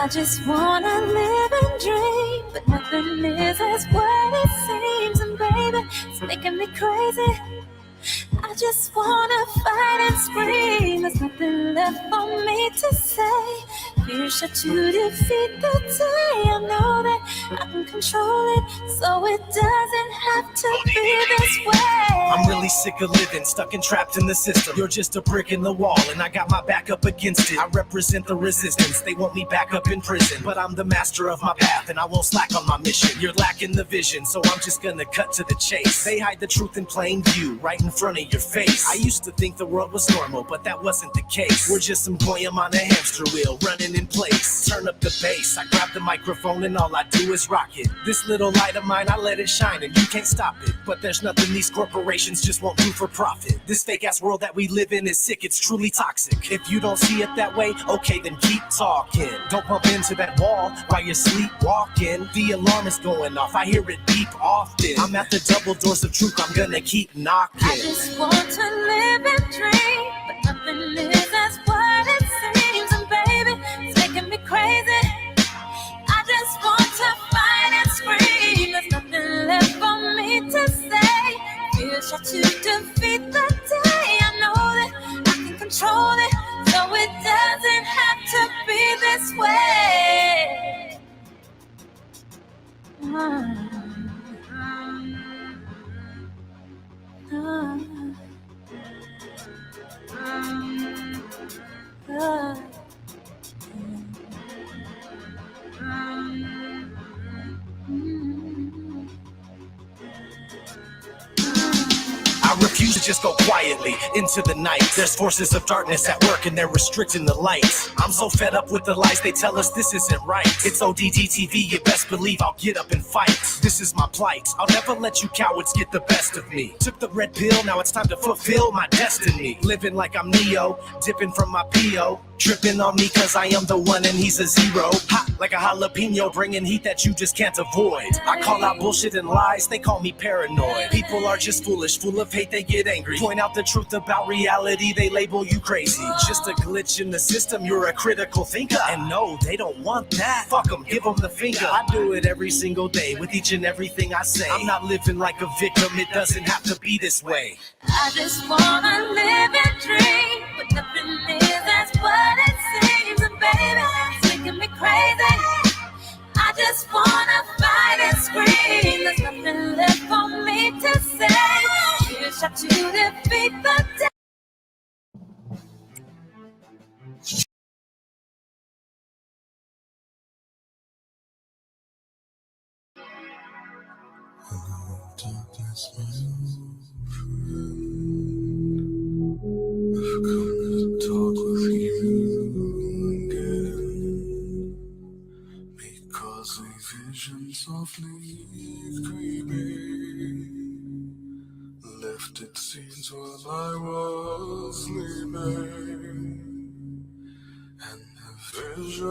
I just wanna live and dream, but nothing is as what it seems. And baby, it's making me crazy. I just wanna fight and scream. There's nothing left for me to say. Fear shot to defeat the day. I know that I can control it, so it doesn't have to be this way. I'm really sick of living, stuck and trapped in the system. You're just a brick in the wall, and I got my back up against it. I represent the resistance, they want me back up in prison. But I'm the master of my path, and I won't slack on my mission. You're lacking the vision, so I'm just gonna cut to the chase. They hide the truth in plain view, right in front of your face. I used to think the world was normal, but that wasn't the case. We're just some goyim on a hamster wheel, running in place. Turn up the bass, I grab the microphone and all I do is rock it. This little light of mine, I let it shine and you can't stop it. But there's nothing these corporations just won't do for profit. This fake ass world that we live in is sick, it's truly toxic. If you don't see it that way, okay then keep talking. Don't bump into that wall while you're sleepwalking. The alarm is going off, I hear it beep often. I'm at the double doors of truth, I'm gonna keep knocking. I just want to live and dream, but nothing is as what it seems. And baby, it's making me crazy. I just want to fight and scream. There's nothing left for me to say. Fear shot to defeat the day. I know that I can control it, so it doesn't have to be this way. I refuse to just go quietly into the night. There's forces of darkness at work and they're restricting the light. I'm so fed up with the lies they tell us this isn't right. It's ODD TV, you best believe I'll get up and fight. This is my plight, I'll never let you cowards get the best of me. Took the red pill, now it's time to fulfill my destiny. Living like I'm Neo, dipping from my P.O. Tripping on me cause I am the one and he's a zero. Hot like a jalapeno, bringing heat that you just can't avoid. I call out bullshit and lies, they call me paranoid. People are just foolish, full of hate, they get angry. Point out the truth about reality, they label you crazy. Just a glitch in the system, you're a critical thinker. And no, they don't want that. Fuck them, give them the finger. I do it every single day with each and everything I say. I'm not living like a victim, it doesn't have to be this way. I just wanna live and dream, but nothing is as what it seems. And baby, it's making me crazy. I just wanna fight and scream. There's nothing left for me to say. Fear shot to defeat the day. Hello, darkness, my old friend. I've come to talk with you again, because a vision softly creeping left its scenes while I was sleeping, and a vision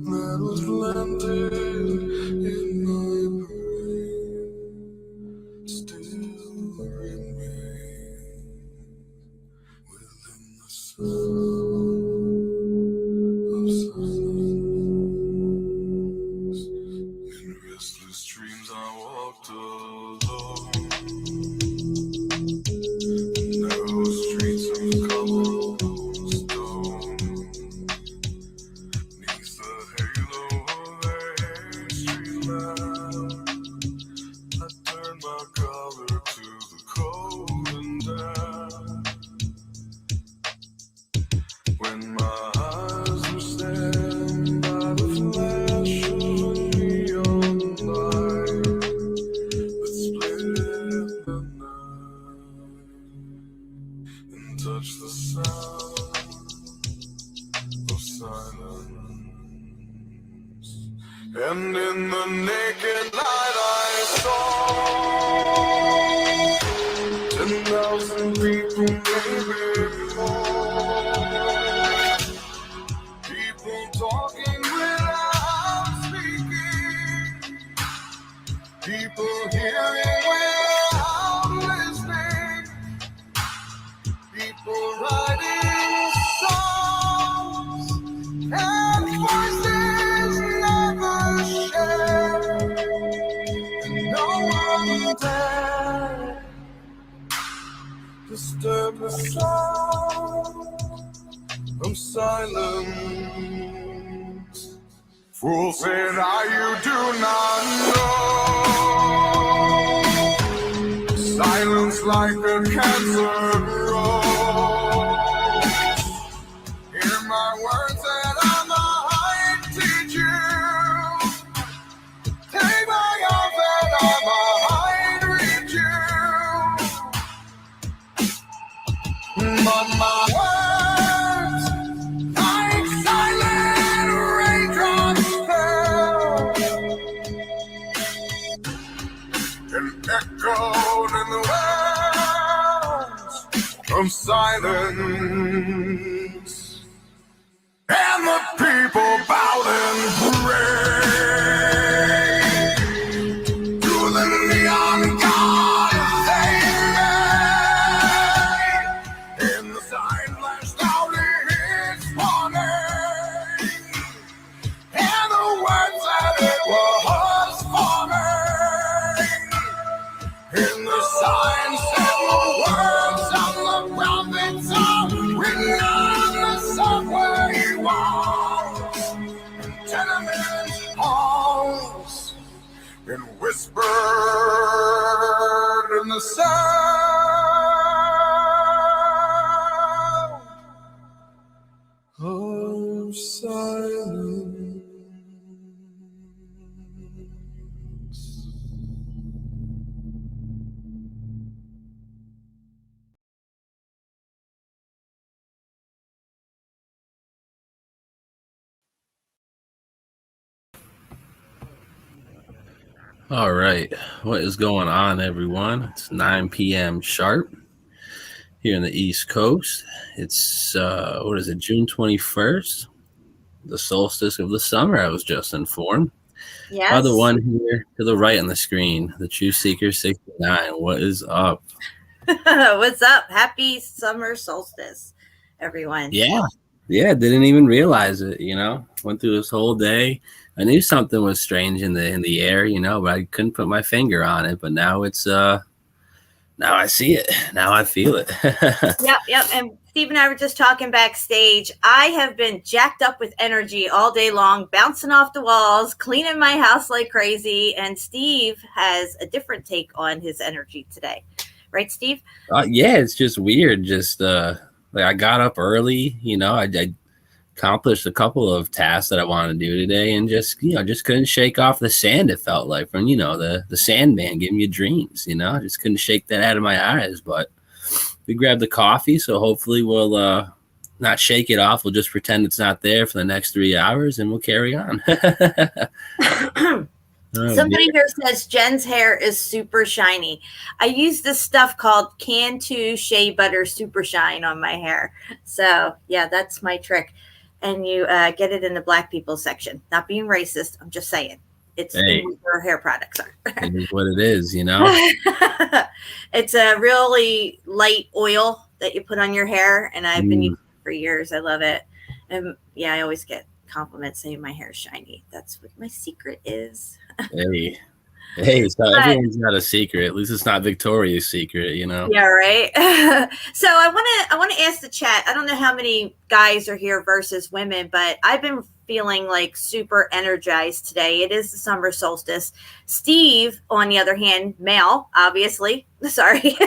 that was planted in my brain still remains within the sound of silence. In restless dreams I walked alone, narrow streets of cobblestone, neath the halo of a street lamp. I turned my collar to the cold and damp. When my eyes were stabbed by the flash of a neon light that split the night and touched the sound of silence. And in the naked light I saw dare disturb the sound of silence. Fool said you do not know. Silence like a cancer grows. Hear my words that I might teach you. Take my arm that I might reach you. But my words, like silent raindrops, fell and echoed in the wells of silence. And the people bowed and prayed to the neon god they made. In the sign flashed out his warning, and the words that it was forming. In the sign said the words on the prophets are written on the subway walls and tenement halls, and whispered in the sound of silence. All right. What is going on, everyone? It's 9 p.m. sharp here in the East Coast. It's, June 21st? The solstice of the summer, I was just informed. Yes. By the one here to the right on the screen, the Truth Seeker 69. What is up? What's up? Happy summer solstice, everyone. Yeah, didn't even realize it, Went through this whole day. I knew something was strange in the air, but I couldn't put my finger on it. But now it's now I see it. Now I feel it. Yep. And Steve and I were just talking backstage. I have been jacked up with energy all day long, bouncing off the walls, cleaning my house like crazy. And Steve has a different take on his energy today. Right, Steve? Yeah, it's just weird. Just like I got up early, I accomplished a couple of tasks that I wanted to do today, and just couldn't shake off the sand. It felt like from the Sandman giving me dreams. I just couldn't shake that out of my eyes. But we grabbed the coffee, so hopefully we'll not shake it off. We'll just pretend it's not there for the next 3 hours, and we'll carry on. Somebody here says Jen's hair is super shiny. I use this stuff called Cantu Shea Butter Super Shine on my hair. So yeah, that's my trick. And you get it in the black people section. Not being racist, I'm just saying. It's where hair products are. It is what it is, It's a really light oil that you put on your hair, and I've been using it for years. I love it. And yeah, I always get compliments saying my hair is shiny. That's what my secret is. Hey, so everyone's got a secret. At least it's not Victoria's secret, Yeah, right. So I want to ask the chat. I don't know how many guys are here versus women, but I've been feeling like super energized today. It is the summer solstice. Steve, on the other hand, male, obviously, sorry,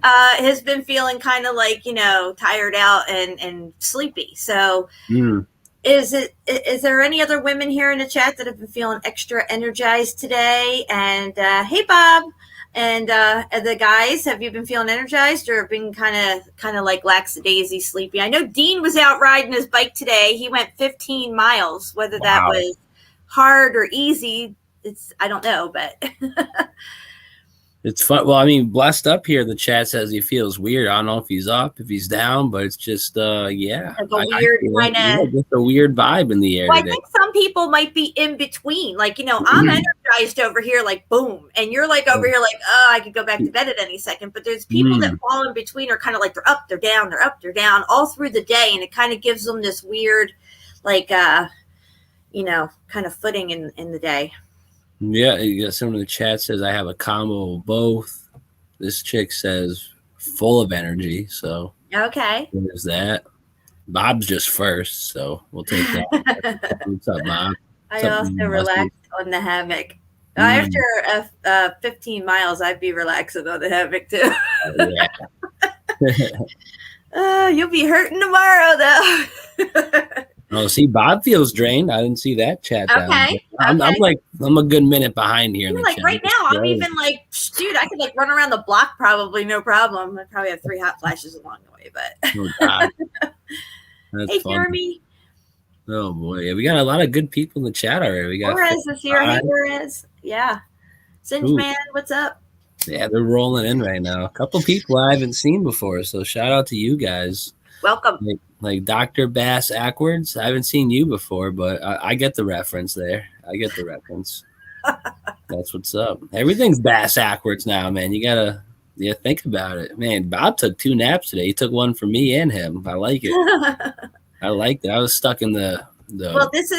has been feeling kind of like, tired out and sleepy. So is there any other women here in the chat that have been feeling extra energized today? And hey, Bob, and the guys, have you been feeling energized or been kind of like lackadaisy, sleepy? I know Dean was out riding his bike today. He went 15 miles. Whether that was hard or easy, I don't know, but it's fun. Well, I mean, Blessed Up here, the chat says he feels weird. I don't know if he's up, if he's down, but it's just, yeah. Like a weird kind of... just a weird vibe in the air Well, today. I think some people might be in between. Like, I'm energized over here, like, boom. And you're like over here, like, oh, I could go back to bed at any second. But there's people that fall in between are kind of like they're up, they're down, they're up, they're down all through the day. And it kind of gives them this weird, like, kind of footing in the day. Yeah, you got someone in the chat says I have a combo of both. This chick says full of energy, so Okay. there's that. Bob's just first, so we'll take that. What's up, Bob? I What's up, also man? relaxed on the hammock. Mm. After 15 miles, I'd be relaxing on the hammock too. Yeah. You'll be hurting tomorrow, though. Oh, see, Bob feels drained. I didn't see that chat down. Okay, I'm okay. like, I'm a good minute behind here in You're the like chat. right now, I'm even like, dude, I could like run around the block probably, no problem. I probably have 3 hot flashes along the way, but Oh, God. That's hey, funny. Jeremy. Oh boy, yeah, we got a lot of good people in the chat already. We got Torres is here. Hey, five. Torres. Yeah. Singe Ooh. Man, what's up? Yeah, they're rolling in right now. A couple people I haven't seen before, so shout out to you guys. Welcome. Like Dr. Bass Ackwards. I haven't seen you before, but I get the reference there. I get the reference. That's what's up. Everything's Bass Ackwards now, man. You gotta think about it. Man, Bob took 2 naps today. He took one for me and him. I like it. I liked it. I was stuck in the Well, this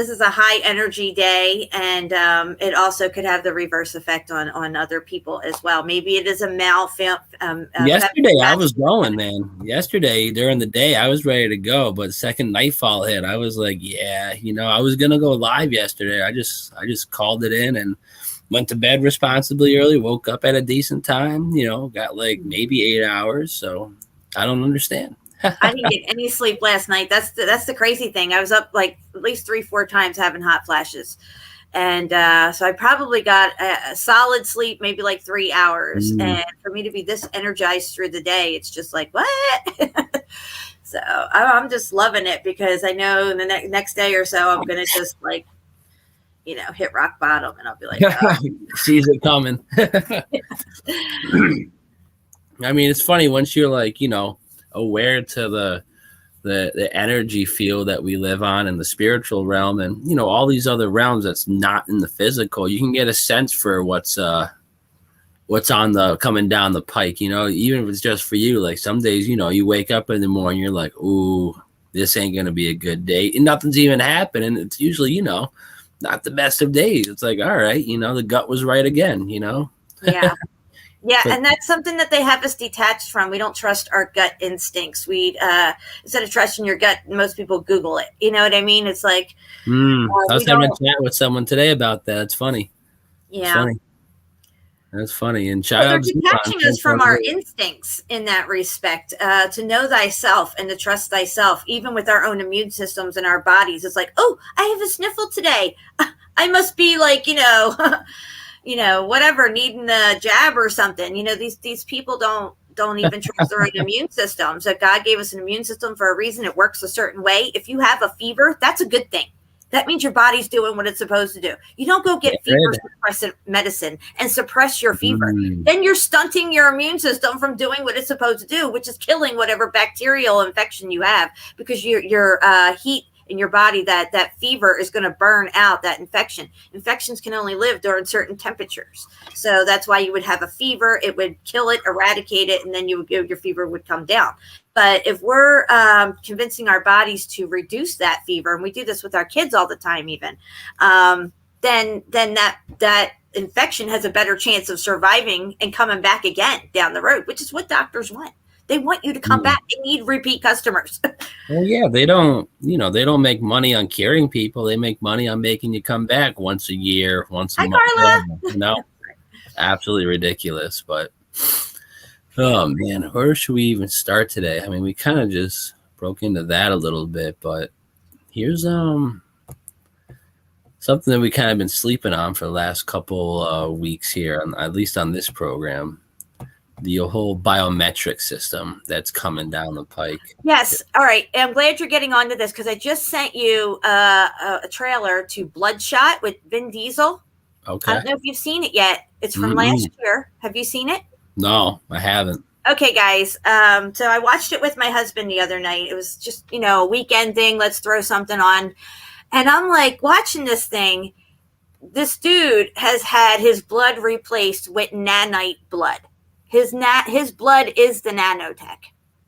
is a high energy day, and it also could have the reverse effect on other people as well. Maybe it is a yesterday I was going, man. Yesterday during the day I was ready to go, but second nightfall hit, I was like, yeah, I was gonna go live yesterday. I just called it in and went to bed responsibly early, woke up at a decent time, got like maybe 8 hours. So I don't understand. I didn't get any sleep last night. That's the crazy thing. I was up like at least 3-4 times having hot flashes. And so I probably got a solid sleep, maybe like 3 hours. And for me to be this energized through the day, it's just like, what? So I'm just loving it because I know the next day or so, I'm going to just like, hit rock bottom and I'll be like, oh. Sees it coming. I mean, it's funny once you're like, aware to the energy field that we live on in the spiritual realm and all these other realms that's not in the physical, you can get a sense for what's on the coming down the pike, even if it's just for you. Like some days, you wake up in the morning, you're like, ooh, this ain't gonna be a good day, and nothing's even happening. It's usually not the best of days. It's like, all right, the gut was right again. Yeah. Yeah, and that's something that they have us detached from. We don't trust our gut instincts. We instead of trusting your gut, most people Google it. You know what I mean? It's like I was having a chat with someone today about that. It's funny. Yeah, it's funny. That's funny. And shout they're out to detaching us from our instincts in that respect. To know thyself and to trust thyself, even with our own immune systems and our bodies. It's like, oh, I have a sniffle today. I must be like, whatever, needing a jab or something. These people don't even trust their own immune systems. That God gave us an immune system for a reason. It works a certain way. If you have a fever, that's a good thing. That means your body's doing what it's supposed to do. You don't go get fever suppressant medicine and suppress your fever. Then you're stunting your immune system from doing what it's supposed to do, which is killing whatever bacterial infection you have, because your heat in your body, that fever is going to burn out that infection. Infections can only live during certain temperatures. So that's why you would have a fever. It would kill it, eradicate it, and then your fever would come down. But if we're convincing our bodies to reduce that fever, and we do this with our kids all the time even, then that infection has a better chance of surviving and coming back again down the road, which is what doctors want. They want you to come back. They need repeat customers. Well, yeah, they don't make money on curing people. They make money on making you come back once a year, once a month. Carla. Absolutely ridiculous. But oh man, where should we even start today? I mean, we kind of just broke into that a little bit, but here's something that we kind of been sleeping on for the last couple weeks here, at least on this program. The whole biometric system that's coming down the pike. Yes. All right. I'm glad you're getting onto this because I just sent you a trailer to Bloodshot with Vin Diesel. Okay. I don't know if you've seen it yet. It's from last year. Have you seen it? No, I haven't. Okay, guys. So I watched it with my husband the other night. It was just, a weekend thing. Let's throw something on. And I'm like watching this thing. This dude has had his blood replaced with nanite blood. His blood is the nanotech,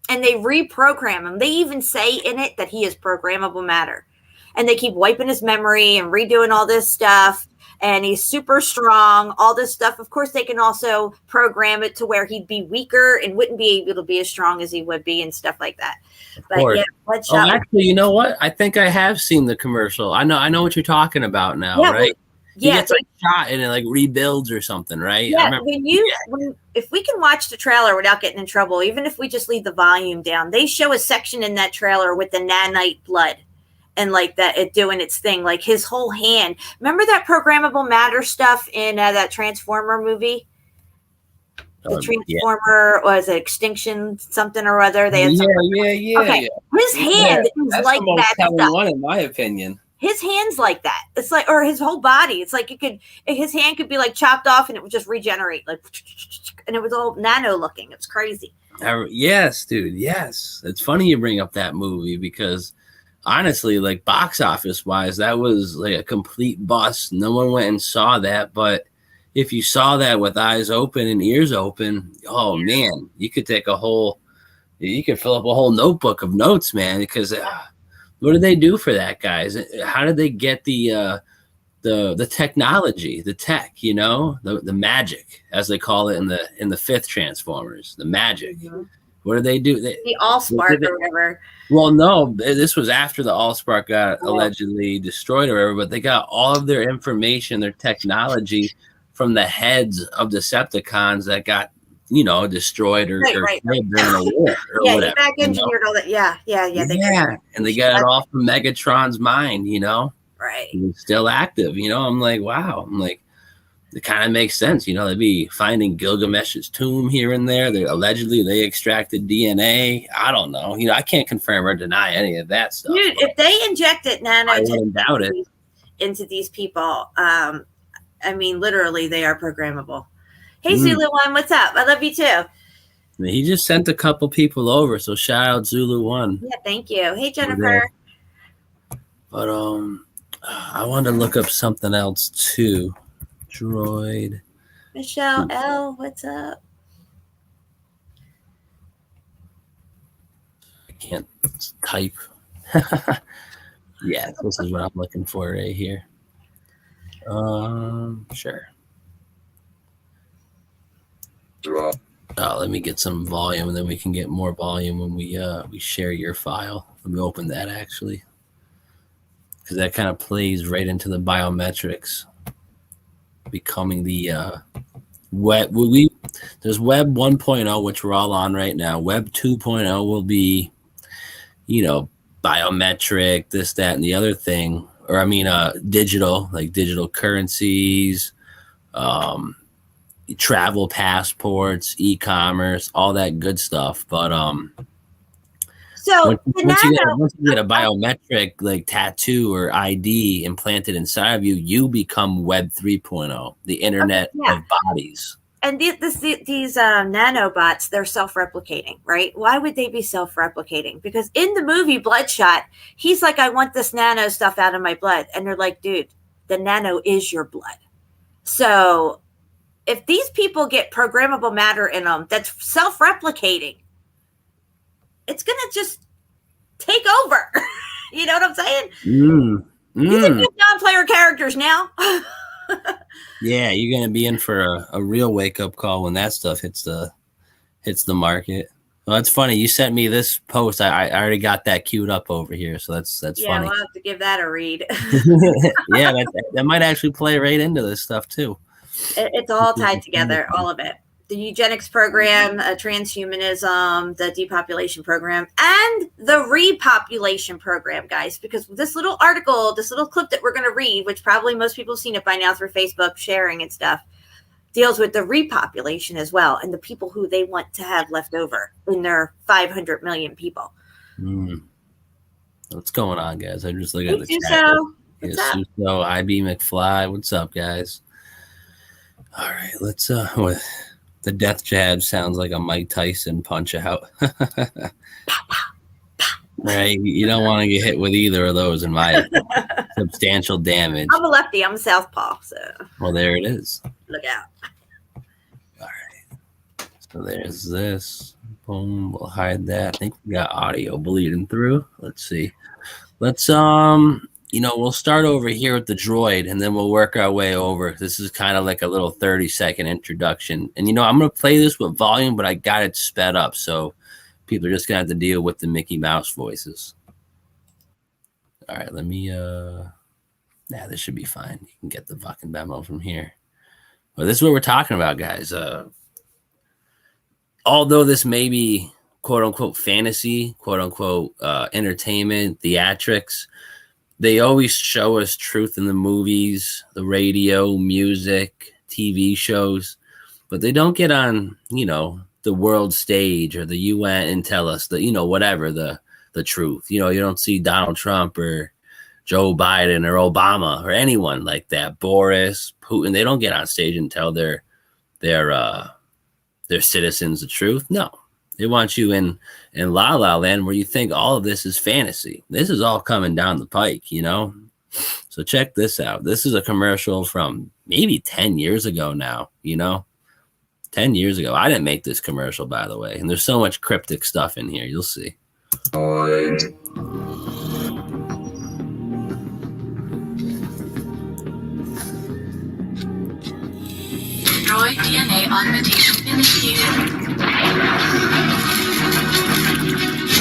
and they reprogram him. They even say in it that he is programmable matter, and they keep wiping his memory and redoing all this stuff. and he's super strong, all this stuff. Of course, they can also program it to where he'd be weaker and wouldn't be able to be as strong as he would be and stuff like that. But course. yeah, Oh, Bloodshot. actually, you know what? I think I have seen the commercial. I know what you're talking about now, Yeah, right? He Yeah, gets like shot and it like rebuilds or something, right? I yeah. remember. If we can watch the trailer without getting in trouble, even if we just leave the volume down, they show a section in that trailer with the nanite blood and like that it doing its thing, like his whole hand. Remember that programmable matter stuff in that Transformer movie? The Transformer was it Extinction something or other. They had yeah. Okay, his hand is That's like the most that telling stuff. one, in my opinion. His hand's like that. It's like, or his whole body. It's like his hand could be like chopped off and it would just regenerate, like, and it was all nano looking. It's crazy. Yes, dude. Yes, it's funny you bring up that movie because honestly, like box office wise, that was like a complete bust. No one went and saw that, but if you saw that with eyes open and ears open, oh man, you could fill up a whole notebook of notes, man. Because what did they do for that, guys? How did they get the technology, the tech, the magic, as they call it in the fifth Transformers, the magic? Mm-hmm. What did they do? The Allspark or whatever. Well, no, this was after the Allspark got allegedly destroyed or whatever, but they got all of their information, their technology from the heads of Decepticons that got, destroyed or killed during the war or whatever. Yeah, back engineered all that. Yeah. And they got it all from Megatron's mind, Right. He was still active, I'm like, wow. I'm like, it kind of makes sense, they'd be finding Gilgamesh's tomb here and there. Allegedly they extracted DNA. I don't know. I can't confirm or deny any of that stuff. Dude, if they injected nano I wouldn't doubt it. into these people, I mean, literally, they are programmable. Hey, Zulu One, what's up? I love you too. He just sent a couple people over, so shout out Zulu One. Yeah, thank you. Hey, Jennifer. But I wanted to look up something else too. Droid. Michelle L, what's up? I can't type. Yeah, this is what I'm looking for right here. Sure. Let me get some volume, and then we can get more volume when we share your file. Let me open that actually, because that kind of plays right into the biometrics, becoming the web. There's Web 1.0, which we're all on right now. Web 2.0 will be, biometric, this, that, and the other thing, or digital, like digital currencies, travel passports, e-commerce, all that good stuff. But so once you get a biometric like tattoo or ID implanted inside of you, you become Web 3.0, the internet of bodies. And these nanobots, they're self-replicating, right? Why would they be self-replicating? Because in the movie Bloodshot, he's like, I want this nano stuff out of my blood. And they're like, dude, the nano is your blood. So if these people get programmable matter in them that's self-replicating, it's going to just take over. You know what I'm saying? These are just non-player characters now. Yeah, you're going to be in for a real wake-up call when that stuff hits the market. Well, that's funny. You sent me this post. I already got that queued up over here, so that's funny. Yeah, we'll have to give that a read. Yeah, that might actually play right into this stuff, too. It's all tied together, all of it. The eugenics program, transhumanism, the depopulation program, and the repopulation program, guys. Because this little article, this little clip that we're going to read, which probably most people have seen it by now through Facebook sharing and stuff, deals with the repopulation as well and the people who they want to have left over in their 500 million people. What's going on, guys? I'm just looking at the chat. So, what's up? So, IB McFly, what's up, guys? All right, let's the death jab sounds like a Mike Tyson punch out. Right, you don't want to get hit with either of those in my opinion. Substantial damage. I'm a lefty. I'm a southpaw. So, well, there it is. Look out. All right. So there's this. Boom. We'll hide that. I think we got audio bleeding through. Let's see. Let's we'll start over here with the droid and then we'll work our way over. This is kind of like a little 30-second introduction. And, I'm going to play this with volume, but I got it sped up. So people are just going to have to deal with the Mickey Mouse voices. All right, let me, this should be fine. You can get the fucking memo from here. Well, this is what we're talking about, guys. Although this may be quote unquote fantasy, quote unquote entertainment, theatrics, they always show us truth in the movies, the radio, music, TV shows, but they don't get on, the world stage or the UN and tell us that, whatever the truth. You don't see Donald Trump or Joe Biden or Obama or anyone like that, Boris, Putin. They don't get on stage and tell their citizens the truth. No, they want you in La La Land where you think all of this is fantasy. This is all coming down the pike, So check this out. This is a commercial from maybe 10 years ago now, 10 years ago. I didn't make this commercial, by the way. And there's so much cryptic stuff in here. You'll see. Droid DNA augmentation initiated.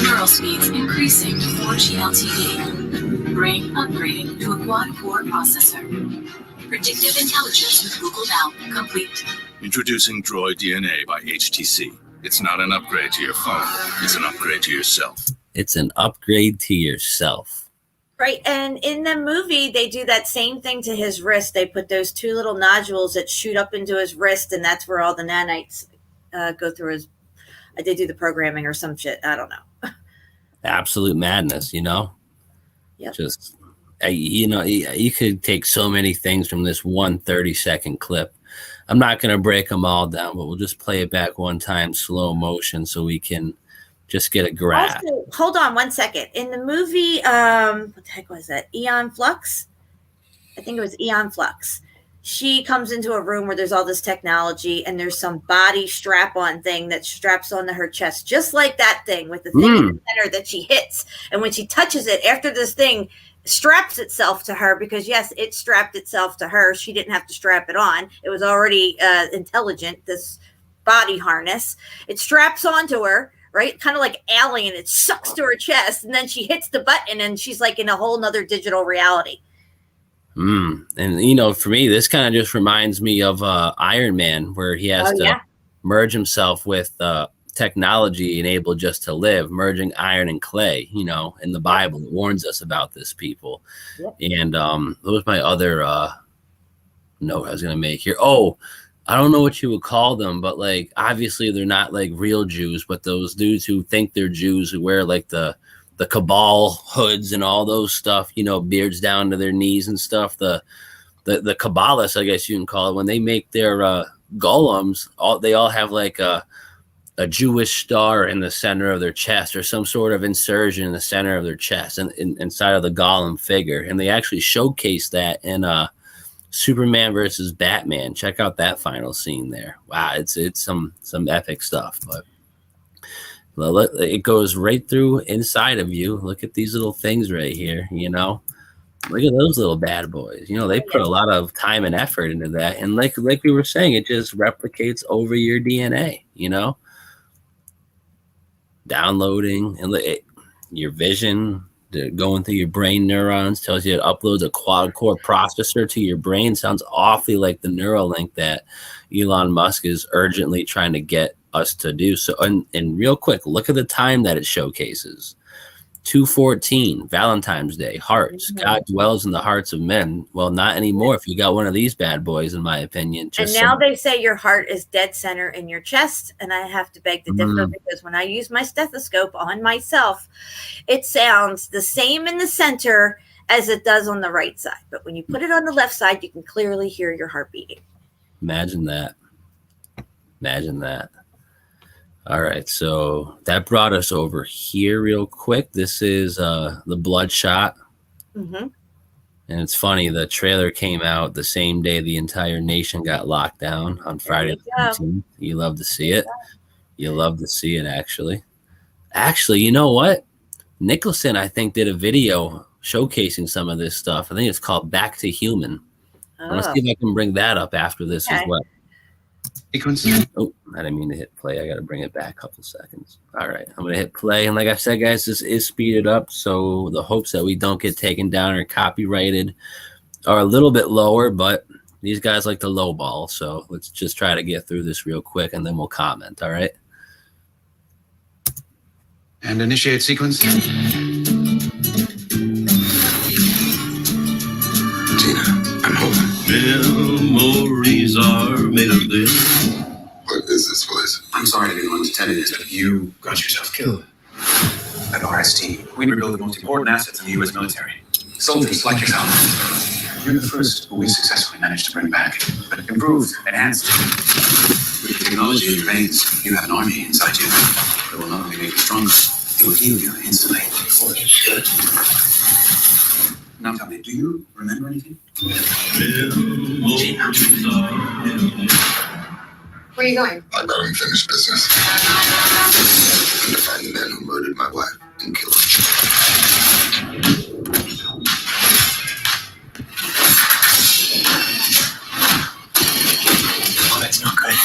Neural speeds increasing to 4G LTE. Brain upgrading to a quad-core processor. Predictive intelligence with Google Now complete. Introducing Droid DNA by HTC. It's not an upgrade to your phone. It's an upgrade to yourself. It's an upgrade to yourself. Right. And in the movie, they do that same thing to his wrist. They put those two little nodules that shoot up into his wrist, and that's where all the nanites go through his. They do the programming or some shit. I don't know. Absolute madness, Yep. Just, you could take so many things from this 1 30-second clip. I'm not going to break them all down, but we'll just play it back one time, slow motion, so we can just get a grasp. Also, hold on 1 second. In the movie, what the heck was that? Aeon Flux? I think it was Aeon Flux. She comes into a room where there's all this technology and there's some body strap-on thing that straps onto her chest, just like that thing with the thing in the center that she hits. And when she touches it, after this thing straps itself to her, because yes, it strapped itself to her. She didn't have to strap it on. It was already intelligent, this body harness. It straps onto her, right? Kind of like Alien. It sucks to her chest, and then she hits the button and she's like in a whole nother digital reality. And for me, this kind of just reminds me of Iron Man, where he has to merge himself with technology enabled just to live, merging iron and clay. In the Bible, it warns us about this, people. And that was my other note I was gonna make here. Oh, I don't know what you would call them, but like obviously they're not like real Jews, but those dudes who think they're Jews, who wear like the cabal hoods and all those stuff, beards down to their knees and stuff. The Kabbalists, I guess you can call it, when they make their golems, they all have like a Jewish star in the center of their chest, or some sort of insertion in the center of their chest and inside of the golem figure. And they actually showcase that in Superman versus Batman. Check out that final scene there. Wow, it's some epic stuff. But it goes right through inside of you. Look at these little things right here, Look at those little bad boys. They put a lot of time and effort into that. And like we were saying, it just replicates over your DNA, Downloading and your vision, going through your brain neurons, tells you it uploads a quad-core processor to your brain. Sounds awfully like the Neuralink that Elon Musk is urgently trying to get us to do. So, and real quick, look at the time that it showcases. 2:14, Valentine's Day, hearts. God dwells in the hearts of men. Well, not anymore if you got one of these bad boys, in my opinion. And now they say your heart is dead center in your chest. And I have to beg to differ, because when I use my stethoscope on myself, it sounds the same in the center as it does on the right side. But when you put it on the left side, you can clearly hear your heart beating. Imagine that. All right, so that brought us over here real quick. This is the Bloodshot. And it's funny, the trailer came out the same day the entire nation got locked down on Friday the 17th. You love to see it. You love to see it, actually. Actually, you know what? Nicholson, I think, did a video showcasing some of this stuff. I think it's called Back to Human. I want to Oh, see if I can bring that up after this as Okay. well. Sequence. Oh, I didn't mean to hit play. I got to bring it back a couple seconds. All right, I'm going to hit play. And like I said, guys, this is speeded up. So the hopes that we don't get taken down or copyrighted are a little bit lower, but these guys like to lowball. So let's just try to get through this real quick and then we'll comment. All right. And initiate sequence. Tina, I'm home. Memories are made of this. What is this place? I'm sorry to be the one to tell you this, but you got yourself killed. At RST, we rebuild the most important assets in the U.S. military. Soldiers like yourself. You're the first who we successfully managed to bring back, but improved, enhanced. With the technology in your veins, you have an army inside you that will not only make you stronger, it will heal you instantly. Now tell me, do you remember anything? Memories are made of this. Where are you going? I got unfinished business. And to find the man who murdered my wife and killed her. Oh, that's not good.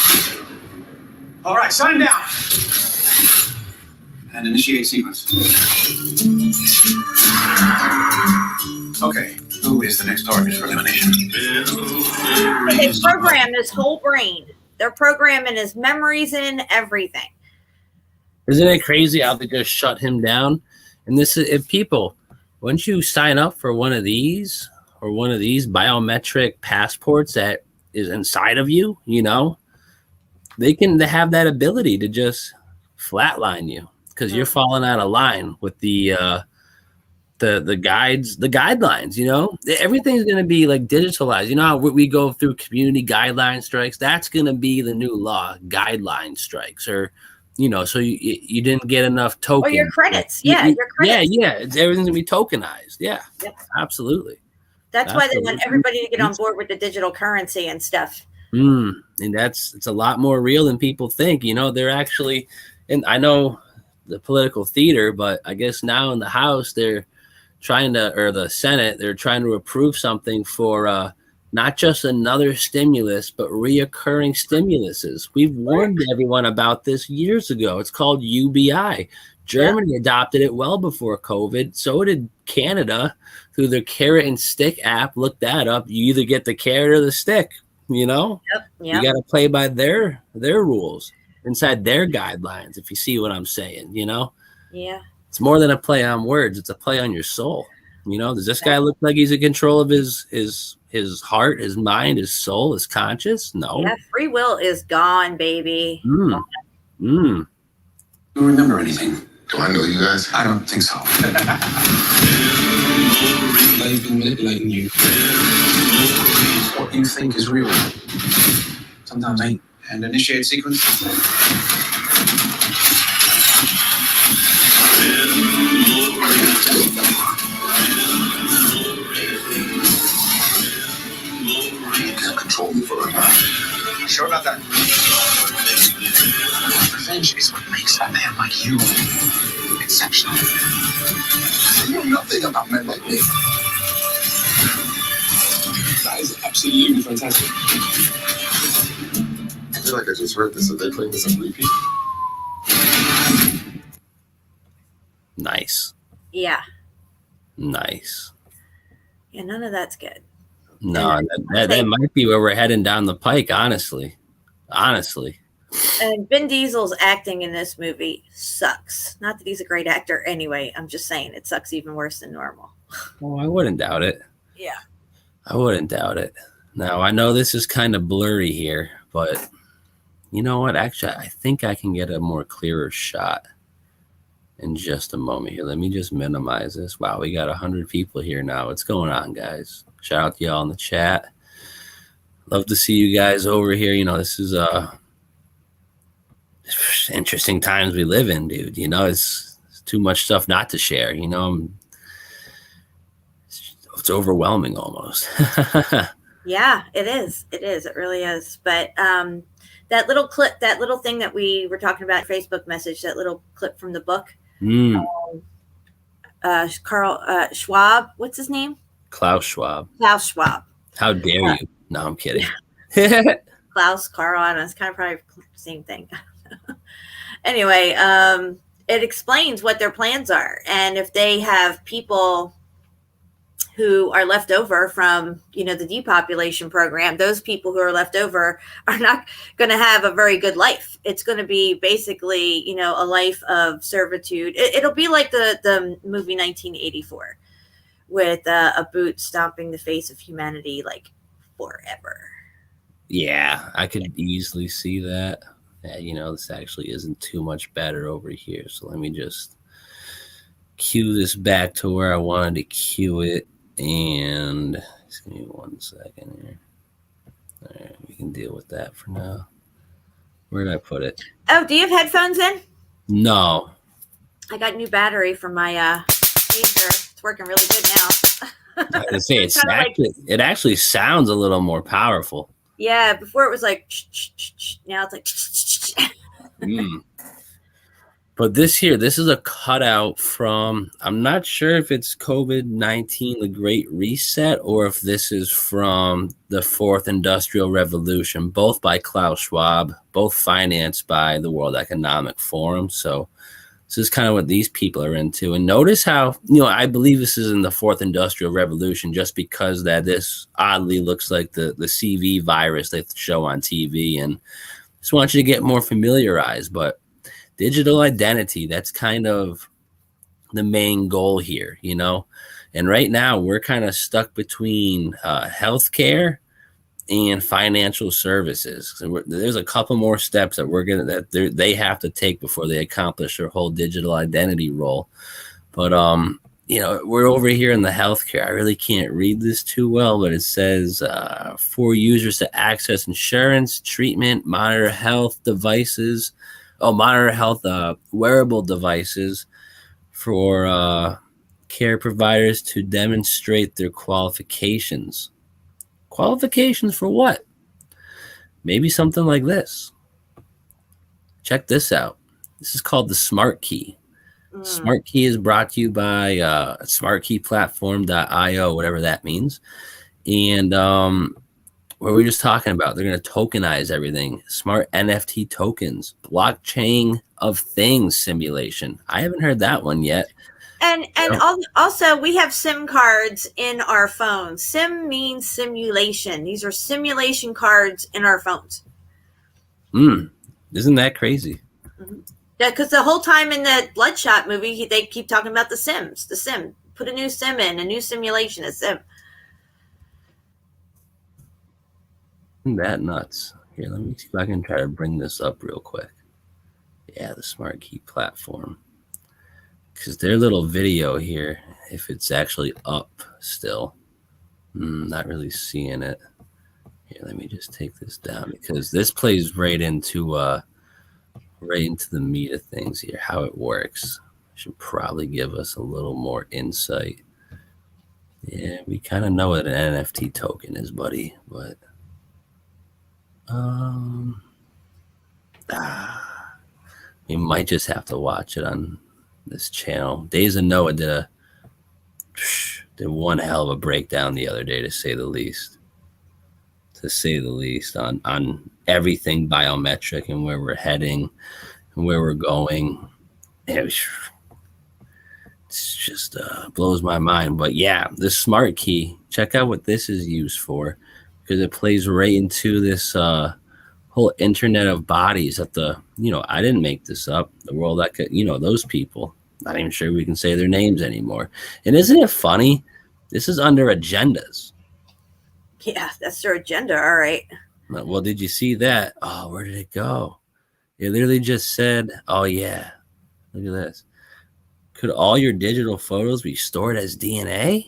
All right, sign down. And initiate sequence. Okay, who is the next target for elimination? They program his whole brain. They're programming his memories in everything. Isn't it crazy how they just shut him down? And this is, if people, once you sign up for one of these or one of these biometric passports that is inside of you, you know, they have that ability to just flatline you because you're falling out of line with the guidelines. You know, everything's going to be like digitalized. You know how we go through community guideline strikes? That's going to be the new law, guideline strikes, or you know, so you didn't get enough tokens. Or your credits. Yeah, your credits. Yeah. Everything's going to be tokenized. Yeah, Yep. Absolutely. That's why they want Absolutely. everybody to get on board with the digital currency and stuff. And it's a lot more real than people think. You know, they're actually, and I know the political theater, but I guess now in the House, they're trying to, or the Senate, they're trying to approve something for not just another stimulus, but reoccurring stimuluses. We've warned everyone about this years ago. It's called UBI. Germany adopted it well before COVID. So did Canada through their carrot and stick app. Look that up. You either get the carrot or the stick, you know? You got to play by their rules inside their guidelines, if you see what I'm saying, you know? Yeah. It's more than a play on words. It's a play on your soul. You know, does this guy look like he's in control of his heart, his mind, his soul, his conscience? No. Yeah, free will is gone, baby. Do you remember anything? Do I know you guys? I don't think so. They've been manipulating you. What you think is real sometimes ain't. And initiate sequence. You can't control me forever. Sure about that? Revenge is what makes a man like you exceptional. You know nothing about men like me. That is absolutely fantastic. I feel like I just heard this. Are they playing this on repeat? Nice. Yeah. Nice. Yeah, none of that's good. No, that might be where we're heading down the pike, honestly. And Vin Diesel's acting in this movie sucks. Not that he's a great actor anyway. I'm just saying it sucks even worse than normal. Oh, I wouldn't doubt it. Yeah. I wouldn't doubt it. Now, I know this is kind of blurry here, but you know what? Actually, I think I can get a more clearer shot in just a moment here. Let me just minimize this. Wow, we got 100 people here now. What's going on, guys? Shout out to y'all in the chat. Love to see you guys over here. You know, this is interesting times we live in, dude. You know, it's too much stuff not to share. You know, it's overwhelming almost. Yeah, it is. It is. It really is. But that little clip, that little thing that we were talking about, Facebook message, that little clip from the book, Carl Schwab. What's his name? Klaus Schwab. Klaus Schwab. How dare you? No, I'm kidding. Klaus, Carl, I don't know, it's kind of probably the same thing. Anyway, it explains what their plans are. And if they have people who are left over from, the depopulation program, those people who are left over are not going to have a very good life. It's going to be basically, a life of servitude. It'll be like the movie 1984 with a boot stomping the face of humanity like forever. Yeah, I could easily see that. Yeah, this actually isn't too much better over here. So let me just cue this back to where I wanted to cue it. And just give me 1 second here. All right, we can deal with that for now. Where did I put it? Oh, do you have headphones in? No. I got a new battery for my pager. It's working really good now. I was saying, it actually sounds a little more powerful. Yeah, before it was like, now it's like. But this is a cutout from, I'm not sure if it's COVID-19, the Great Reset, or if this is from the Fourth Industrial Revolution, both by Klaus Schwab, both financed by the World Economic Forum. So this is kind of what these people are into. And notice how, I believe this is in the Fourth Industrial Revolution just because that this oddly looks like the CV virus they show on TV. And just want you to get more familiarized. But digital identity, that's kind of the main goal here, And right now we're kind of stuck between healthcare and financial services. So there's a couple more steps that they have to take before they accomplish their whole digital identity role. But we're over here in the healthcare. I really can't read this too well, but it says for users to access insurance, treatment, monitor health devices. Wearable devices for care providers to demonstrate their qualifications. Qualifications for what? Maybe something like this. Check this out. This is called the Smart Key. Smart Key is brought to you by smartkeyplatform.io, whatever that means. And what we were just talking about, they're going to tokenize everything. Smart NFT tokens, blockchain of things simulation. I haven't heard that one yet. And also we have SIM cards in our phones. SIM means simulation. These are simulation cards in our phones. Isn't that crazy? Mm-hmm. Yeah, because the whole time in the Bloodshot movie, they keep talking about the Sims. The Sim. Put a new Sim in, a new simulation, a Sim. Isn't that nuts? Here, let me see if I can try to bring this up real quick. Yeah, the Smart Key platform. Because their little video here, if it's actually up still, not really seeing it. Here, let me just take this down because this plays right into the meat of things here, how it works. Should probably give us a little more insight. Yeah, we kind of know what an NFT token is, buddy, but we might just have to watch it on this channel. Days of Noah did one hell of a breakdown the other day, to say the least. On everything biometric and where we're heading and where we're going. It's just blows my mind. But yeah, the Smart Key, check out what this is used for, because it plays right into this whole internet of bodies that I didn't make this up. The world that could, those people, not even sure we can say their names anymore. And isn't it funny? This is under agendas. Yeah, that's their agenda. All right. Well, did you see that? Oh, where did it go? It literally just said, oh, yeah. Look at this. Could all your digital photos be stored as DNA?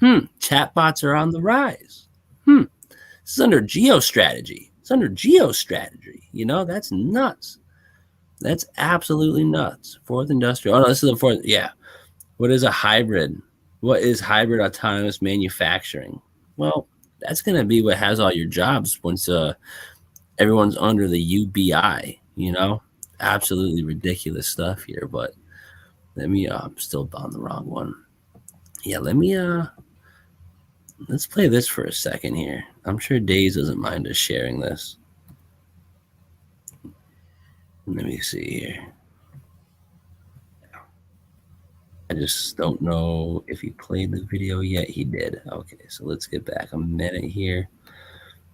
Chatbots are on the rise. This is under geostrategy. That's nuts. That's absolutely nuts. Fourth Industrial. Oh, no, this is the fourth. Yeah. What is a hybrid? What is hybrid autonomous manufacturing? Well, that's going to be what has all your jobs once everyone's under the UBI, Absolutely ridiculous stuff here. But Let me. I'm still on the wrong one. Yeah, let me. Let's play this for a second here. I'm sure Days doesn't mind us sharing this. Let me see here. I just don't know if he played the video yet. He did. Okay, so let's get back a minute here.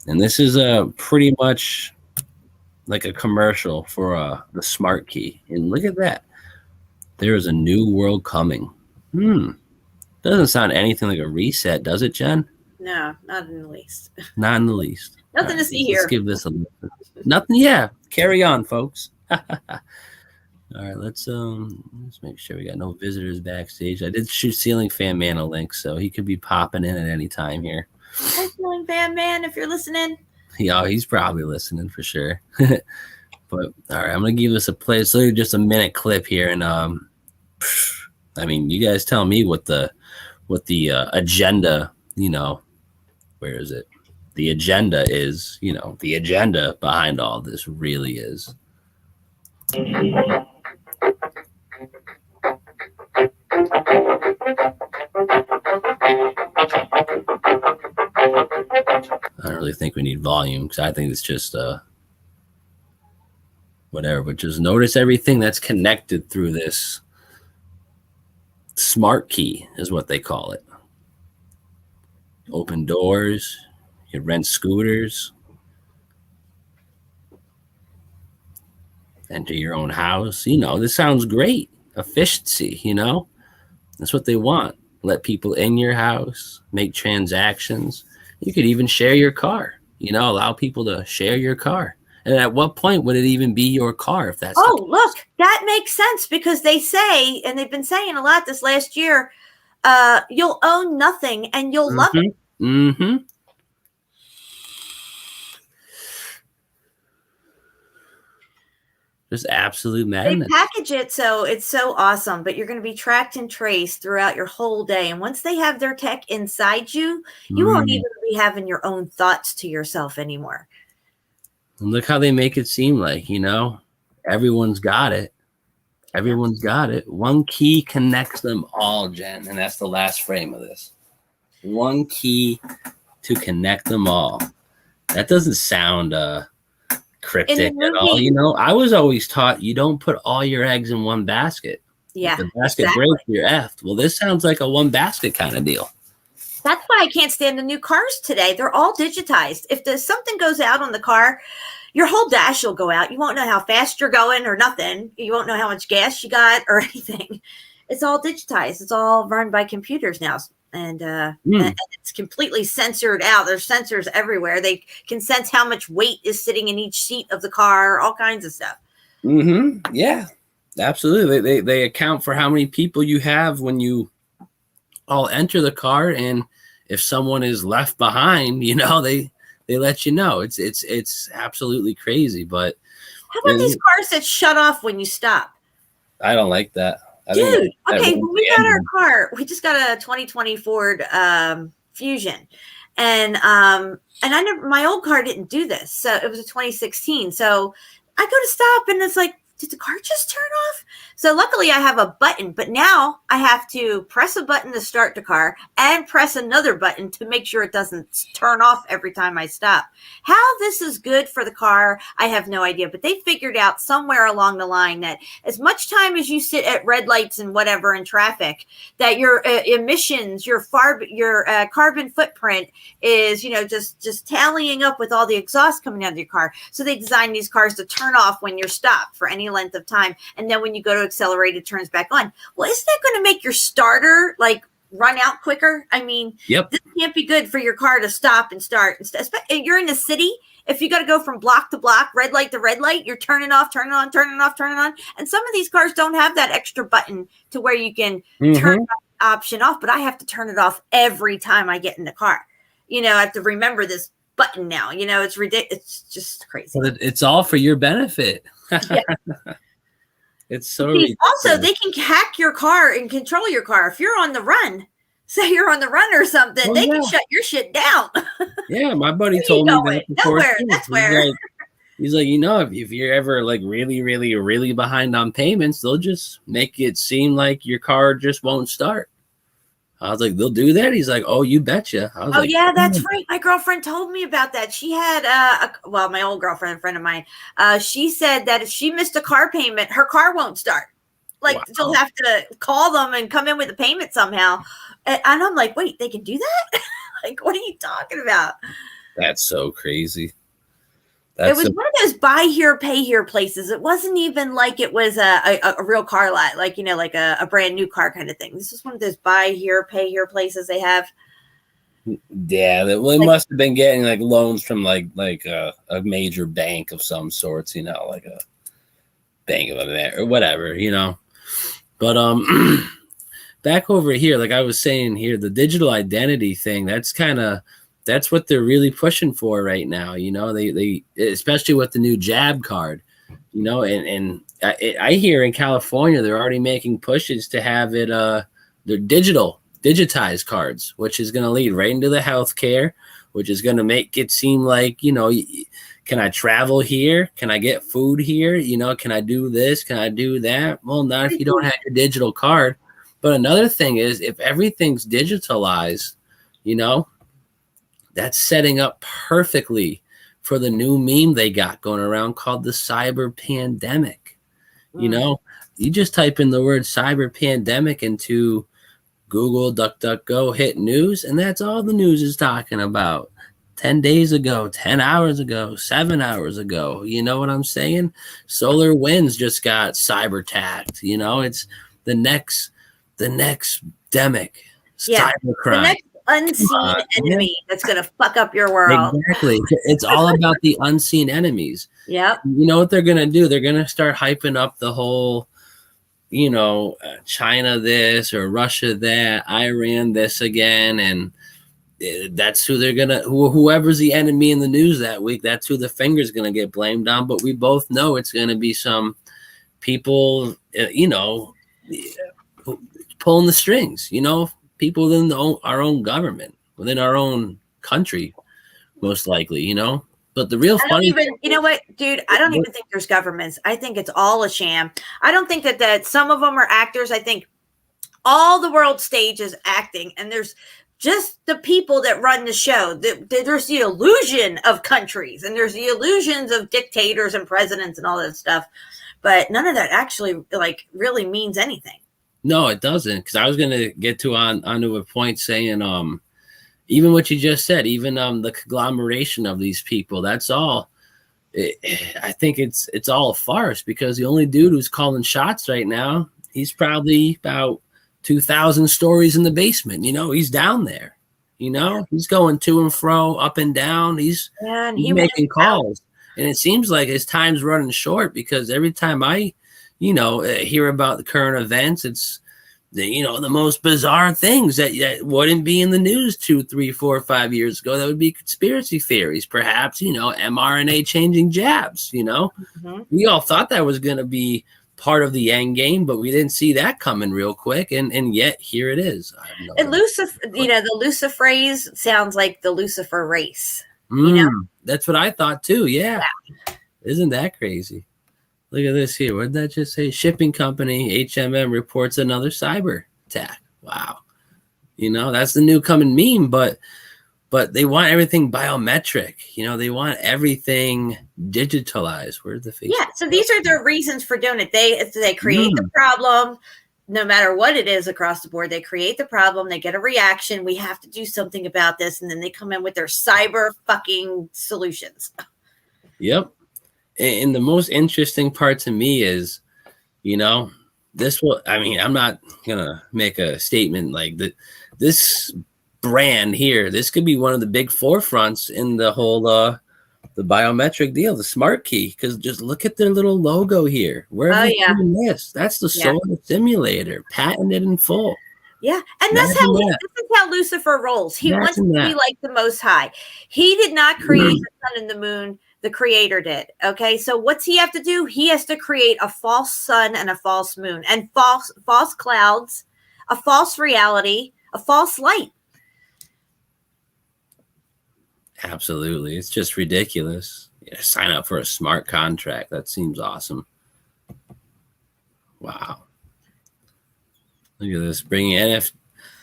And this is pretty much like a commercial for the Smart Key. And look at that. There is a new world coming. Doesn't sound anything like a reset, does it, Jen? No, not in the least. Not in the least. Nothing All to right, see let's here. give this a listen. Nothing. Yeah, carry on, folks. All right, let's make sure we got no visitors backstage. I did shoot Ceiling Fan Man a link, so he could be popping in at any time here. Hi, Ceiling Fan Man, if you're listening. Yeah, he's probably listening for sure. But all right, I'm gonna give this a play. It's literally just a minute clip here, and I mean, you guys tell me what the agenda, where is it? The agenda is, the agenda behind all this really is. I don't really think we need volume because I think it's just whatever, but just notice everything that's connected through this Smart Key is what they call it. Open doors, you rent scooters, enter your own house. This sounds great. Efficiency, that's what they want. Let people in your house, make transactions. You could even share your car, allow people to share your car. And at what point would it even be your car if that's Look, that makes sense because they say, and they've been saying a lot this last year, you'll own nothing and you'll love it. Mm-hmm. Just absolute madness. They package it so it's so awesome, but you're going to be tracked and traced throughout your whole day. And once they have their tech inside you, you won't even be having your own thoughts to yourself anymore. Look how they make it seem like, everyone's got it. Everyone's got it. One key connects them all, Jen. And that's the last frame of this. One key to connect them all. That doesn't sound cryptic at all. I was always taught you don't put all your eggs in one basket. Yeah. If the basket breaks, you're effed. Well, this sounds like a one basket kind of deal. That's why I can't stand the new cars today. They're all digitized. If something goes out on the car, your whole dash will go out. You won't know how fast you're going or nothing. You won't know how much gas you got or anything. It's all digitized. It's all run by computers now. And it's completely censored out. There's sensors everywhere. They can sense how much weight is sitting in each seat of the car, all kinds of stuff. Mm-hmm. Yeah, absolutely. They account for how many people you have when you all enter the car, and if someone is left behind, they let you know. It's absolutely crazy. But how about these cars that shut off when you stop? I don't like that. Dude, okay, when we got our car, we just got a 2020 Ford Fusion. And my old car didn't do this. So it was a 2016. So I go to stop and it's like, did the car just turn off? So luckily I have a button, but now I have to press a button to start the car and press another button to make sure it doesn't turn off every time I stop. How this is good for the car, I have no idea, but they figured out somewhere along the line that as much time as you sit at red lights and whatever in traffic, that your emissions, your carbon footprint is, just tallying up with all the exhaust coming out of your car. So they designed these cars to turn off when you're stopped for any length of time, and then when you go to accelerate, it turns back on. Well, isn't that going to make your starter run out quicker? I mean, yep. This can't be good for your car to stop and start. You're in the city. If you got to go from block to block, red light to red light, you're turning off, turning on, turning off, turning on. And some of these cars don't have that extra button to where you can turn that option off. But I have to turn it off every time I get in the car. I have to remember this button now. It's ridiculous. It's just crazy. But it's all for your benefit. Yeah. It's so also they can hack your car and control your car. If you're on the run, say you're on the run or something, they can shut your shit down. Yeah, my buddy told me that before. Nowhere. That's where. He's like, you know, if you're ever like really, really, really behind on payments, they'll just make it seem like your car just won't start. I was like, they'll do that? He's like, oh, you betcha. I was Oh like, yeah, that's right. My girlfriend told me about that. She had my old girlfriend, a friend of mine. She said that if she missed a car payment, her car won't start. Like Wow. she'll have to call them and come in with a payment somehow. And I'm like, wait, they can do that? Like, what are you talking about? That's so crazy. It was one of those buy here, pay here places. It wasn't even like it was a real car lot, like, you know, like a brand new car kind of thing. This is one of those buy here, pay here places they have. Yeah, they must have been getting like loans from like a major bank of some sorts, you know, like a Bank of America or whatever, you know. But back over here, like I was saying here, the digital identity thing, that's what they're really pushing for right now. You know, they especially with the new jab card, you know, and I hear in California, they're already making pushes to have it, they're digitized cards, which is going to lead right into the healthcare, which is going to make it seem like, you know, can I travel here? Can I get food here? You know, can I do this? Can I do that? Well, not if you don't have your digital card. But another thing is, if everything's digitalized, you know, that's setting up perfectly for the new meme they got going around called the cyber pandemic. You know, you just type in the word cyber pandemic into Google, DuckDuckGo, hit news, and that's all the news is talking about. 10 days ago, 10 hours ago, 7 hours ago. You know what I'm saying? Solar Winds just got cyber tagged. You know, it's the next demic, Yeah. cybercrime. The next unseen enemy that's going to fuck up your world. Exactly. It's all about the unseen enemies. Yep. You know what they're going to do? They're going to start hyping up the whole, you know, China this or Russia that, Iran this again. And that's who they're going to, whoever's the enemy in the news that week, that's who the finger's going to get blamed on. But we both know it's going to be some people, you know, pulling the strings, you know, people within our own government, within our own country, most likely, you know. But the real funny, you know what, dude? I don't even think there's governments. I think it's all a sham. I don't think that some of them are actors. I think all the world stage is acting, and there's just the people that run the show. There's the illusion of countries, and there's the illusions of dictators and presidents and all that stuff. But none of that actually like really means anything. No, it doesn't. Because I was going to get onto a point saying, even what you just said, even the conglomeration of these people, that's all. I think it's all a farce, because the only dude who's calling shots right now, he's probably about 2,000 stories in the basement. You know, he's down there. You know, he's going to and fro, up and down. He's making calls. And it seems like his time's running short, because every time I, you know, hear about the current events, it's the most bizarre things that wouldn't be in the news 2, 3, 4, 5 years ago. That would be conspiracy theories, perhaps, you know, mRNA changing jabs. You know, we all thought that was going to be part of the end game, but we didn't see that coming real quick, and yet here it is. And Lucifer, you know, the Luciferase sounds like the Lucifer race. You know, that's what I thought too. Yeah. Isn't that crazy? Look at this here. What did that just say? Shipping company HMM reports another cyber attack. Wow. You know, that's the new coming meme, but they want everything biometric. You know, they want everything digitalized. Where's the face? Yeah. So these are their reasons for doing it. They create the problem. No matter what it is across the board, they create the problem. They get a reaction. We have to do something about this. And then they come in with their cyber fucking solutions. Yep. And the most interesting part to me is, you know, I'm not going to make a statement like that. This brand here, this could be one of the big forefronts in the whole, the biometric deal, the smart key, because just look at their little logo here. Where are they doing this? That's the solar simulator, patented in full. Yeah, and this is how Lucifer rolls. He wants to be like the Most High. He did not create the sun and the moon. The creator did. Okay. So what's he have to do? He has to create a false sun and a false moon and false clouds, a false reality, a false light. Absolutely. It's just ridiculous. Yeah, sign up for a smart contract. That seems awesome. Wow. Look at this.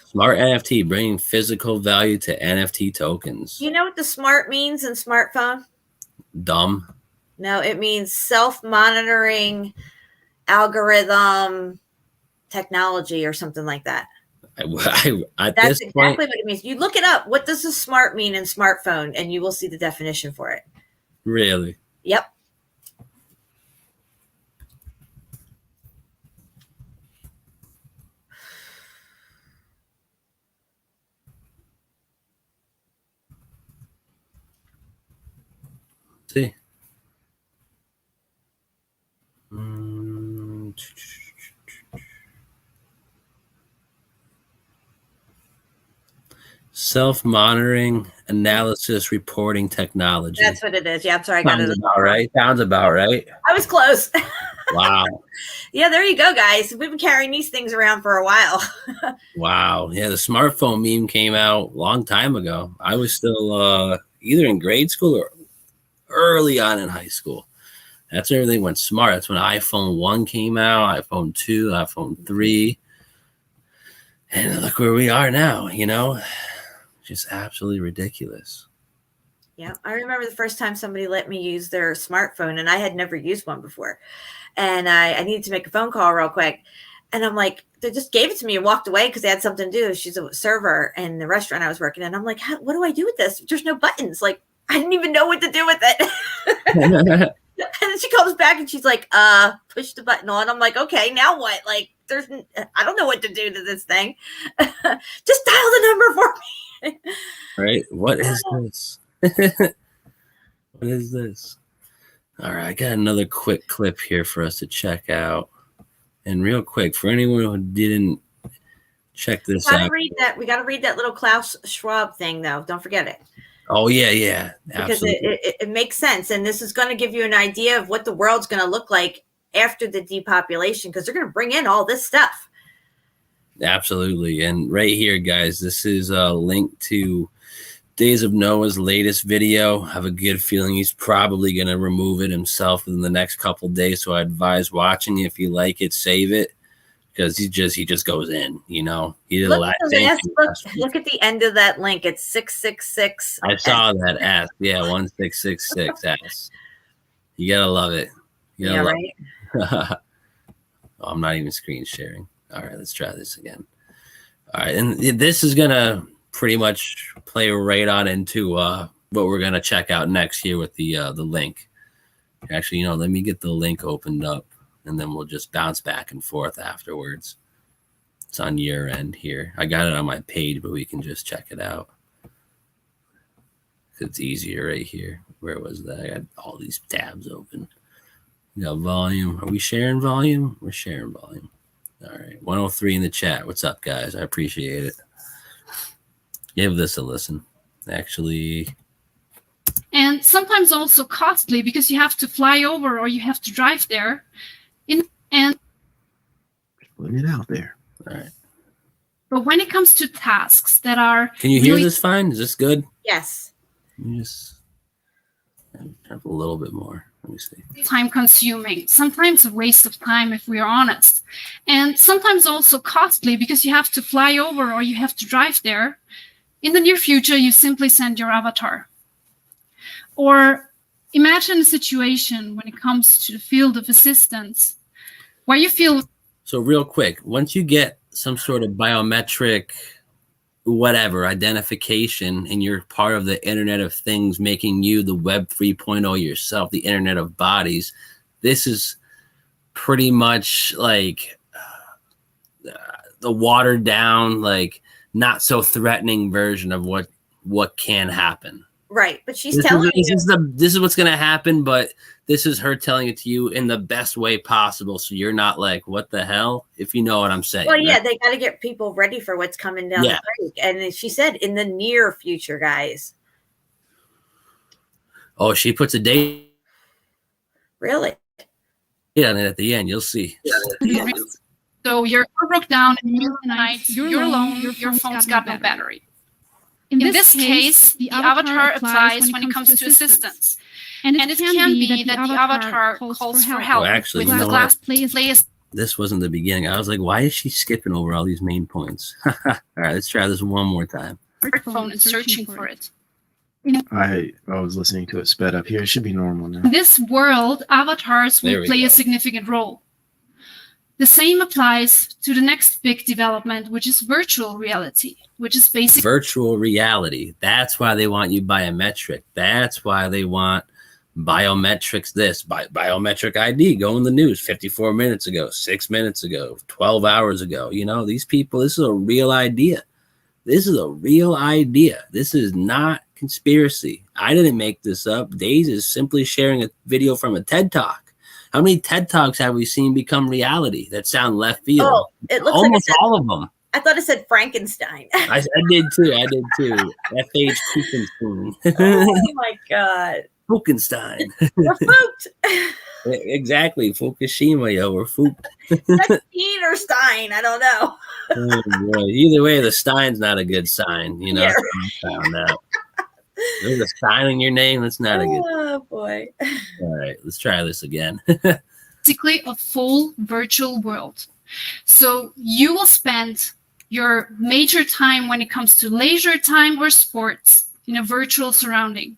Smart NFT, bringing physical value to NFT tokens. You know what the smart means in smartphone? Dumb. No, it means self-monitoring algorithm technology or something like that. At That's this exactly point, what it means. You look it up. What does a smart mean in smartphone? And you will see the definition for it. really. Yep. See. Self-monitoring analysis reporting technology. That's what it is. Yeah, I'm sorry. I got Sounds it. about right. Sounds about right. I was close. Wow. Yeah, there you go, guys. We've been carrying these things around for a while. Wow. Yeah, the smartphone meme came out a long time ago. I was still either in grade school or early on in high school. That's when everything went smart. That's when iPhone 1 came out, iPhone 2, iPhone 3. And look where we are now, you know? Just absolutely ridiculous. Yeah, I remember the first time somebody let me use their smartphone, and I had never used one before. And I needed to make a phone call real quick. And I'm like, they just gave it to me and walked away because they had something to do. She's a server in the restaurant I was working in. I'm like, what do I do with this? There's no buttons. Like, I didn't even know what to do with it. And then she comes back and she's like, push the button on. I'm like, okay, now what? Like, I don't know what to do to this thing. Just dial the number for me. Right? What is this? What is this? All right, I got another quick clip here for us to check out. And real quick, for anyone who didn't check this out. We got to read that little Klaus Schwab thing, though. Don't forget it. Oh, yeah. Because Absolutely. it makes sense. And this is going to give you an idea of what the world's going to look like after the depopulation, because they're going to bring in all this stuff. Absolutely. And right here, guys, this is a link to Days of Noah's latest video. I have a good feeling he's probably going to remove it himself in the next couple days. So I advise watching. If you like it, save it, because he just goes in, you know. He did Look at the end of that link. It's 666. I saw that S. Yeah, 1666 S. You gotta love it. You gotta love it. Oh, I'm not even screen sharing. All right, let's try this again. All right, and this is gonna pretty much play right on into what we're gonna check out next here with the link. Actually, you know, let me get the link opened up, and then we'll just bounce back and forth afterwards. It's on your end here. I got it on my page, but we can just check it out. It's easier right here. Where was that? I got all these tabs open. We got volume. Are we sharing volume? We're sharing volume. All right. 103 in the chat. What's up, guys? I appreciate it. Give this a listen. Actually. And sometimes also costly because you have to fly over or you have to drive there. Put it out there. All right. But when it comes to tasks that are... Can you hear this fine? Is this good? Yes. Let me just have a little bit more. Let me see. Time consuming, sometimes a waste of time if we are honest, and sometimes also costly because you have to fly over or you have to drive there. In the near future, you simply send your avatar. Or imagine a situation when it comes to the field of assistance where you feel... So real quick, once you get some sort of biometric whatever identification and you're part of the Internet of Things, making you the Web 3.0 yourself, the Internet of Bodies, this is pretty much like the watered down, like not so threatening version of what can happen. Right, but she's telling you this is what's going to happen, but this is her telling it to you in the best way possible, so you're not like, what the hell, if you know what I'm saying. Well, yeah, right? they got to get people ready for what's coming down the pike. And then she said in the near future, guys. Oh, she puts a date. Really? Yeah, and at the end, you'll see. So your car broke down in the middle of the night, you're alone, your phone's got no battery. In this case, the avatar applies when it comes to assistance. And it can be that the avatar calls for help. Oh, actually, with you the know glass what? plays. This wasn't the beginning. I was like, why is she skipping over all these main points? All right, let's try this one more time. Smartphone and searching for it. I was listening to it sped up here. It should be normal now. In this world, avatars There will we play go. a significant role. The same applies to the next big development, which is virtual reality, which is basically Virtual reality. That's why they want you biometric. That's why they want biometrics biometric ID. Go in the news 54 minutes ago, 6 minutes ago, 12 hours ago. You know, these people, this is a real idea. This is a real idea. This is not conspiracy. I didn't make this up. Days is simply sharing a video from a TED Talk. How many TED Talks have we seen become reality that sound left field? Oh, it looks Almost like all of them. I thought it said Frankenstein. I did too. F.H. Kuchenstein. Oh my God. Fukenstein. We're spooked. Exactly. Fukushima, yo. We're fooked. That's Dean or Stein. I don't know. Oh, boy. Either way, the Stein's not a good sign. You know, Yeah. I found out. There's a Stein in your name. That's not a good. Oh boy. All right, let's try this again. basically a full virtual world. So you will spend your major time when it comes to leisure time or sports in a virtual surrounding.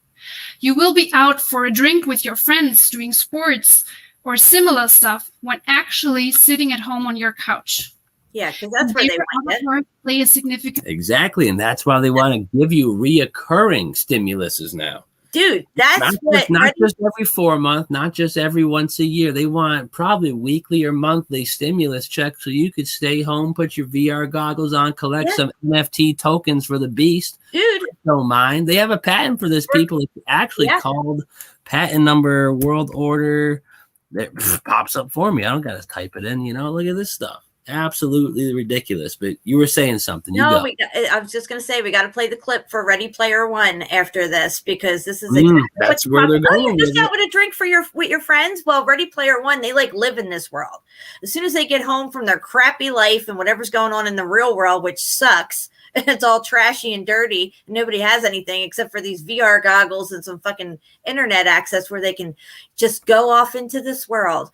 You will be out for a drink with your friends doing sports or similar stuff when actually sitting at home on your couch. Yeah, because that's where they want it. Play a significant. Exactly, and that's why they want to give you reoccurring stimuluses now. Dude, that's not just every 4 months, not just every once a year. They want probably weekly or monthly stimulus checks so you could stay home, put your VR goggles on, collect some NFT tokens for the beast. Dude, don't mind. They have a patent for this, people. It's actually called patent number World Order. That pops up for me. I don't got to type it in. You know, look at this stuff. Absolutely ridiculous. But you were saying something. You No, go. I was just going to say we got to play the clip for Ready Player One after this because this is that's where they're going. You're just out with a drink with your friends. Well, Ready Player One, they like live in this world. As soon as they get home from their crappy life and whatever's going on in the real world, which sucks, and it's all trashy and dirty, and nobody has anything except for these VR goggles and some fucking internet access where they can just go off into this world.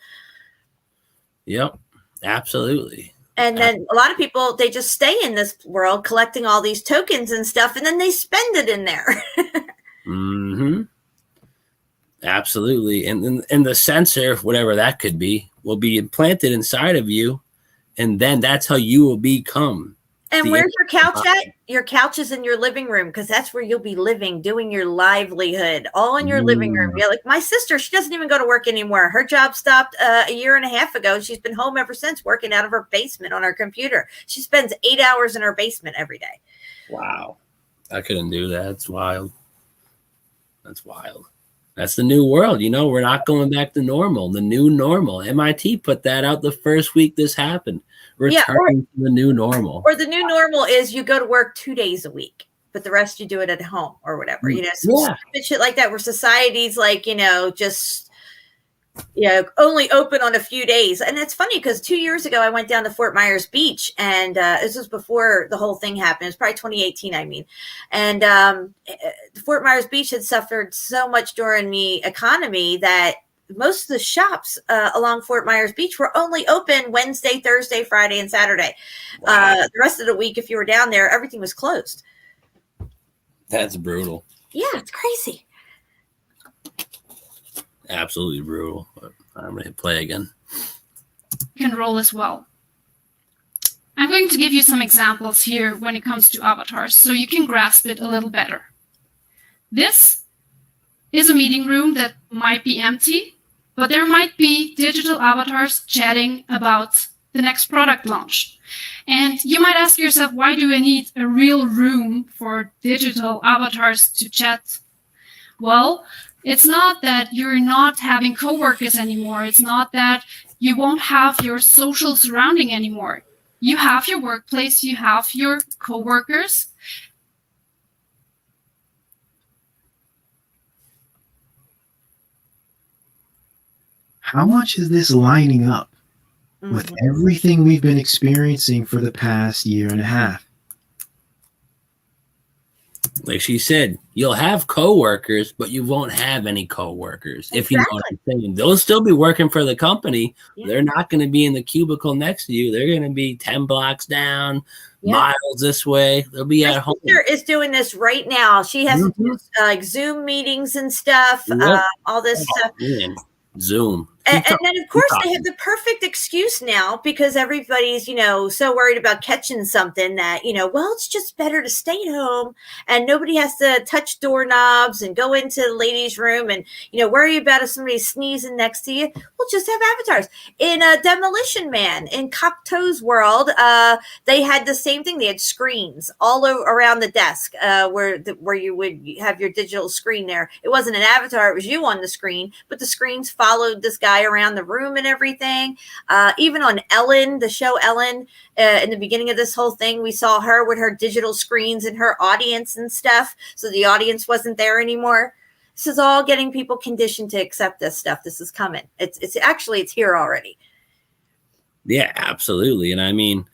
Yep. Absolutely. And then a lot of people, they just stay in this world collecting all these tokens and stuff, and then they spend it in there. Mm-hmm. Absolutely. And the sensor, whatever that could be, will be implanted inside of you. And then that's how you will become. And where's your couch at? Your couch is in your living room because that's where you'll be living, doing your livelihood, all in your living room. Yeah, like my sister, she doesn't even go to work anymore. Her job stopped a year and a half ago. She's been home ever since, working out of her basement on her computer. She spends 8 hours in her basement every day. Wow. I couldn't do that. It's wild. That's wild. That's the new world. You know, we're not going back to normal, the new normal. MIT put that out the first week this happened. Returning to the new normal. Or the new normal is you go to work 2 days a week, but the rest you do it at home or whatever. You know, some shit like that where society's like, you know, just only open on a few days. And it's funny because 2 years ago I went down to Fort Myers Beach, and this was before the whole thing happened. It's probably 2018, I mean. And Fort Myers Beach had suffered so much during the economy that most of the shops along Fort Myers Beach were only open Wednesday, Thursday, Friday, and Saturday. Wow. The rest of the week, if you were down there, everything was closed. That's brutal. Yeah, it's crazy. Absolutely brutal. But I'm going to play again. Can roll as well. I'm going to give you some examples here when it comes to avatars so you can grasp it a little better. This is a meeting room that might be empty, but there might be digital avatars chatting about the next product launch. And you might ask yourself, why do I need a real room for digital avatars to chat? Well, it's not that you're not having coworkers anymore. It's not that you won't have your social surrounding anymore. You have your workplace, you have your coworkers. How much is this lining up with everything we've been experiencing for the past year and a half? like she said, you'll have coworkers, but you won't have any coworkers. If you know what I'm saying, they'll still be working for the company. Yeah. They're not going to be in the cubicle next to you. They're going to be 10 blocks down, miles this way. They'll be at home. My sister is doing this right now. She has to do Zoom meetings and stuff, all this stuff. Man. Zoom. And then, of course, they have the perfect excuse now because everybody's, so worried about catching something that, well, it's just better to stay at home and nobody has to touch doorknobs and go into the ladies' room and, worry about if somebody's sneezing next to you. We'll just have avatars. In Demolition Man, in Cocteau's world, they had the same thing. They had screens all around the desk where you would have your digital screen there. It wasn't an avatar. It was you on the screen, but the screens followed this guy around the room and everything. Even on Ellen, the show Ellen, in the beginning of this whole thing, we saw her with her digital screens and her audience and stuff. So the audience wasn't there anymore. This is all getting people conditioned to accept this stuff. This is coming. It's here already. Yeah, absolutely. And I mean,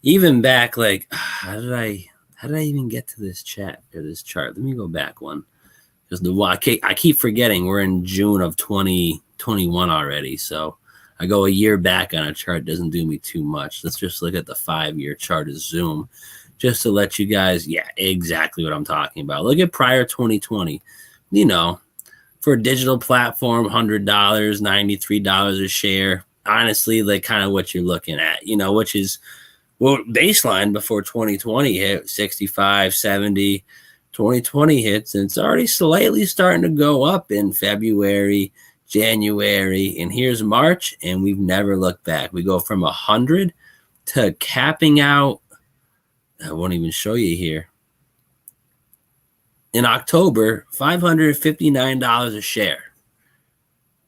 even back, like, how did I even get to this chat or this chart? Let me go back one. Because I keep forgetting we're in June of 2021 already. So I go a year back on a chart. Doesn't do me too much. Let's just look at the 5-year chart of Zoom just to let you guys, exactly what I'm talking about. Look at prior 2020. For a digital platform, $100, $93 a share. Honestly, like kind of what you're looking at, which is baseline before 2020 hit, 65, 70. 2020 hits, and it's already slightly starting to go up in February, January, and here's March, and we've never looked back. We go from 100 to capping out. I won't even show you here. In October, $559 a share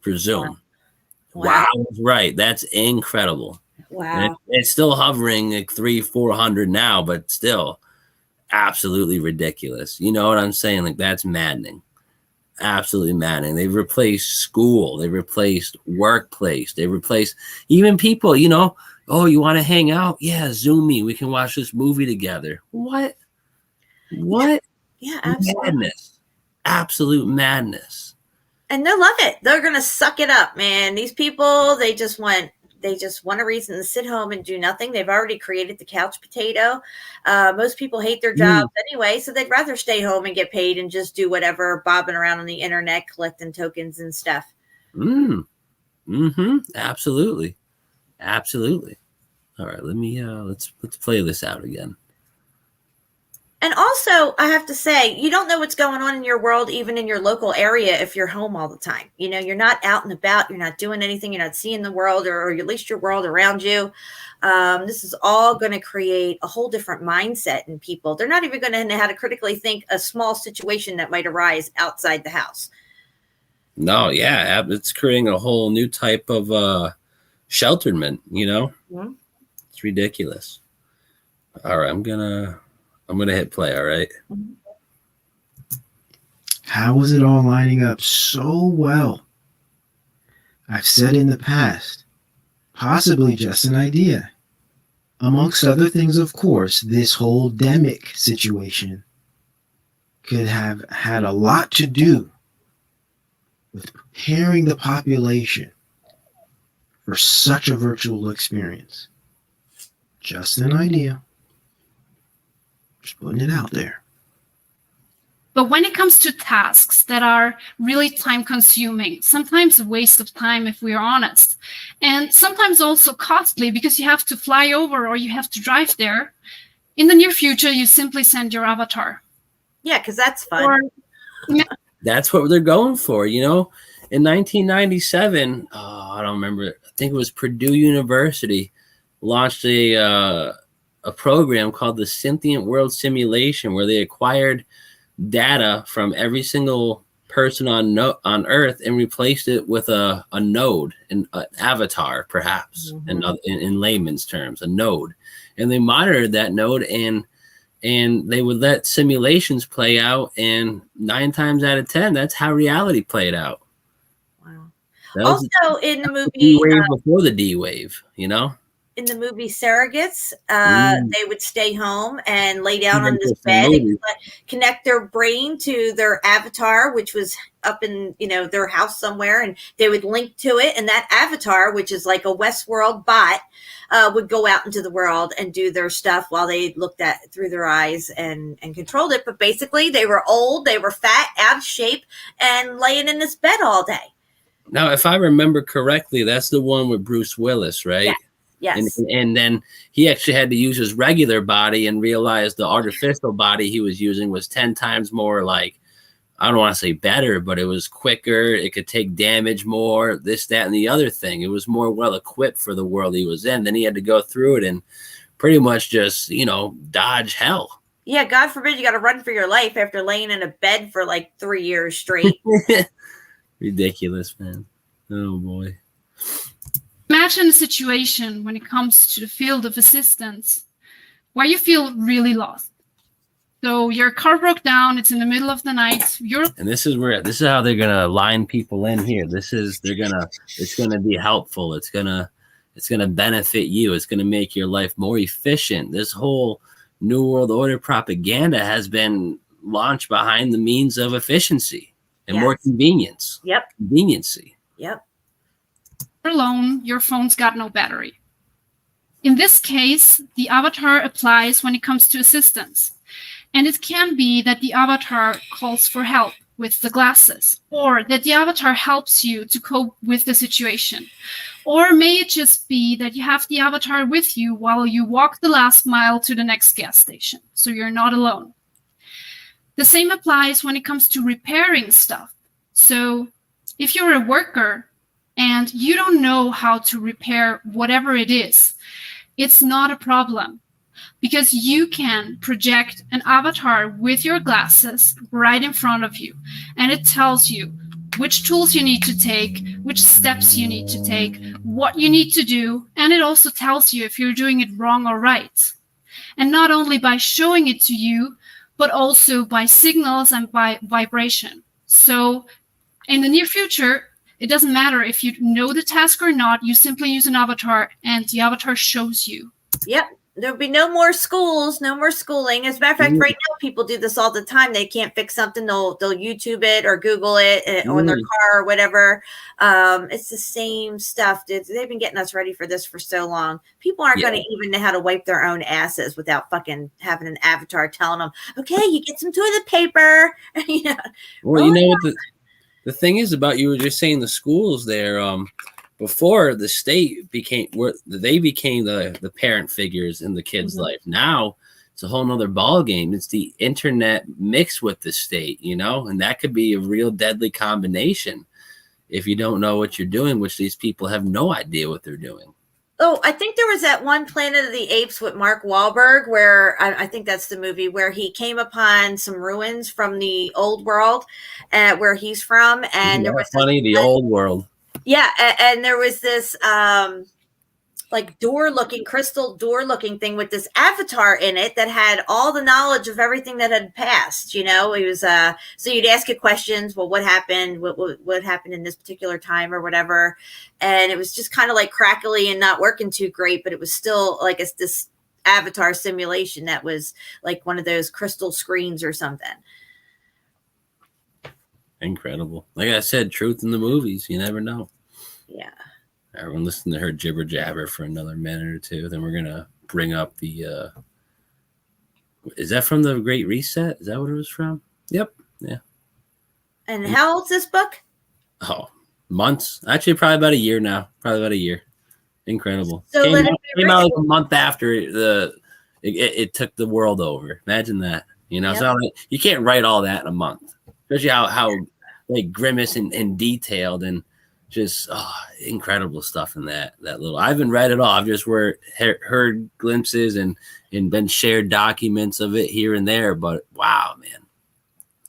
for Zoom. Wow. Right. That's incredible. Wow. And it's still hovering like 300-400 now, but still absolutely ridiculous. You know what I'm saying? Like, that's maddening. Absolutely maddening. They've replaced school. They've replaced workplace. They replaced even people, oh, you want to hang out? Yeah, Zoom me. We can watch this movie together. What? Yeah, absolutely. Madness. Absolute madness. And they'll love it. They're going to suck it up, man. These people, they just want a reason to sit home and do nothing. They've already created the couch potato. Most people hate their jobs anyway, so they'd rather stay home and get paid and just do whatever, bobbing around on the internet, collecting tokens and stuff. Absolutely. All right, let me let's play this out again. And also, I have to say, you don't know what's going on in your world, even in your local area, if you're home all the time. You're not out and about. You're not doing anything. You're not seeing the world or at least your world around you. This is all going to create a whole different mindset in people. They're not even going to know how to critically think a small situation that might arise outside the house. No, yeah. It's creating a whole new type of shelterment, Mm-hmm. It's ridiculous. All right, I'm gonna hit play. All right. How is it all lining up so well? I've said in the past, possibly just an idea. Amongst other things, of course, this whole demic situation could have had a lot to do with preparing the population for such a virtual experience. Just an idea. Just putting it out there. But when it comes to tasks that are really time consuming, sometimes a waste of time if we're honest, and sometimes also costly because you have to fly over or you have to drive there, in the near future, you simply send your avatar. Yeah, because that's fun. That's what they're going for, In 1997, I don't remember. I think it was Purdue University launched a program called the Sentient World Simulation, where they acquired data from every single person on Earth and replaced it with a node, an avatar, perhaps, in layman's terms, a node. And they monitored that node, and they would let simulations play out, and 9 times out of 10, that's how reality played out. Wow. Also, in the movie, D-wave before the D wave, in in the movie Surrogates. They would stay home and lay down on this Interesting bed and movie. connect their brain to their avatar, which was up in their house somewhere, and they would link to it. And that avatar, which is like a Westworld bot, would go out into the world and do their stuff while they looked at through their eyes and controlled it. But basically, they were old, they were fat, out of shape, and laying in this bed all day. Now, if I remember correctly, that's the one with Bruce Willis, right? Yeah. Yes. And then he actually had to use his regular body and realized the artificial body he was using was 10 times more like, I don't want to say better, but it was quicker. It could take damage more, this, that, and the other thing. It was more well equipped for the world he was in. Then he had to go through it and pretty much just, dodge hell. Yeah, God forbid you got to run for your life after laying in a bed for like 3 years straight. Ridiculous, man. Oh, boy. Imagine a situation when it comes to the field of assistance where you feel really lost. So your car broke down, it's in the middle of the night. And this is how they're gonna line people in here. It's gonna be helpful. It's gonna benefit you. It's gonna make your life more efficient. This whole New World Order propaganda has been launched behind the means of efficiency and more convenience. Yep. Conveniency. Yep. Alone, your phone's got no battery. In this case, the avatar applies when it comes to assistance. And it can be that the avatar calls for help with the glasses, or that the avatar helps you to cope with the situation. Or may it just be that you have the avatar with you while you walk the last mile to the next gas station, so you're not alone. The same applies when it comes to repairing stuff. So if you're a worker and you don't know how to repair whatever it is, it's not a problem. Because you can project an avatar with your glasses right in front of you. And it tells you which tools you need to take, which steps you need to take, what you need to do. And it also tells you if you're doing it wrong or right. And not only by showing it to you, but also by signals and by vibration. So in the near future, it doesn't matter if you know the task or not. You simply use an avatar and the avatar shows you. Yep. There'll be no more schools, no more schooling. As a matter of fact, right now people do this all the time. They can't fix something, they'll YouTube it or Google it on their car or whatever. It's the same stuff. They've been getting us ready for this for so long. People aren't going to even know how to wipe their own asses without fucking having an avatar telling them, "Okay, you get some toilet paper." Well, you know what the thing is about, you were just saying the schools there. Before the state became the parent figures in the kid's life. Now it's a whole nother ball game. It's the internet mixed with the state, and that could be a real deadly combination if you don't know what you're doing, which these people have no idea what they're doing. Oh, I think there was that one Planet of the Apes with Mark Wahlberg where I think that's the movie where he came upon some ruins from the old world where he's from. And there was the old world. Yeah, and there was this like crystal door looking thing with this avatar in it that had all the knowledge of everything that had passed. It was so you'd ask it questions. Well, what happened? What happened in this particular time or whatever? And it was just kind of like crackly and not working too great, but it was still like this avatar simulation that was like one of those crystal screens or something. Incredible. Like I said, truth in the movies. You never know. Yeah. Everyone listen to her jibber jabber for another minute or two. Then we're going to bring up the, is that from the Great Reset? Is that what it was from? Yep. Yeah. And how old's this book? Oh, months. Actually, probably about a year now. Probably about a year. Incredible. So came out like a month after it took the world over. Imagine that. So you can't write all that in a month. Especially how like grimace and detailed and just incredible stuff in that little. I haven't read it all. I've just heard glimpses and been shared documents of it here and there. But wow, man,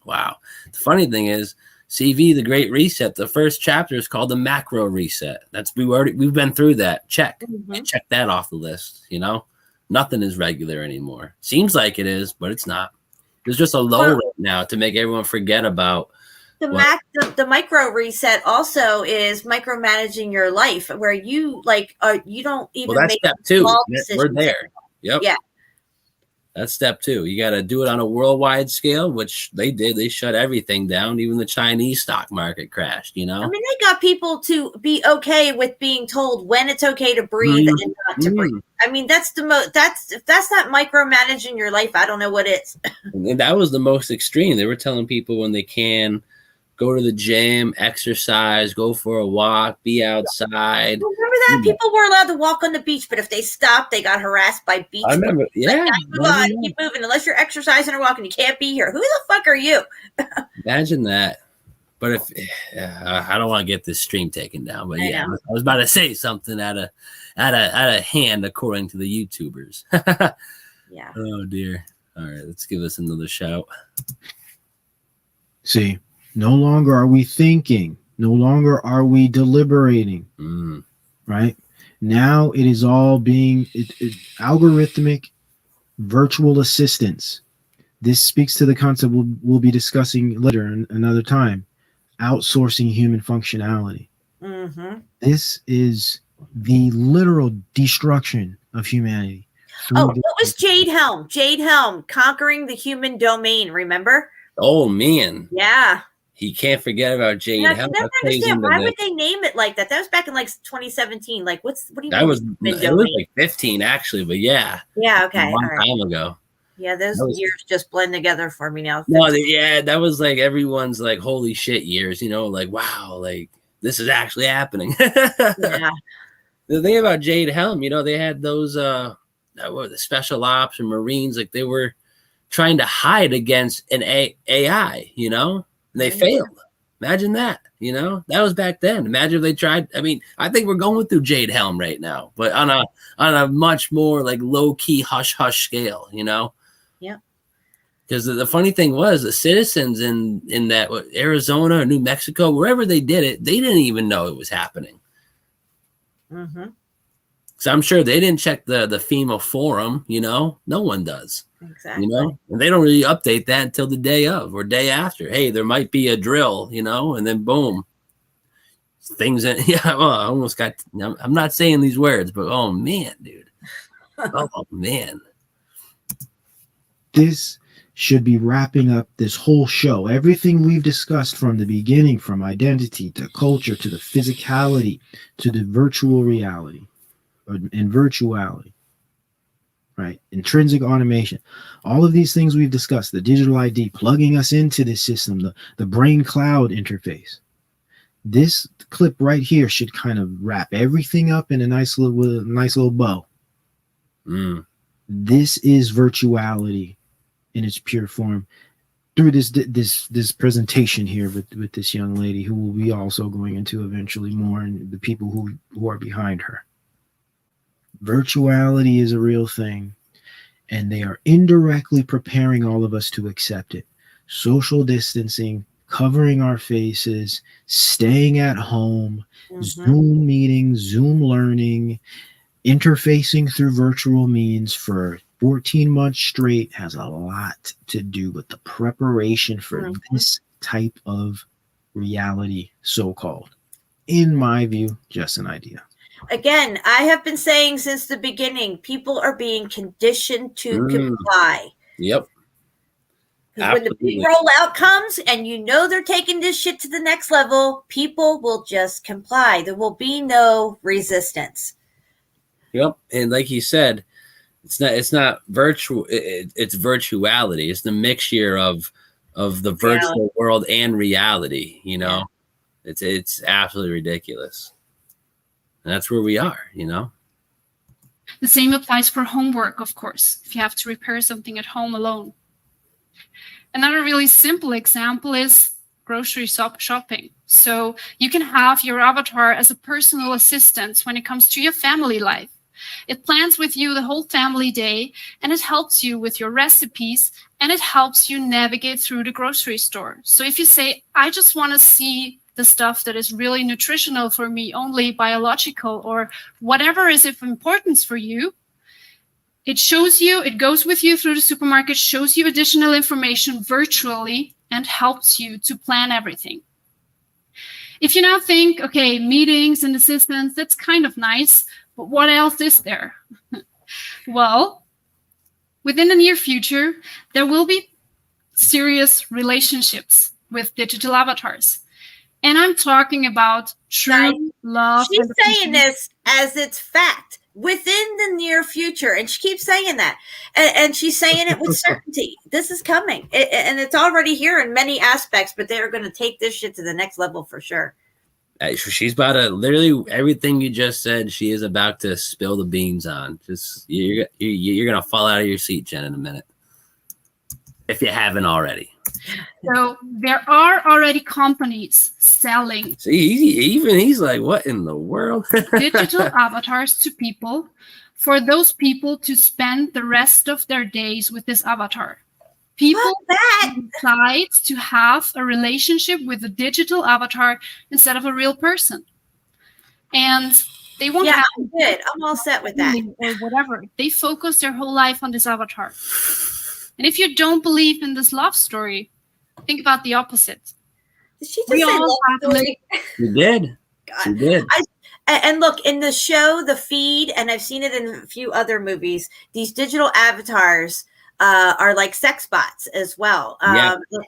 wow. The funny thing is, CV The Great Reset. The first chapter is called the Macro Reset. We've been through that. Check that off the list. Nothing is regular anymore. Seems like it is, but it's not. There's just a low right now to make everyone forget about What? the micro reset also is micromanaging your life, where you you don't even Well, that's make step 2. small We're decisions. there. Yep. Yeah. That's step 2. You got to do it on a worldwide scale, which they did. They shut everything down. Even the Chinese stock market crashed, you know? I mean, they got people to be okay with being told when it's okay to breathe and not to breathe. I mean, that's the most. If that's not micromanaging your life, I don't know what is. And that was the most extreme. They were telling people when they can go to the gym, exercise, go for a walk, be outside. Remember that people were allowed to walk on the beach, but if they stopped, they got harassed by beach. I remember. Yeah. Move on, keep moving. Unless you're exercising or walking, you can't be here. Who the fuck are you? Imagine that. But if I don't want to get this stream taken down, but yeah, I was about to say something out of hand according to the YouTubers. Yeah. Oh dear. All right, let's give us another shout. See, no longer are we thinking, no longer are we deliberating, right? Now it is all being algorithmic virtual assistants. This speaks to the concept we'll be discussing later another time, outsourcing human functionality. This is the literal destruction of humanity. Oh, what was Jade Helm? Jade Helm conquering the human domain, remember? Oh man. Yeah. He can't forget about Jade I Helm. never understand why would they name it like that. That was back in like 2017. Like, what do you that mean? was it was like 15 actually, but yeah. Yeah, okay. A long time ago. Yeah, those years just blend together for me now. No, yeah, that was like everyone's like holy shit years, you know, like wow, like this is actually happening. Yeah. The thing about Jade Helm, you know, they had those the special ops and Marines, like they were trying to hide against an AI, you know, and they failed. Imagine that, you know, that was back then. Imagine if they tried. I mean, I think we're going through Jade Helm right now, but on a much more like low key hush scale, you know. Yeah. Because the funny thing was, the citizens in that Arizona or New Mexico, wherever they did it, they didn't even know it was happening. So I'm sure they didn't check the FEMA forum, you know. No one does. Exactly. You know, and they don't really update that until the day of or day after. Hey, there might be a drill, you know, and then boom, things. Yeah, well, I almost got. I'm not saying these words, but oh man, dude, oh man, this should be wrapping up this whole show. Everything we've discussed from the beginning, from identity to culture to the physicality to the virtual reality and virtuality. Right, intrinsic automation, all of these things we've discussed, the digital ID, plugging us into this system, the brain cloud interface. This clip right here should kind of wrap everything up in a nice little bow. This is virtuality in its pure form through this presentation here with this young lady who will be also going into eventually more, and the people who are behind her. Virtuality is a real thing, and they are indirectly preparing all of us to accept it. Social distancing, covering our faces, staying at home, Zoom meetings, Zoom learning, interfacing through virtual means for 14 months straight has a lot to do with the preparation for this type of reality, so-called. In my view, just an idea. Again, I have been saying since the beginning, people are being conditioned to comply. Yep. Because when the big rollout comes and you know they're taking this shit to the next level, people will just comply. There will be no resistance. Yep. And like you said, it's not virtual. It's virtuality. It's the mixture of the virtual world and reality. You know, it's absolutely ridiculous. And that's where we are, you know. The same applies for homework, of course, if you have to repair something at home alone. Another really simple example is grocery shopping. So you can have your avatar as a personal assistant when it comes to your family life. It plans with you the whole family day, and it helps you with your recipes, and it helps you navigate through the grocery store. So if you say, I just want to see the stuff that is really nutritional for me, only biological, or whatever is of importance for you, it shows you, it goes with you through the supermarket, shows you additional information virtually, and helps you to plan everything. If you now think, okay, meetings and assistants, that's kind of nice, but what else is there? Well, within the near future, there will be serious relationships with digital avatars. And I'm talking about true love. She's saying this as it's fact within the near future. And she keeps saying that. And she's saying it with certainty. This is coming. And it's already here in many aspects, but they're going to take this shit to the next level for sure. She's about to literally everything you just said. She is about to spill the beans on. Just you're gonna fall out of your seat, Jen, in a minute, if you haven't already. So there are already companies selling he's like, what in the world? digital avatars to people, for those people to spend the rest of their days with this avatar. People decide to have a relationship with a digital avatar instead of a real person. And they won't have I'm good. I'm all set with that. Or whatever. They focus their whole life on this avatar. And if you don't believe in this love story, think about the opposite. Did she just say love story? She did. God. She did. And look, in the show, The Feed, and I've seen it in a few other movies, these digital avatars are like sex bots as well.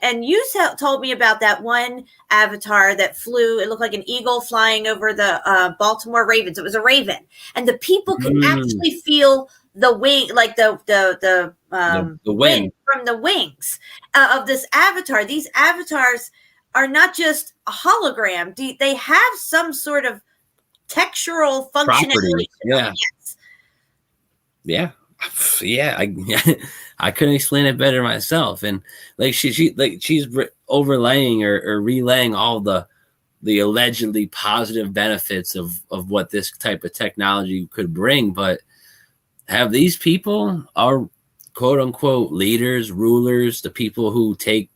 And you told me about that one avatar that flew. It looked like an eagle flying over the Baltimore Ravens. It was a raven, and the people could actually feel the wing, like the wind from the wings of this avatar. These avatars are not just a hologram; they have some sort of textural functionality. I couldn't explain it better myself. And like she's overlaying or relaying all the allegedly positive benefits of what this type of technology could bring. But have these people, our quote unquote leaders, rulers, the people who take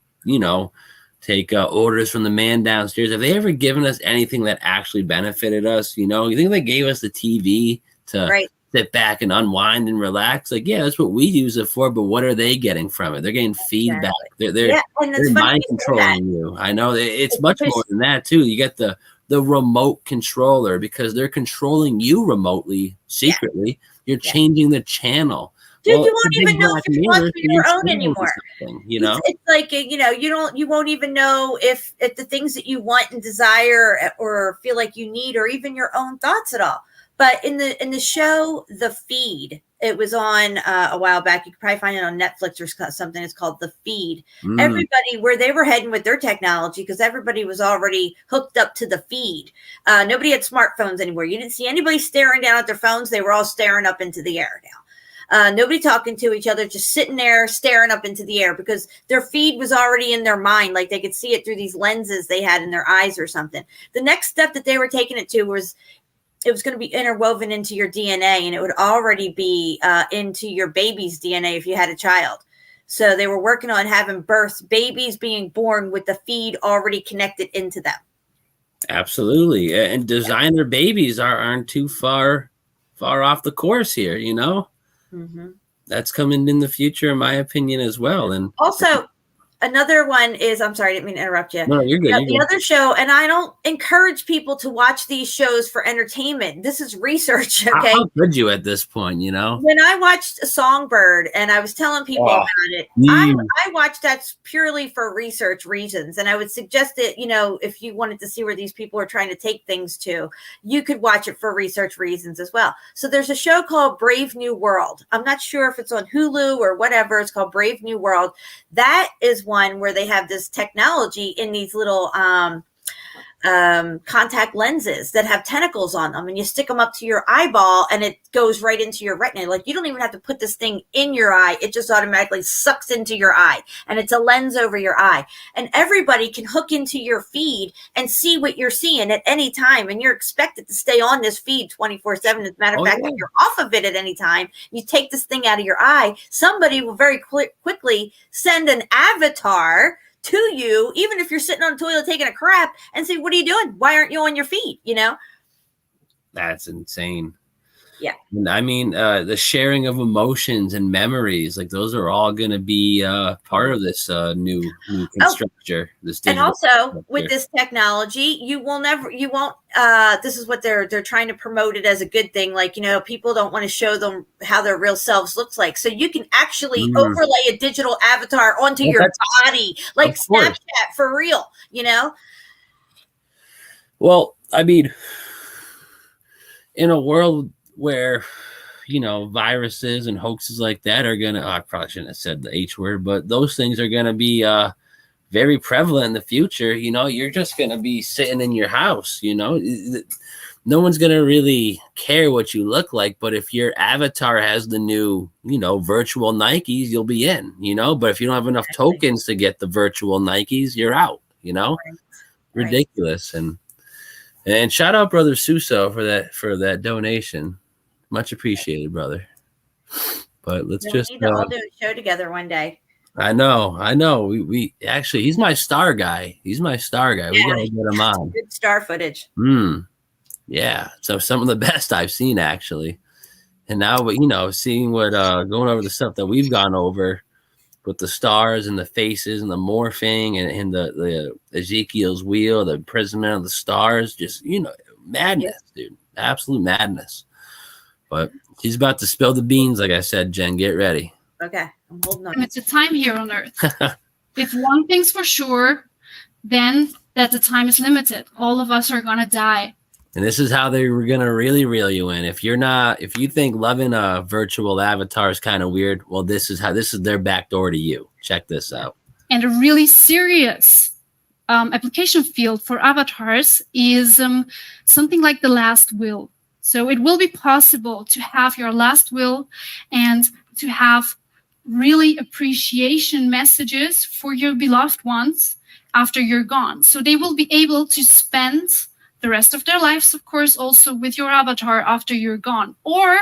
orders from the man downstairs, have they ever given us anything that actually benefited us? You think they gave us the TV to sit back and unwind and relax? Like, yeah, that's what we use it for, but what are they getting from it? They're getting feedback. They're mind controlling you. I know it's much more than that too. You get the remote controller because they're controlling you remotely, secretly. You're changing the channel. Dude, you won't even know if you're watching your own anymore. It's like, you won't even know if the things that you want and desire or feel like you need, or even your own thoughts at all. But in the show, The Feed, it was on a while back. You could probably find it on Netflix or something. It's called The Feed. Everybody, where they were heading with their technology, because everybody was already hooked up to the feed. Nobody had smartphones anymore. You didn't see anybody staring down at their phones. They were all staring up into the air now. Nobody talking to each other, just sitting there staring up into the air, because their feed was already in their mind. Like they could see it through these lenses they had in their eyes or something. The next step that they were taking it to was, it was going to be interwoven into your DNA, and it would already be into your baby's DNA if you had a child. So they were working on having babies being born with the feed already connected into them. Absolutely. And designer babies aren't too far off the course here, That's coming in the future, in my opinion, as well. And also, another one is, I'm sorry, I didn't mean to interrupt you. No, you're good. The other show, and I don't encourage people to watch these shows for entertainment. This is research, okay? How could you at this point, When I watched Songbird, and I was telling people about it, I watched that purely for research reasons. And I would suggest that, if you wanted to see where these people are trying to take things to, you could watch it for research reasons as well. So there's a show called Brave New World. I'm not sure if it's on Hulu or whatever. It's called Brave New World. That is one where they have this technology in these little contact lenses that have tentacles on them, and you stick them up to your eyeball and it goes right into your retina. Like, you don't even have to put this thing in your eye. It just automatically sucks into your eye, and it's a lens over your eye, and everybody can hook into your feed and see what you're seeing at any time. And you're expected to stay on this feed 24/7. As a matter of fact, if you're off of it at any time, you take this thing out of your eye, somebody will very quickly send an avatar to you, even if you're sitting on a toilet taking a crap, and say, what are you doing? Why aren't you on your feet? That's insane. Yeah. And I mean, the sharing of emotions and memories, like those are all going to be part of this new constructure. This And digital also with constructure. this technology, you won't. This is what they're trying to promote it as a good thing. Like, people don't want to show them how their real selves looks like. So you can actually overlay a digital avatar onto your body, like Snapchat for real. Well, I mean, in a world where viruses and hoaxes like that are gonna, I probably shouldn't have said the H word, but those things are gonna be very prevalent in the future. You're just gonna be sitting in your house. No one's gonna really care what you look like, but if your avatar has the new virtual Nikes, you'll be in. But if you don't have enough tokens to get the virtual Nikes, you're out. Ridiculous. And shout out brother Suso for that donation. Much appreciated, brother. But let's We just need to all do a show together one day. I know. We actually, he's my star guy. We gotta get him on. Good star footage. Yeah. So some of the best I've seen actually. And now, seeing what going over the stuff that we've gone over with the stars and the faces and the morphing and the Ezekiel's wheel, the imprisonment of the stars, just madness, dude. Absolute madness. But he's about to spill the beans, like I said, Jen. Get ready. Okay, I'm holding on. It's a time here on Earth. If one thing's for sure, then that the time is limited. All of us are gonna die. And this is how they were gonna really reel you in. If you think loving a virtual avatar is kind of weird, well, this is their back door to you. Check this out. And a really serious application field for avatars is something like the last will. So it will be possible to have your last will and to have really appreciation messages for your beloved ones after you're gone. So they will be able to spend the rest of their lives, of course, also with your avatar after you're gone. Or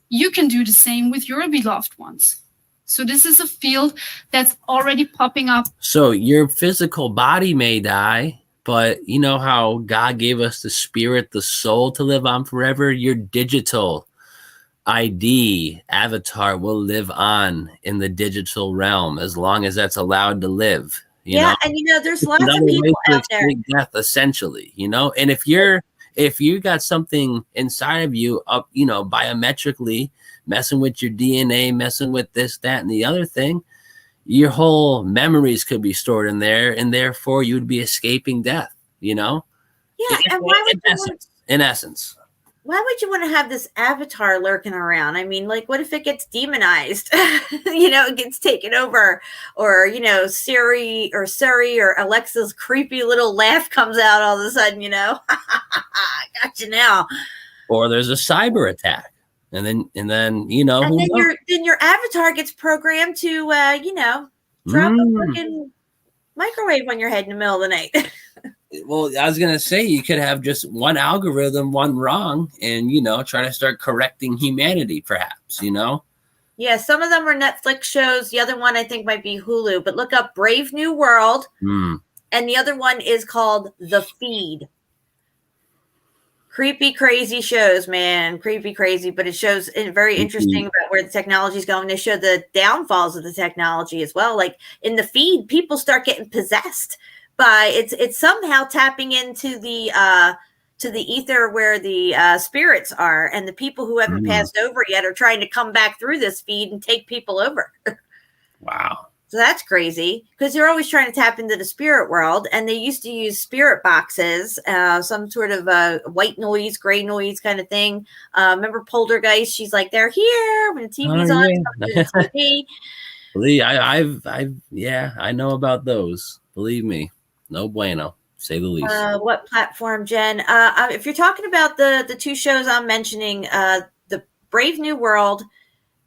you can do the same with your beloved ones. So this is a field that's already popping up. So your physical body may die, but you know how God gave us the spirit, the soul to live on forever? Your digital ID avatar will live on in the digital realm as long as that's allowed to live. You know? And there's lots of people out there. Death, essentially, and if you got something inside of you up, biometrically messing with your DNA, messing with this, that, and the other thing, your whole memories could be stored in there, and therefore you'd be escaping death. Yeah, and why would in essence. Why would you want to have this avatar lurking around? I mean, like, what if it gets demonized? It gets taken over, or Siri or Alexa's creepy little laugh comes out all of a sudden. Got you now. Or there's a cyber attack, and then and then your avatar gets programmed to drop a freaking microwave on your head in the middle of the night. Well, I was going to say you could have just one algorithm, one wrong, and, try to start correcting humanity, perhaps, Yeah, some of them are Netflix shows. The other one I think might be Hulu, but look up Brave New World. And the other one is called The Feed. Creepy, crazy shows, man. Creepy, crazy, but it shows very interesting about where the technology is going. They show the downfalls of the technology as well. Like in The Feed, people start getting possessed. But it's somehow tapping into the ether where the spirits are, and the people who haven't passed over yet are trying to come back through this feed and take people over. Wow. So that's crazy because they're always trying to tap into the spirit world, and they used to use spirit boxes, some sort of white noise, gray noise kind of thing. Remember Poltergeist? She's like, they're here when the TV's on. TV. I know about those. Believe me. No bueno, say the least. What platform, Jen? If you're talking about the two shows I'm mentioning, the Brave New World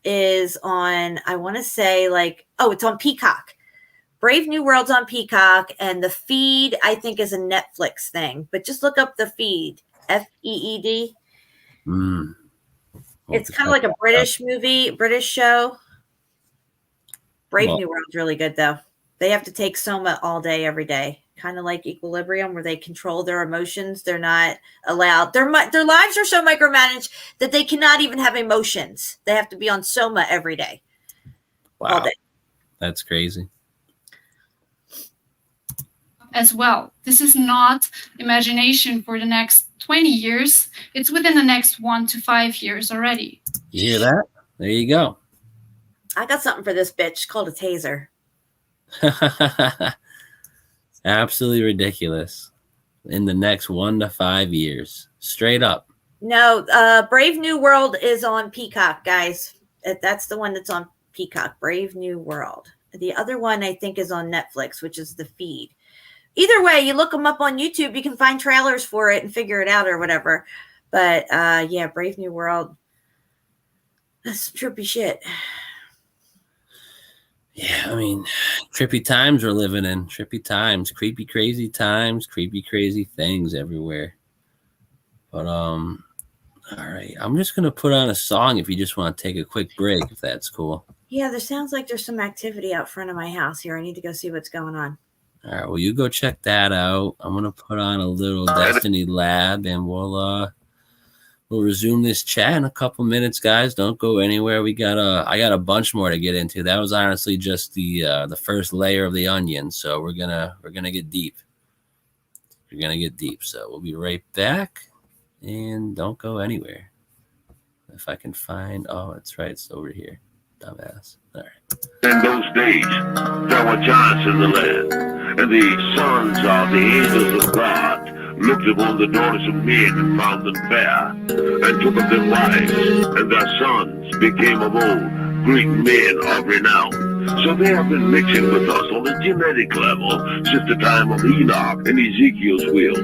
is on, I want to say it's on Peacock. Brave New World's on Peacock, and The Feed, I think, is a Netflix thing. But just look up The Feed, FEED. It's kind of like a British movie, British show. Brave New World's really good, though. They have to take Soma all day, every day. kind of like Equilibrium, where they control their emotions. They're not allowed. Their lives are so micromanaged that they cannot even have emotions. They have to be on Soma every day. All Wow, day. that's crazy. As well. This is not imagination for the next 20 years. It's within the next 1 to 5 years already. You hear that? There you go. I got something for this bitch called a taser. Absolutely ridiculous. In the next 1 to 5 years, straight up. No, Brave New World is on Peacock, guys. That's the one that's on Peacock, Brave New World. The other one, I think, is on Netflix, which is The Feed. Either way, you look them up on YouTube, you can find trailers for it and figure it out or whatever. But yeah, Brave New World. That's trippy shit. Yeah, I mean, trippy times we're living in. Trippy times, creepy, crazy times, creepy, crazy things everywhere. But all right, I'm just gonna put on a song if you just want to take a quick break, if that's cool. Yeah, there sounds like there's some activity out front of my house here. I need to go see what's going on. All right, well, you go check that out. I'm gonna put on a little Destiny Lab, and we'll resume this chat in a couple minutes, guys. Don't go anywhere. I got a bunch more to get into. That was honestly just the first layer of the onion. So we're gonna get deep. We're gonna get deep. So we'll be right back, and don't go anywhere. If I can find, oh, that's right, it's over here. Dumbass. All right. In those days, there were giants in the land, and the sons of the angels of God looked upon the daughters of men and found them fair, and took of them wives, and their sons became of old Greek men of renown. So they have been mixing with us on a genetic level since the time of Enoch and Ezekiel's will.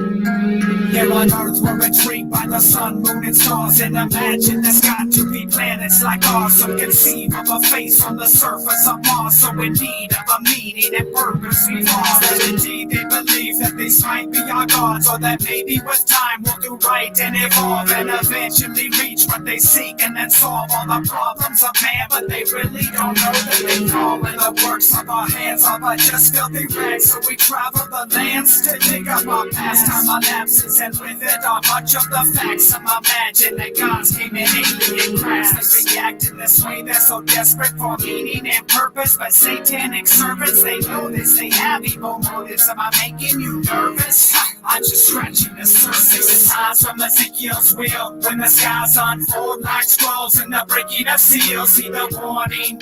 Here on Earth we're intrigued by the sun, moon, and stars, and imagine there's got to be planets like ours. Some conceive of a face on the surface of Mars, so in need of a meaning and purpose we lost. And indeed they believe that these might be our gods, or that maybe with time we'll do right and evolve and eventually reach what they seek and then solve all the problems of man. But they really don't know that they all in the works of our hands are but just filthy rags. So we travel the lands to dig up our past time, our lapses, and with it are much of the facts. Some imagine that gods came in alien crafts. They react in this way, they're so desperate for meaning and purpose. But satanic servants, they know this, they have evil motives. Am I making you nervous? I'm just scratching the surface. The signs from Ezekiel's wheel, when the skies unfold like scrolls and the breaking of seals. See the warning,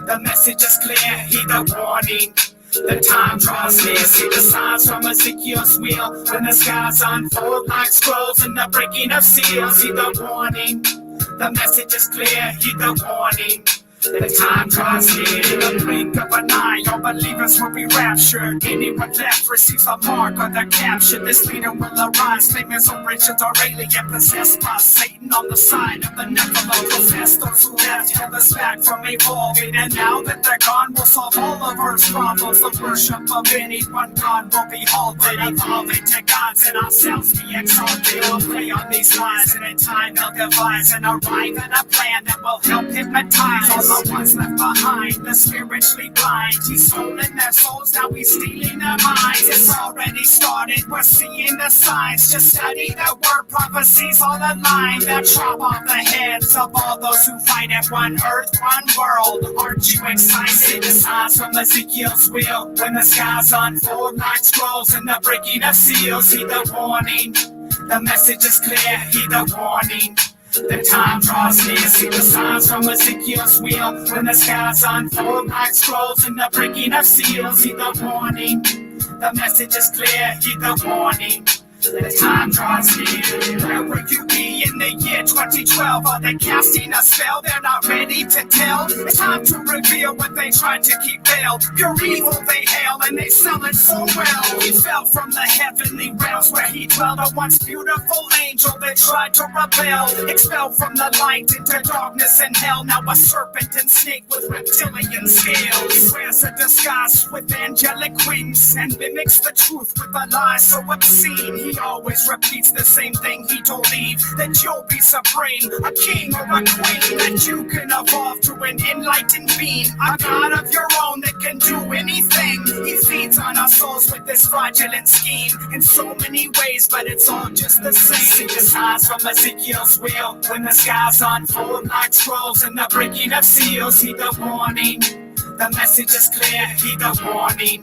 the message is clear, heed the warning. The time draws near, see the signs from Ezekiel's wheel. When the skies unfold like scrolls and the breaking of seals. See the warning, the message is clear, heed the warning. The time draws near, in the blink of an eye, all believers will be raptured. Anyone left receives a mark on their capture. This leader will arise, claim his origins are alien, possessed by Satan on the side of the Nephilim. Profess those who left held us back from evolving, and now that they're gone, we'll solve all of Earth's problems. The worship of any one God will be halted, evolving to gods and ourselves be exalted. We'll play on these lies, and in time they'll devise and arrive at a plan that will help hypnotize all the ones left behind, the spiritually blind. He's stolen their souls, now he's stealing their minds. It's already started, we're seeing the signs. Just study the word, prophecies all align. They'll chop off the heads of all those who fight at one earth, one world. Aren't you excited? See the signs from Ezekiel's wheel. When the skies unfold like scrolls and the breaking of seals. See the warning, the message is clear, heed the warning. The time draws near, see the signs from Ezekiel's wheel. When the skies unfold like scrolls and the breaking of seals. See the warning, the message is clear, heed the warning. The time draws near. Where will you be in the year 2012? Are they casting a spell they're not ready to tell? It's time to reveal what they tried to keep veiled. Pure evil they hail and they sell it so well. He fell from the heavenly realms where he dwelled, a once beautiful angel that tried to rebel. Expelled from the light into darkness and hell. Now a serpent and snake with reptilian scales. He wears a disguise with angelic wings and mimics the truth with a lie so obscene. He he always repeats the same thing he told Eve, that you'll be supreme, a king or a queen, that you can evolve to an enlightened being, a god of your own that can do anything. He feeds on our souls with this fraudulent scheme in so many ways, but it's all just the same. See the signs from Ezekiel's wheel when the skies unfold like scrolls and the breaking of seals. Heed the warning, the message is clear. Heed the warning,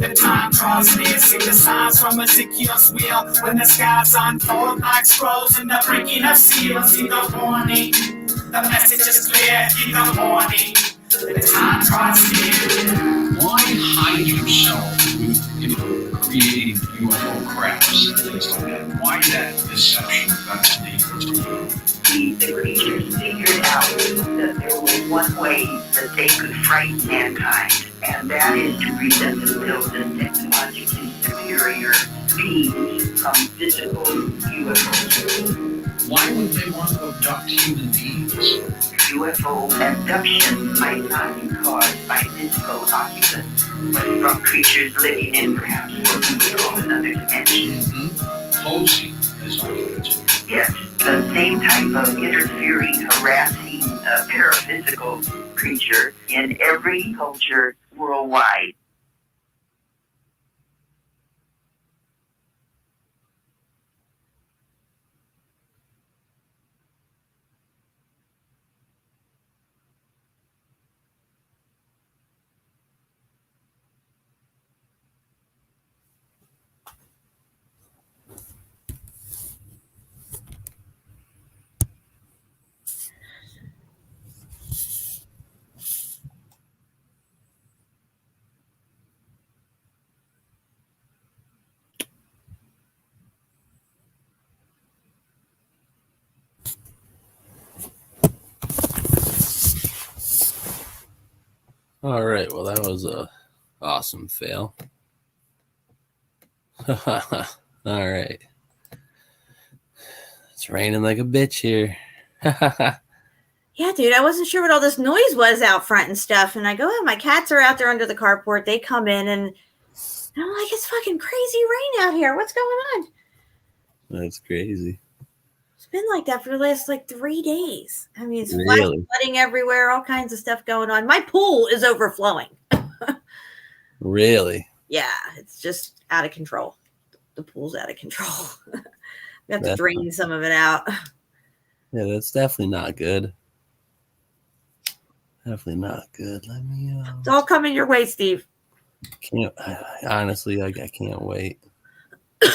the time draws near. See the signs from Ezekiel's wheel when the skies unfold like scrolls and the breaking of seals. Heed the warning, the message is clear. Heed the warning, the time draws near. Why hide yourself with, creating UFO crafts and things like that? Why that deception? That's dangerous. The creatures figured out that there was one way that they could frighten mankind, and that is to present themselves as technologically superior beings from physical UFOs. Why would they want to abduct human beings? UFO abduction might not be caused by physical occupants, but from creatures living in perhaps what we would call another dimension. Posing as occupants. Yes, the same type of interfering, harassing, paraphysical creature in every culture worldwide. All right. Well, that was a awesome fail. All right. It's raining like a bitch here. Yeah, dude, I wasn't sure what all this noise was out front and stuff. And I go, oh, my cats are out there under the carport. They come in and I'm like, it's fucking crazy rain out here. What's going on? That's crazy. It's been like that for the last 3 days. I mean, it's Really? flooding everywhere, all kinds of stuff going on. My pool is overflowing. Really? Yeah, it's just out of control. The pool's out of control. We have to That's drain some of it out. Yeah, that's definitely not good. Definitely not good. Let me. It's all coming your way, Steve. Honestly, I can't wait. We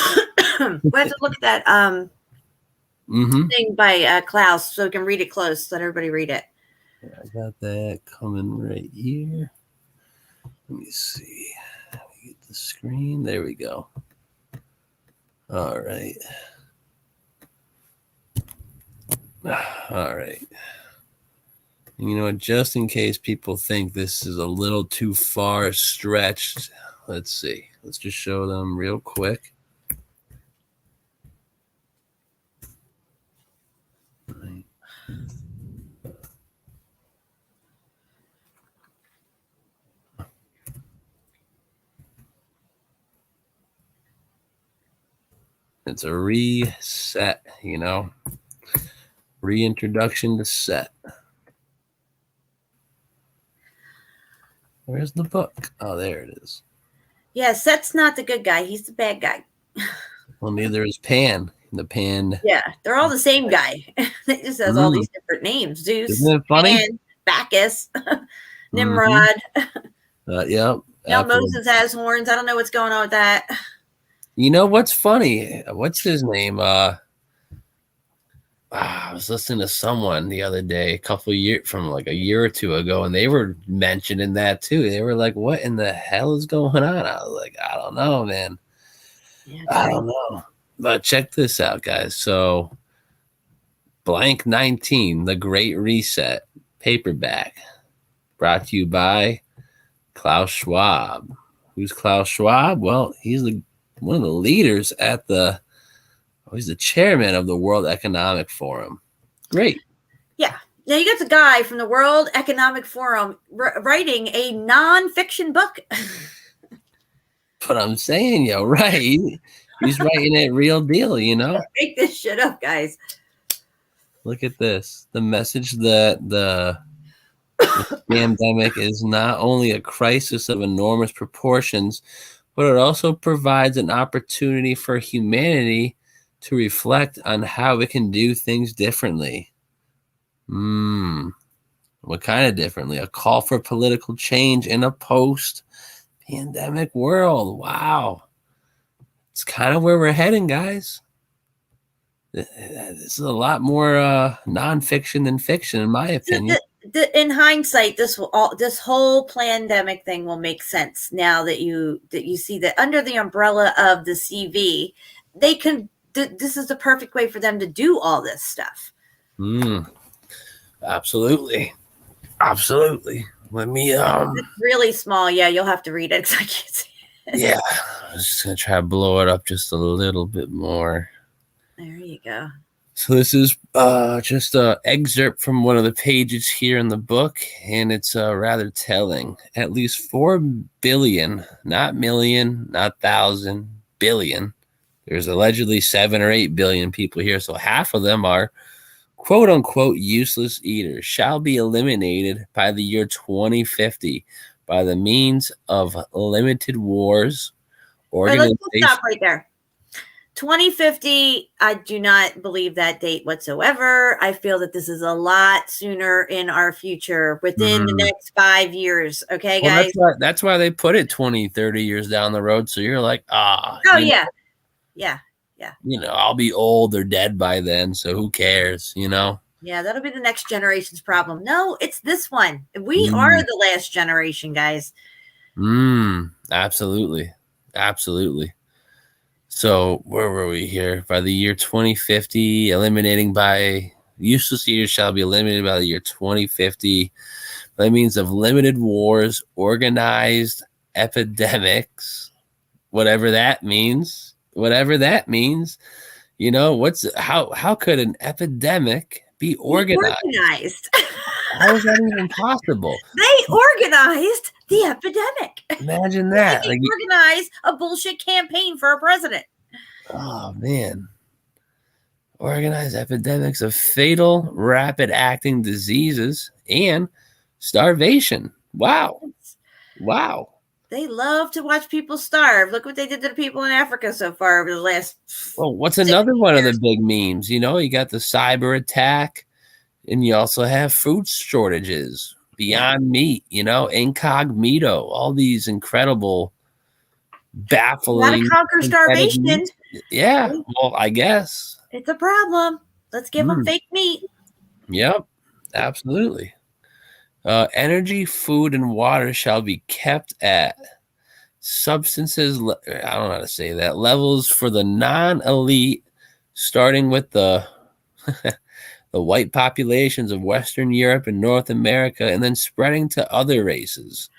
have to look at that thing by Klaus so we can read it close. Let everybody read it. Yeah, I got that coming right here. Let me see. Let me get the screen. There we go. All right. All right. And you know what? Just in case people think this is a little too far stretched, let's see. Let's just show them real quick. Right. It's a reset, you know, reintroduction to set. Where's the book? Oh, there it is. Yeah, Set's not the good guy. He's the bad guy. Well, neither is Pan. The Pan. Yeah, they're all the same guy. It just has all these different names. Zeus, Isn't it funny? Pan, Bacchus, Nimrod. Yep. Now Moses has horns. I don't know what's going on with that. You know what's funny? What's his name? I was listening to someone the other day, a year or two ago, and they were mentioning that too. They were like, "What in the hell is going on?" I was like, "I don't know, man. Yeah, I don't know." But check this out, guys. So, Blank 19, The Great Reset paperback, brought to you by Klaus Schwab. Who's Klaus Schwab? Well, he's one of the leaders at he's the chairman of the World Economic Forum. Great. Yeah. Now you got the guy from the World Economic Forum writing a non-fiction book. But I'm saying, right? He's writing it real deal, you know? Make this shit up, guys. Look at this. The message that the pandemic is not only a crisis of enormous proportions, but it also provides an opportunity for humanity to reflect on how it can do things differently. What kind of differently? A call for political change in a post-pandemic world. Wow. It's kind of where we're heading, guys. This is a lot more nonfiction than fiction, in my opinion. In hindsight, this whole pandemic thing will make sense now that you see that under the umbrella of the CV, they can. This is the perfect way for them to do all this stuff. Absolutely. Let me. It's really small. Yeah, you'll have to read it because I can't see it. Yeah, I was just gonna try to blow it up just a little bit more. There you go. So this is just an excerpt from one of the pages here in the book, and it's rather telling. At least 4 billion, not million, not thousand, billion. There's allegedly 7 or 8 billion people here, so half of them are quote-unquote useless eaters, shall be eliminated by the year 2050 by the means of limited wars, Let's stop right there. 2050, I do not believe that date whatsoever. I feel that this is a lot sooner in our future, within the next 5 years. Okay, guys? That's why they put it 20, 30 years down the road. So you're like, yeah. You know, I'll be old or dead by then. So who cares, you know? Yeah, that'll be the next generation's problem. No, it's this one. We are the last generation, guys. Absolutely. So where were we here? By the year 2050, useless eaters shall be eliminated by the year 2050 by means of limited wars, organized epidemics, whatever that means. You know, how could an epidemic be organized? How is that even possible? They organized the epidemic. Imagine that. They organized a bullshit campaign for a president. Oh, man. Organized epidemics of fatal, rapid-acting diseases and starvation. Wow. They love to watch people starve. Look what they did to the people in Africa so far over the last. Well, what's another one of the big memes? You know, you got the cyber attack, and you also have food shortages, Beyond Meat, you know, Incognito, all these incredible, baffling. Gotta conquer starvation. Yeah, well, I guess. It's a problem. Let's give them fake meat. Yep, absolutely. Energy, food, and water shall be kept at substances, I don't know how to say that, levels for the non-elite, starting with the the white populations of Western Europe and North America, and then spreading to other races.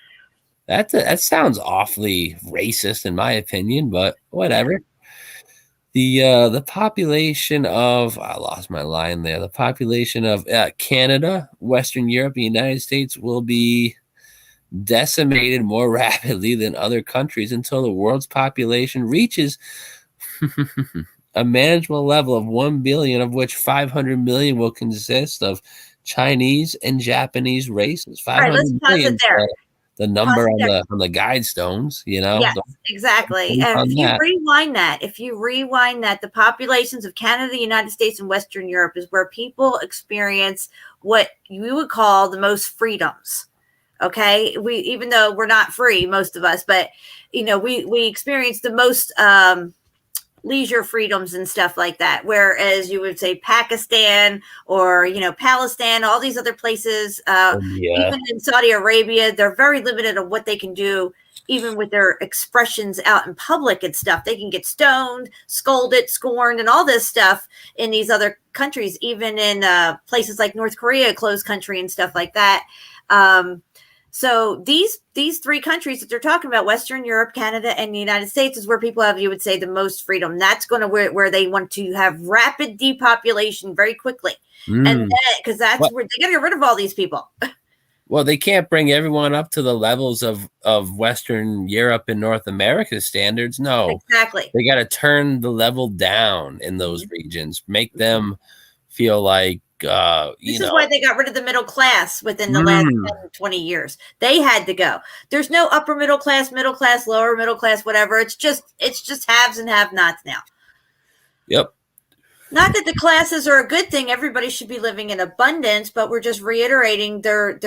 That sounds awfully racist in my opinion, but whatever. The population of, I lost my line there. The population of Canada, Western Europe, and the United States will be decimated more rapidly than other countries until the world's population reaches a manageable level of 1 billion, of which 500 million will consist of Chinese and Japanese races. 500 All right, let's pause it there. The number on the guide stones, you know. Yes, exactly. And if you rewind that, the populations of Canada, the United States, and Western Europe is where people experience what you would call the most freedoms. Okay, even though we're not free, most of us, but you know, we experience the most leisure freedoms and stuff like that. Whereas you would say Pakistan or, you know, Palestine, all these other places, even in Saudi Arabia, they're very limited on what they can do, even with their expressions out in public and stuff. They can get stoned, scolded, scorned, and all this stuff in these other countries, even in places like North Korea, closed country and stuff like that. So these three countries that they're talking about, Western Europe, Canada, and the United States, is where people have, you would say, the most freedom. That's going to where they want to have rapid depopulation very quickly. And because that's where they got to get rid of all these people. Well, they can't bring everyone up to the levels of Western Europe and North America standards. No, Exactly. they got to turn the level down in those regions, make them feel like, This is why they got rid of the middle class within the last 10, 20 years. They had to go. There's no upper middle class, lower middle class, whatever. It's just haves and have-nots now. Yep. Not that the classes are a good thing. Everybody should be living in abundance, but we're just reiterating their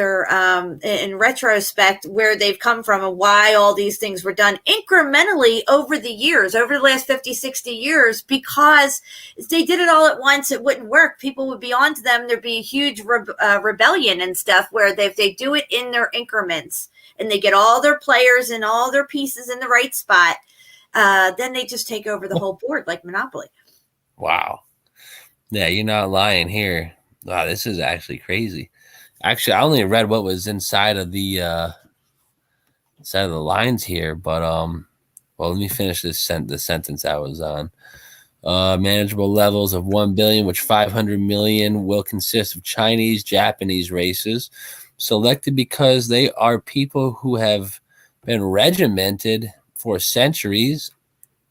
in retrospect where they've come from and why all these things were done incrementally over the years, over the last 50, 60 years, because if they did it all at once, it wouldn't work. People would be onto them. There'd be a huge rebellion and stuff where if they do it in their increments and they get all their players and all their pieces in the right spot, then they just take over the whole board like Monopoly. Wow. Yeah, you're not lying here. Wow, this is actually crazy. Actually, I only read what was inside of the lines here, but well, let me finish the sentence I was on. Manageable levels of 1 billion, which 500 million will consist of Chinese, Japanese races, selected because they are people who have been regimented for centuries.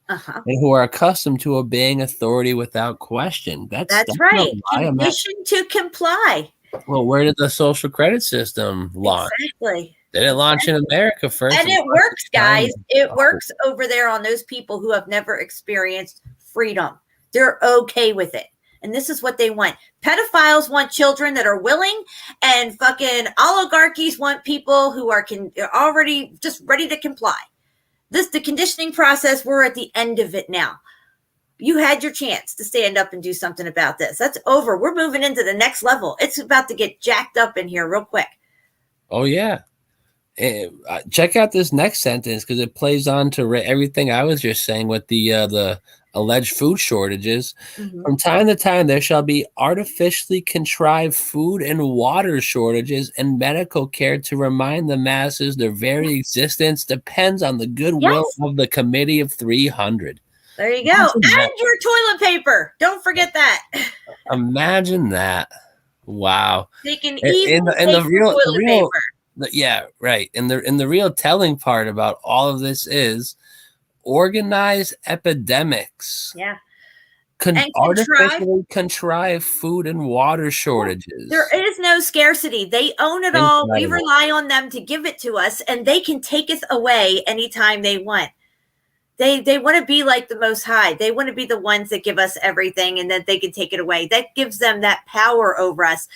And who are accustomed to obeying authority without question. That's right. Conditioned to comply. Well, where did the social credit system launch? Exactly. They didn't launch in America first. And it works, guys. It works over there on those people who have never experienced freedom. They're okay with it. And this is what they want. Pedophiles want children that are willing, and fucking oligarchies want people who are already just ready to comply. The conditioning process, we're at the end of it now. You had your chance to stand up and do something about this. That's over. We're moving into the next level. It's about to get jacked up in here real quick. Oh, yeah. Check out this next sentence because it plays on to everything I was just saying with the alleged food shortages. From time to time, there shall be artificially contrived food and water shortages and medical care to remind the masses their very existence depends on the goodwill of the Committee of 300. There you go. And your toilet paper. Don't forget that. Imagine that. Wow. Taking the real paper. Yeah, right. And the real telling part about all of this is organized epidemics. Yeah. Artificially contrived food and water shortages. There is no scarcity. They own it all. We rely on them to give it to us, and they can take us away anytime they want. They want to be like the Most High. They want to be the ones that give us everything, and that they can take it away. That gives them that power over us.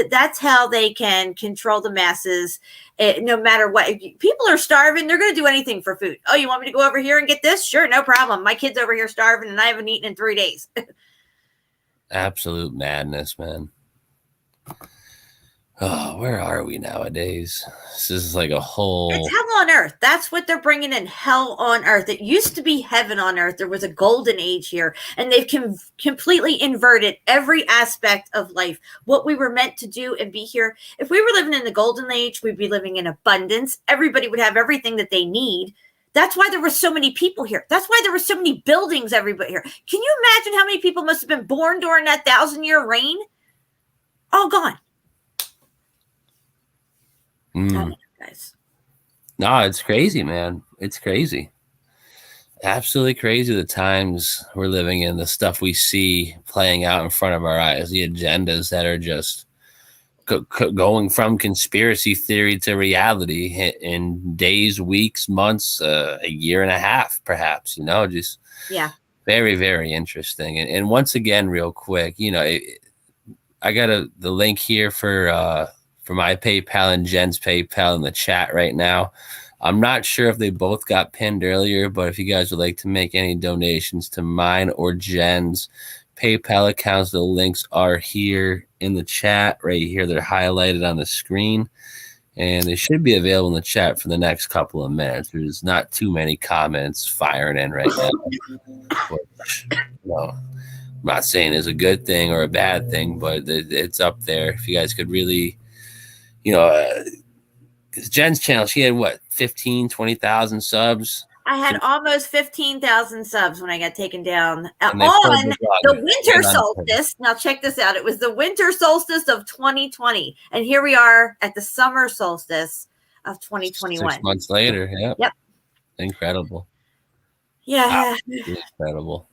That's how they can control the masses. No matter what, if people are starving, they're going to do anything for food. Oh, you want me to go over here and get this? Sure, no problem. My kid's over here starving, and I haven't eaten in 3 days. Absolute madness, man. Oh, where are we nowadays? This is like a whole... It's hell on earth. That's what they're bringing in, hell on earth. It used to be heaven on earth. There was a golden age here, and they've completely inverted every aspect of life. What we were meant to do and be here. If we were living in the golden age, we'd be living in abundance. Everybody would have everything that they need. That's why there were so many people here. That's why there were so many buildings everybody here. Can you imagine how many people must have been born during that 1,000-year reign? All gone. Guys. No, it's crazy, man. It's crazy. Absolutely crazy the times we're living in, the stuff we see playing out in front of our eyes, the agendas that are just going from conspiracy theory to reality in days, weeks, months, a year and a half, perhaps, just very, very interesting. And once again, real quick, I got the link here for my PayPal and Jen's PayPal in the chat right now. I'm not sure if they both got pinned earlier, but if you guys would like to make any donations to mine or Jen's PayPal accounts, the links are here in the chat right here. They're highlighted on the screen, and they should be available in the chat for the next couple of minutes. There's not too many comments firing in right now, which, I'm not saying is a good thing or a bad thing, but it's up there. If you guys could really... Jen's channel, she had 20,000 subs I had almost 15,000 subs when I got taken down And they on put it the on- winter and on- solstice. Now check this out. It was the winter solstice of 2020. And here we are at the summer solstice of 2021. 6 months later. Yep. Yep. Incredible. Yeah. Absolutely incredible.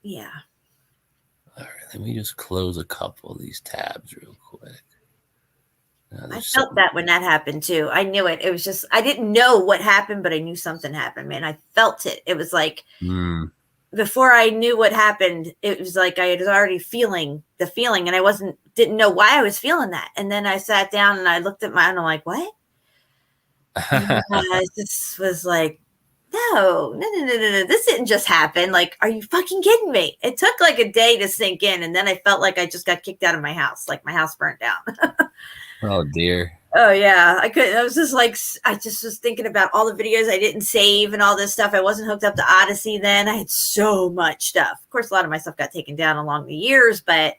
Yeah. All right, let me just close a couple of these tabs real quick. Now, I there's felt that when that happened too. I knew it. It was just, I didn't know what happened, but I knew something happened, man. I felt it. It was like, before I knew what happened, it was like I was already feeling the feeling, and I didn't know why I was feeling that. And then I sat down and I looked at and I'm like, what? I just was like, no, this didn't just happen. Like, are you fucking kidding me? It took like a day to sink in, and then I felt like I just got kicked out of my house, like my house burnt down. Oh dear. Oh yeah, I was just like, I just was thinking about all the videos I didn't save and all this stuff. I wasn't hooked up to Odyssey then. I had so much stuff. Of course, a lot of my stuff got taken down along the years, but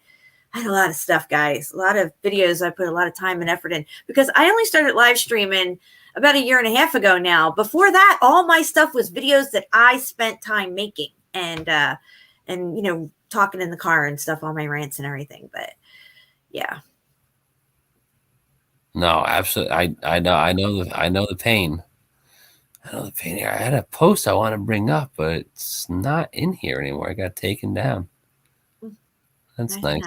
I had a lot of stuff, guys. A lot of videos I put a lot of time and effort in, because I only started live streaming about 1.5 years ago now. Before that, all my stuff was videos that I spent time making and you know, talking in the car and stuff, all my rants and everything. But yeah. No, absolutely. I know the pain. I know the pain here. I had a post I want to bring up, but it's not in here anymore. I got taken down. That's nice.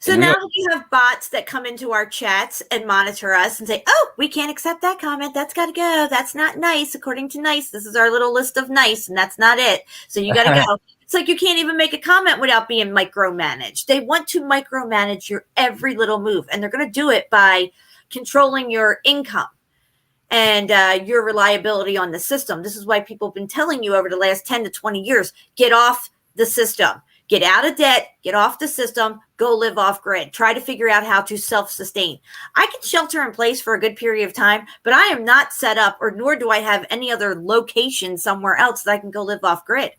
So now you have bots that come into our chats and monitor us and say, oh, we can't accept that comment. That's got to go. That's not nice. According to Nice, this is our little list of nice, and that's not it. So you got to go. It's like you can't even make a comment without being micromanaged. They want to micromanage your every little move, and they're going to do it by controlling your income and your reliability on the system. This is why people have been telling you over the last 10 to 20 years, get off the system. Get out of debt, get off the system, go live off grid. Try to figure out how to self-sustain. I can shelter in place for a good period of time, but I am not set up, or nor do I have any other location somewhere else that I can go live off grid.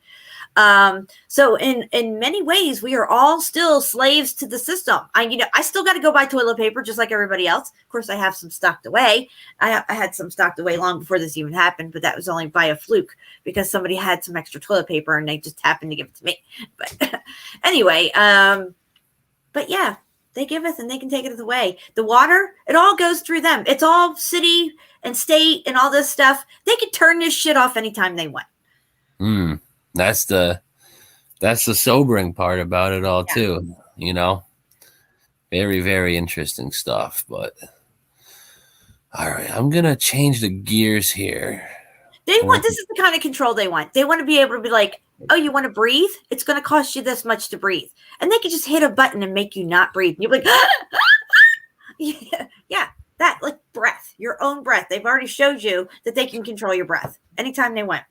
So in many ways, we are all still slaves to the system. I still got to go buy toilet paper just like everybody else. Of course, I have some stocked away. I had some stocked away long before this even happened, but that was only by a fluke because somebody had some extra toilet paper and they just happened to give it to me. But anyway, but yeah, they giveth and they can take it away. The water, it all goes through them. It's all city and state and all this stuff. They could turn this shit off anytime they want. That's the sobering part about it all too, you know. Very, very interesting stuff. But all right, I'm gonna change the gears here. This is the kind of control they want. They want to be able to be like, oh, you want to breathe? It's going to cost you this much to breathe. And they can just hit a button and make you not breathe. And you'll be like, yeah, that, like breath, your own breath. They've already showed you that they can control your breath anytime they want.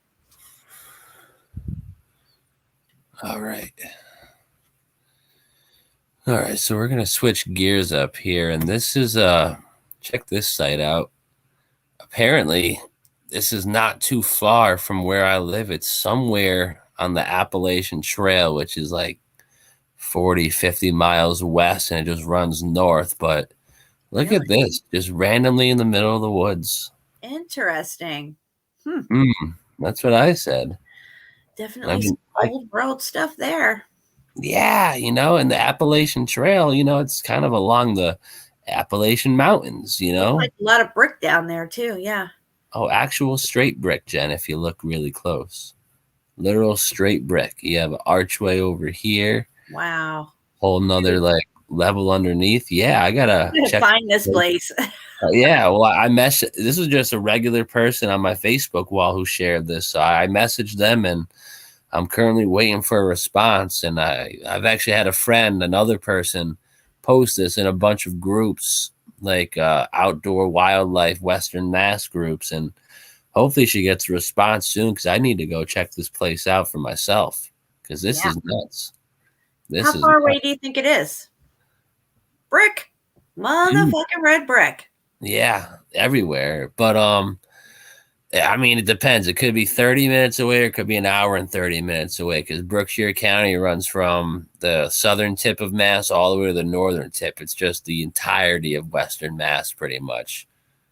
All right. So we're going to switch gears up here. And this is, check this site out. Apparently, this is not too far from where I live. It's somewhere on the Appalachian Trail, which is like 40, 50 miles west, and it just runs north. But look at this, just randomly in the middle of the woods. Interesting. That's what I said. Definitely some old world stuff there. Yeah, you know, and the Appalachian Trail, you know, it's kind of along the Appalachian Mountains, you know. Like a lot of brick down there too, yeah. Oh, actual straight brick, Jen, if you look really close. Literal straight brick. You have an archway over here. Wow. Whole nother like level underneath. Yeah, I gotta find this place. Yeah, well, this was just a regular person on my Facebook wall who shared this. So I messaged them, and I'm currently waiting for a response. And I've actually had a friend, another person, post this in a bunch of groups, like outdoor wildlife Western Mass groups, and hopefully she gets a response soon, because I need to go check this place out for myself, because this is nuts. How far away do you think it is? Brick, motherfucking red brick. Yeah, everywhere. But I mean, it depends. It could be 30 minutes away, or it could be an hour and 30 minutes away, because Brookshire County runs from the southern tip of Mass all the way to the northern tip. It's just the entirety of Western Mass, pretty much.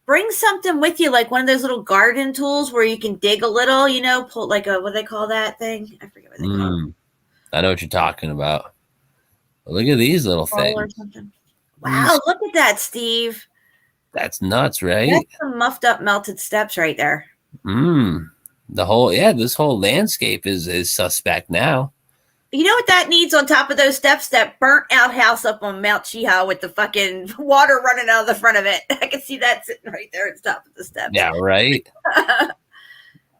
bring something with you, like one of those little garden tools where you can dig a little, you know, pull like a, what do they call that thing? I forget what they call it. I know what you're talking about. Look at these little Roll or things. something. Wow, look at that, Steve. That's nuts, right? That's some muffed up melted steps right there. The whole this whole landscape is suspect now. You know what that needs on top of those steps? That burnt out house up on Mount Cheeha with the fucking water running out of the front of it. I can see that sitting right there at the top of the steps. Yeah, right.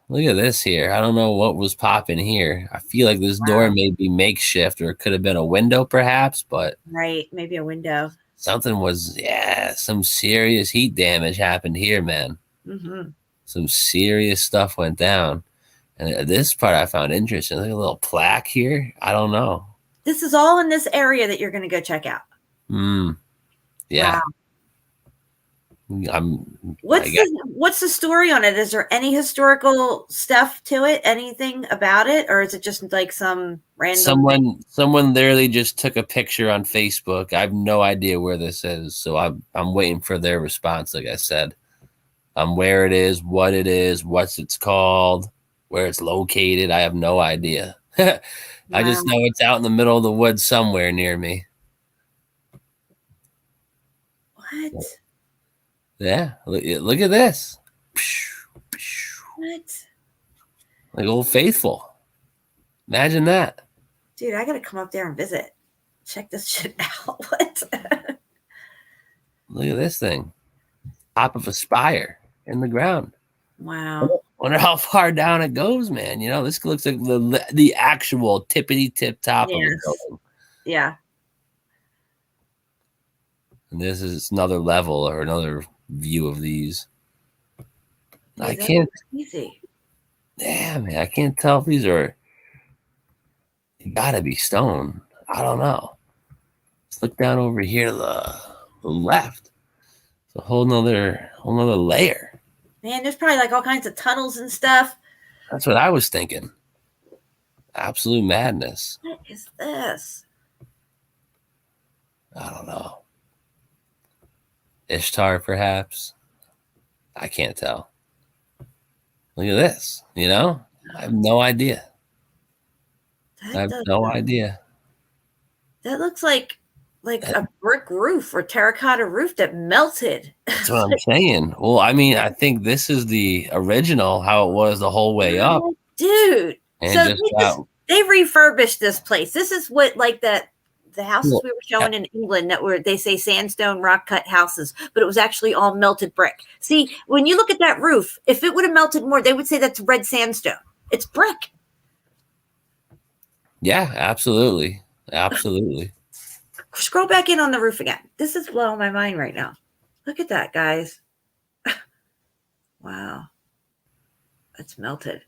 Look at this here. I don't know what was popping here. I feel like this door may be makeshift, or it could have been a window perhaps, but Right, maybe a window. something was, some serious heat damage happened here, man. Mm-hmm. Some serious stuff went down. And this part I found interesting. Look at a little plaque here. I don't know. This is all in this area that you're going to go check out. Yeah. Wow. What's the story on it? Is there any historical stuff to it? Anything about it, or is it just like some random? Someone literally just took a picture on Facebook. I have no idea where this is, so I'm waiting for their response. Like I said, where it is, what it is, what's it's called, where it's located. I have no idea. I just know it's out in the middle of the woods somewhere near me. What? Yeah, look at this. What? Like Old Faithful. Imagine that. Dude, I got to come up there and visit. Check this shit out. What? Look at this thing. Top of a spire in the ground. Wow. Wonder how far down it goes, man. You know, this looks like the actual tippity tip top of the building. Yeah. And this is another level or another view of these. Dude, I can't. Easy. Yeah, man, I can't tell if these are. Gotta be stone. I don't know. Let's look down over here to the left. It's a whole nother layer. Man, there's probably like all kinds of tunnels and stuff. That's what I was thinking. Absolute madness. What is this? I don't know. Ishtar, perhaps. I can't tell. Look at this. You know, I have no idea. I have no idea. That looks like a brick roof or terracotta roof that melted. That's what I'm saying. Well, I mean, I think this is the original, how it was the whole way up. Dude. And So they refurbished this place. This is what like the houses we were showing in England that were, they say, sandstone rock cut houses, but it was actually all melted brick. See, when you look at that roof, if it would have melted more, they would say that's red sandstone. It's brick. Yeah, absolutely. Absolutely. Scroll back in on the roof again. This is blowing my mind right now. Look at that, guys. Wow. It's melted.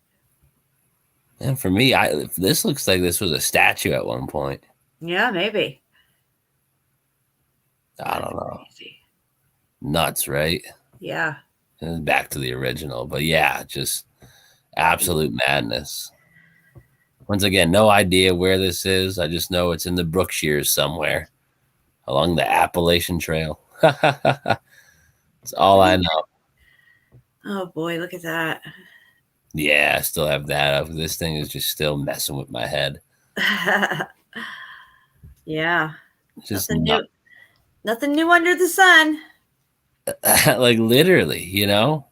And for me, this looks like this was a statue at one point. Yeah, maybe. I don't know. Nuts, right? Yeah. And back to the original. But yeah, just absolute madness. Once again, no idea where this is. I just know it's in the Brookshires somewhere along the Appalachian Trail. That's all I know. Oh boy, look at that. Yeah, I still have that up. This thing is just still messing with my head. Yeah. Just nothing new under the sun. like literally, you know?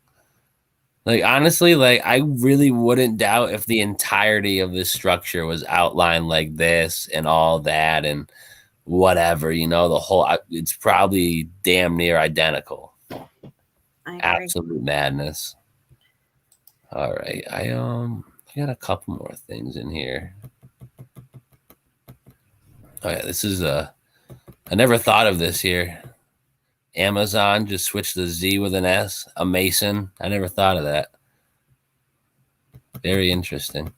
Like honestly, like I really wouldn't doubt if the entirety of this structure was outlined like this and all that and whatever, you know, the whole it's probably damn near identical. Absolute madness. All right. I got a couple more things in here. Oh yeah, this is I never thought of this here. Amazon just switched the Z with an S. A Mason. I never thought of that. Very interesting.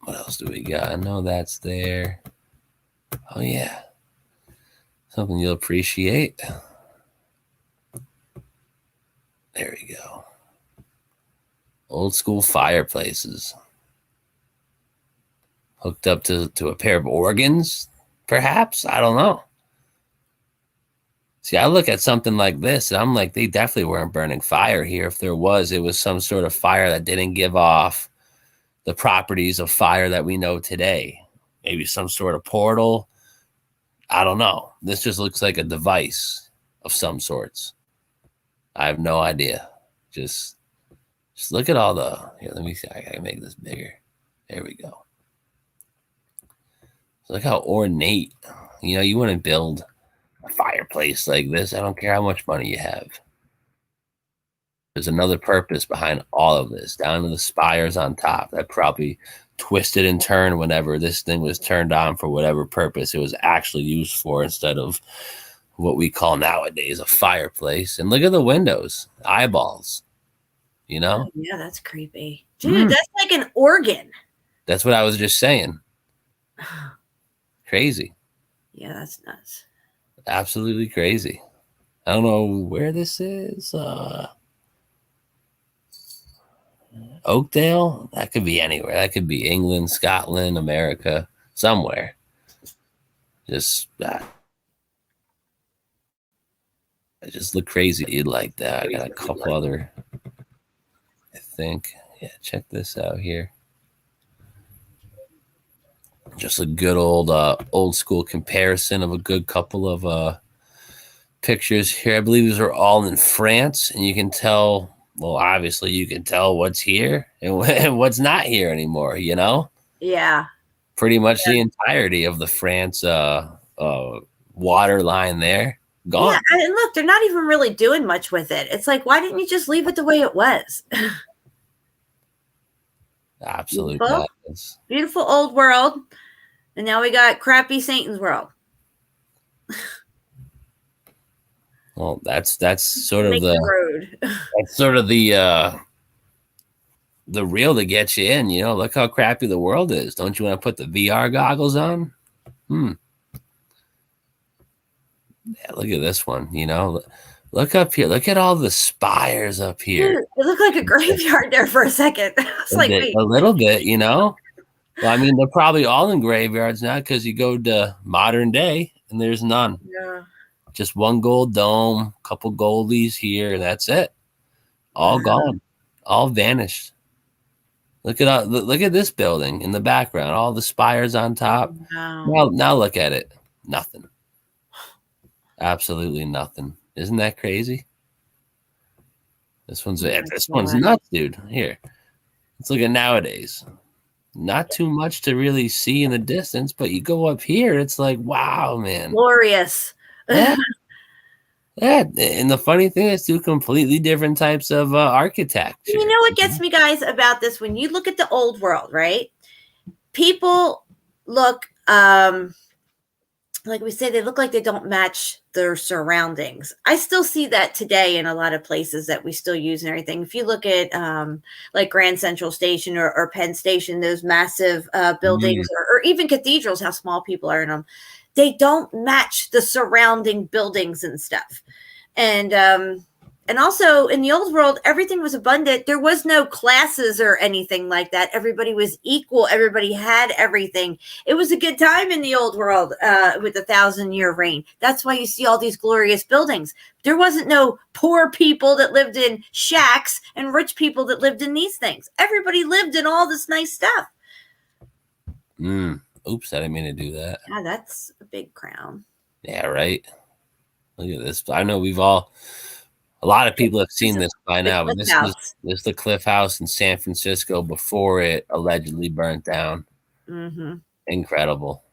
What else do we got? I know that's there. Oh yeah. Something you'll appreciate. There we go. Old school fireplaces. Hooked up to a pair of organs, perhaps? I don't know. See, I look at something like this and I'm like, they definitely weren't burning fire here. If there was, it was some sort of fire that didn't give off the properties of fire that we know today. Maybe some sort of portal. I don't know. This just looks like a device of some sorts. I have no idea. Just look at all the, here, let me see. I gotta make this bigger. There we go. Look how ornate. You know, you want to build a fireplace like this. I don't care how much money you have. There's another purpose behind all of this, down to the spires on top that probably twisted and turned whenever this thing was turned on for whatever purpose it was actually used for, instead of what we call nowadays a fireplace. And look at the windows, eyeballs, you know? Yeah, that's creepy. Dude, that's like an organ. That's what I was just saying. Crazy. Yeah, that's nuts. Absolutely crazy. I don't know where this is. Oakdale? That could be anywhere. That could be England, Scotland, America, somewhere. Just I just look crazy like that. I got a couple other, I think. Yeah, check this out here. Just a good old school comparison of a good couple of pictures here. I believe these are all in France, and you can tell, well, obviously you can tell what's here and what's not here anymore, you know? Yeah. Pretty much the entirety of the France water line there. Gone. Yeah, and look, they're not even really doing much with it. It's like, why didn't you just leave it the way it was? Absolute Beautiful. madness. Beautiful old world. And now we got crappy Satan's world. Well, that's sort of Make the road. that's sort of the reel to get you in, you know. Look how crappy the world is. Don't you want to put the VR goggles on? Yeah, look at this one, you know. Look up here. Look at all the spires up here. Dude, it looked like a graveyard there for a second. I was like, wait. A little bit, you know. Well, I mean, they're probably all in graveyards now, because you go to modern day and there's none. Yeah. Just one gold dome, couple goldies here, and that's it. All gone, all vanished. Look at this building in the background, all the spires on top. Wow. Now look at it. Nothing. Absolutely nothing. Isn't that crazy? This one's nuts, dude. Here, let's look at nowadays. Not too much to really see in the distance, but you go up here, it's like, wow, man. Glorious. Yeah. Yeah, and the funny thing is, two completely different types of architecture. You know what gets me, guys, about this? When you look at the old world, right? People look, like we say, they look like they don't match their surroundings. I still see that today in a lot of places that we still use and everything. If you look at like Grand Central Station or Penn Station, those massive buildings, or even cathedrals, how small people are in them, they don't match the surrounding buildings and stuff. And also in the old world, everything was abundant. There was no classes or anything like that. Everybody was equal. Everybody had everything. It was a good time in the old world with 1,000-year reign. That's why you see all these glorious buildings. There wasn't no poor people that lived in shacks and rich people that lived in these things. Everybody lived in all this nice stuff. Oops, I didn't mean to do that. Yeah, that's a big crown. Yeah, right. Look at this. I know a lot of people have seen this by now, but this is the Cliff House in San Francisco before it allegedly burnt down. Mm-hmm. Incredible.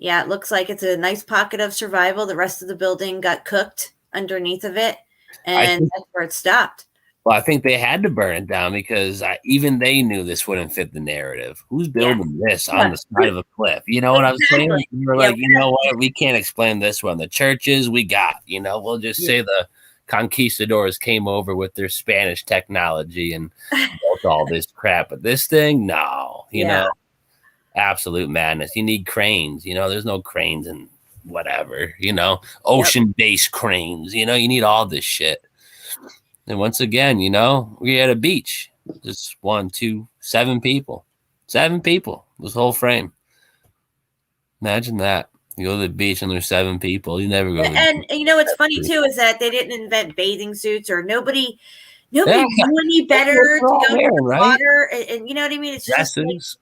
Yeah, it looks like it's a nice pocket of survival. The rest of the building got cooked underneath of it, and that's where it stopped. Well, I think they had to burn it down because even they knew this wouldn't fit the narrative. Who's building this on the side of a cliff? You know what I'm saying? We were like, you know what? We can't explain this one. The churches we got, you know, we'll just say the conquistadors came over with their Spanish technology and built all this crap. But this thing, no, you know, absolute madness. You need cranes. You know, there's no cranes and whatever, you know, ocean-based cranes. You know, you need all this shit. And once again, you know, we're at a beach. Just 1, 2, 7 people. 7 people. This whole frame. Imagine that. You go to the beach and there's 7 people. You never go. To the And beach. you know what's funny too is that they didn't invent bathing suits, or nobody Yeah. knew any better That's to what go we're to the wearing, right? water. And you know what I mean? It's just like, Dresses.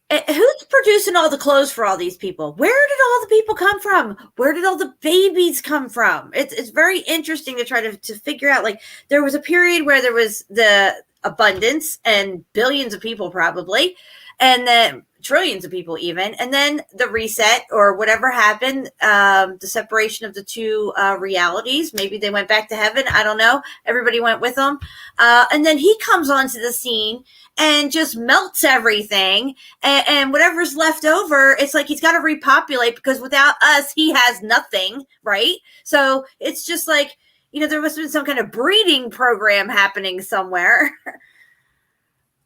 who's producing all the clothes for all these people? Where did all the people come from? Where did all the babies come from? It's very interesting to try to figure out. Like, there was a period where there was the abundance and billions of people probably, and then trillions of people even, and then the reset or whatever happened, the separation of the two realities. Maybe they went back to heaven. I don't know. Everybody went with them. And then he comes onto the scene and just melts everything, and whatever's left over, it's like he's got to repopulate, because without us, he has nothing, right? So it's just like, there must have been some kind of breeding program happening somewhere.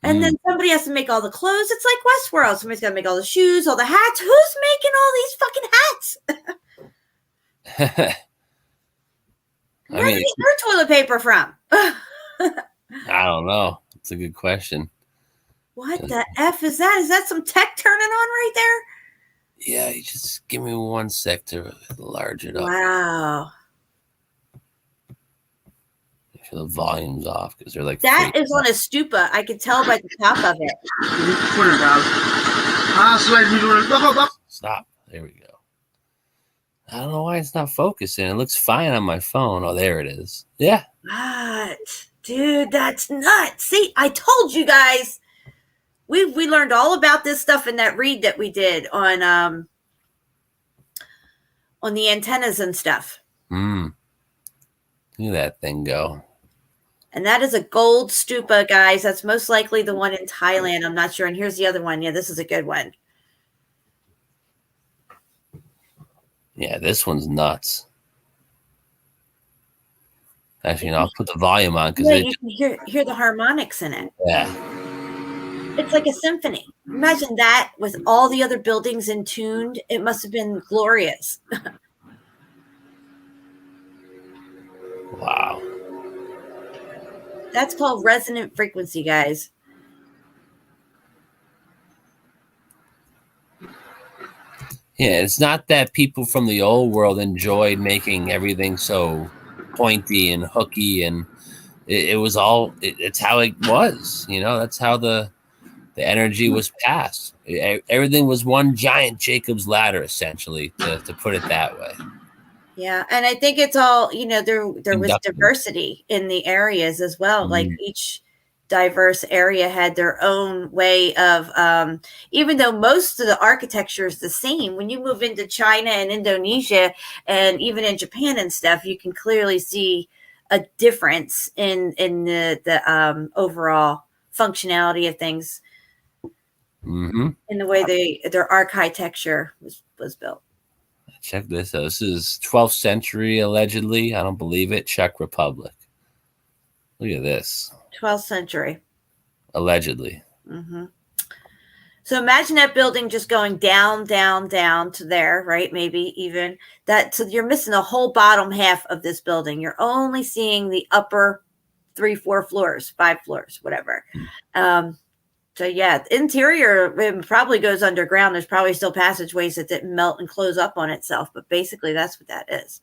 And then somebody has to make all the clothes. It's like Westworld. Somebody's got to make all the shoes, all the hats. Who's making all these fucking hats? Where did they get their toilet paper from? I don't know. It's a good question. What the F is that? Is that some tech turning on right there? Yeah, you just give me 1 sec to enlarge it up. Wow. Make sure the volume's off because they're like that is on a stupa. I could tell by the top of it. Stop. There we go. I don't know why it's not focusing. It looks fine on my phone. Oh, there it is. Yeah. What? Dude, that's nuts. See, I told you guys. We learned all about this stuff in that read that we did on the antennas and stuff. Look at that thing go. And that is a gold stupa, guys. That's most likely the one in Thailand. I'm not sure. And here's the other one. Yeah, this is a good one. Yeah, this one's nuts. Actually, I'll put the volume on because you can hear the harmonics in it. Yeah. It's like a symphony. Imagine that with all the other buildings in tuned. It must have been glorious. Wow. That's called resonant frequency, guys. Yeah, it's not that people from the old world enjoyed making everything so pointy and hooky, and it was all. It's how it was. That's how the energy was passed. Everything was one giant Jacob's ladder, essentially, to put it that way. Yeah, and I think it's all, there was diversity in the areas as well. Like each diverse area had their own way of, even though most of the architecture is the same, when you move into China and Indonesia and even in Japan and stuff, you can clearly see a difference in the overall functionality of things. In the way their architecture was built. Check this out. This is 12th century, allegedly. I don't believe it. Czech Republic. Look at this. 12th century. Allegedly. So imagine that building just going down, down, down to there, right? Maybe even that. So you're missing the whole bottom half of this building. You're only seeing the upper 3, 4 floors, 5 floors, whatever. So yeah, interior, it probably goes underground. There's probably still passageways that didn't melt and close up on itself, but basically that's what that is.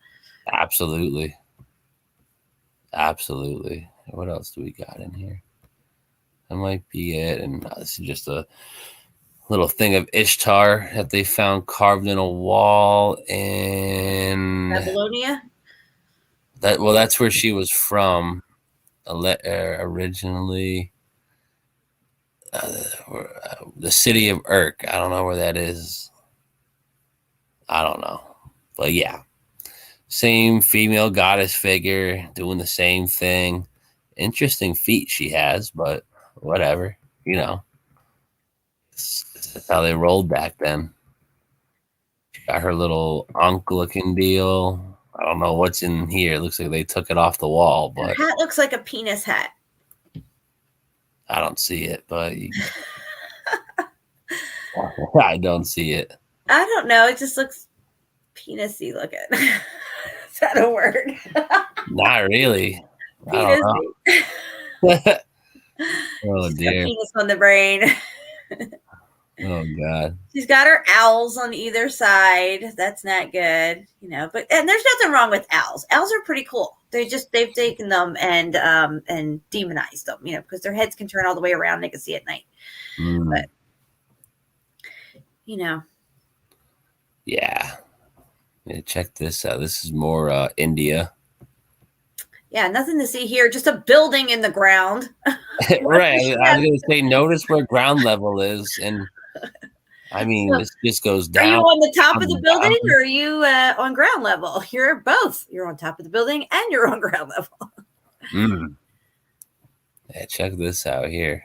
Absolutely. What else do we got in here? That might be it. And this is just a little thing of Ishtar that they found carved in a wall in Babylonia. That's where she was from originally. The city of Urk. I don't know where that is. I don't know. But yeah. Same female goddess figure doing the same thing. Interesting feet she has, but whatever. That's how they rolled back then. She got her little Ankh looking deal. I don't know what's in here. It looks like they took it off the wall, but Her hat looks like a penis hat. I don't see it, but I don't see it. I don't know. It just looks penisy looking. Is that a word? Not really. Penisy. Oh dear. Penis on the brain. Oh God. She's got her owls on either side. That's not good, But and there's nothing wrong with owls. Owls are pretty cool. They've taken them and demonized them, because their heads can turn all the way around. And they can see at night. But Yeah. Check this out. This is more India. Yeah, nothing to see here. Just a building in the ground. Right. I was gonna say, notice where ground level is, and I mean, this just goes down. Are you on the top of the building, or are you on ground level? You're both. You're on top of the building, and you're on ground level. Yeah, check this out here.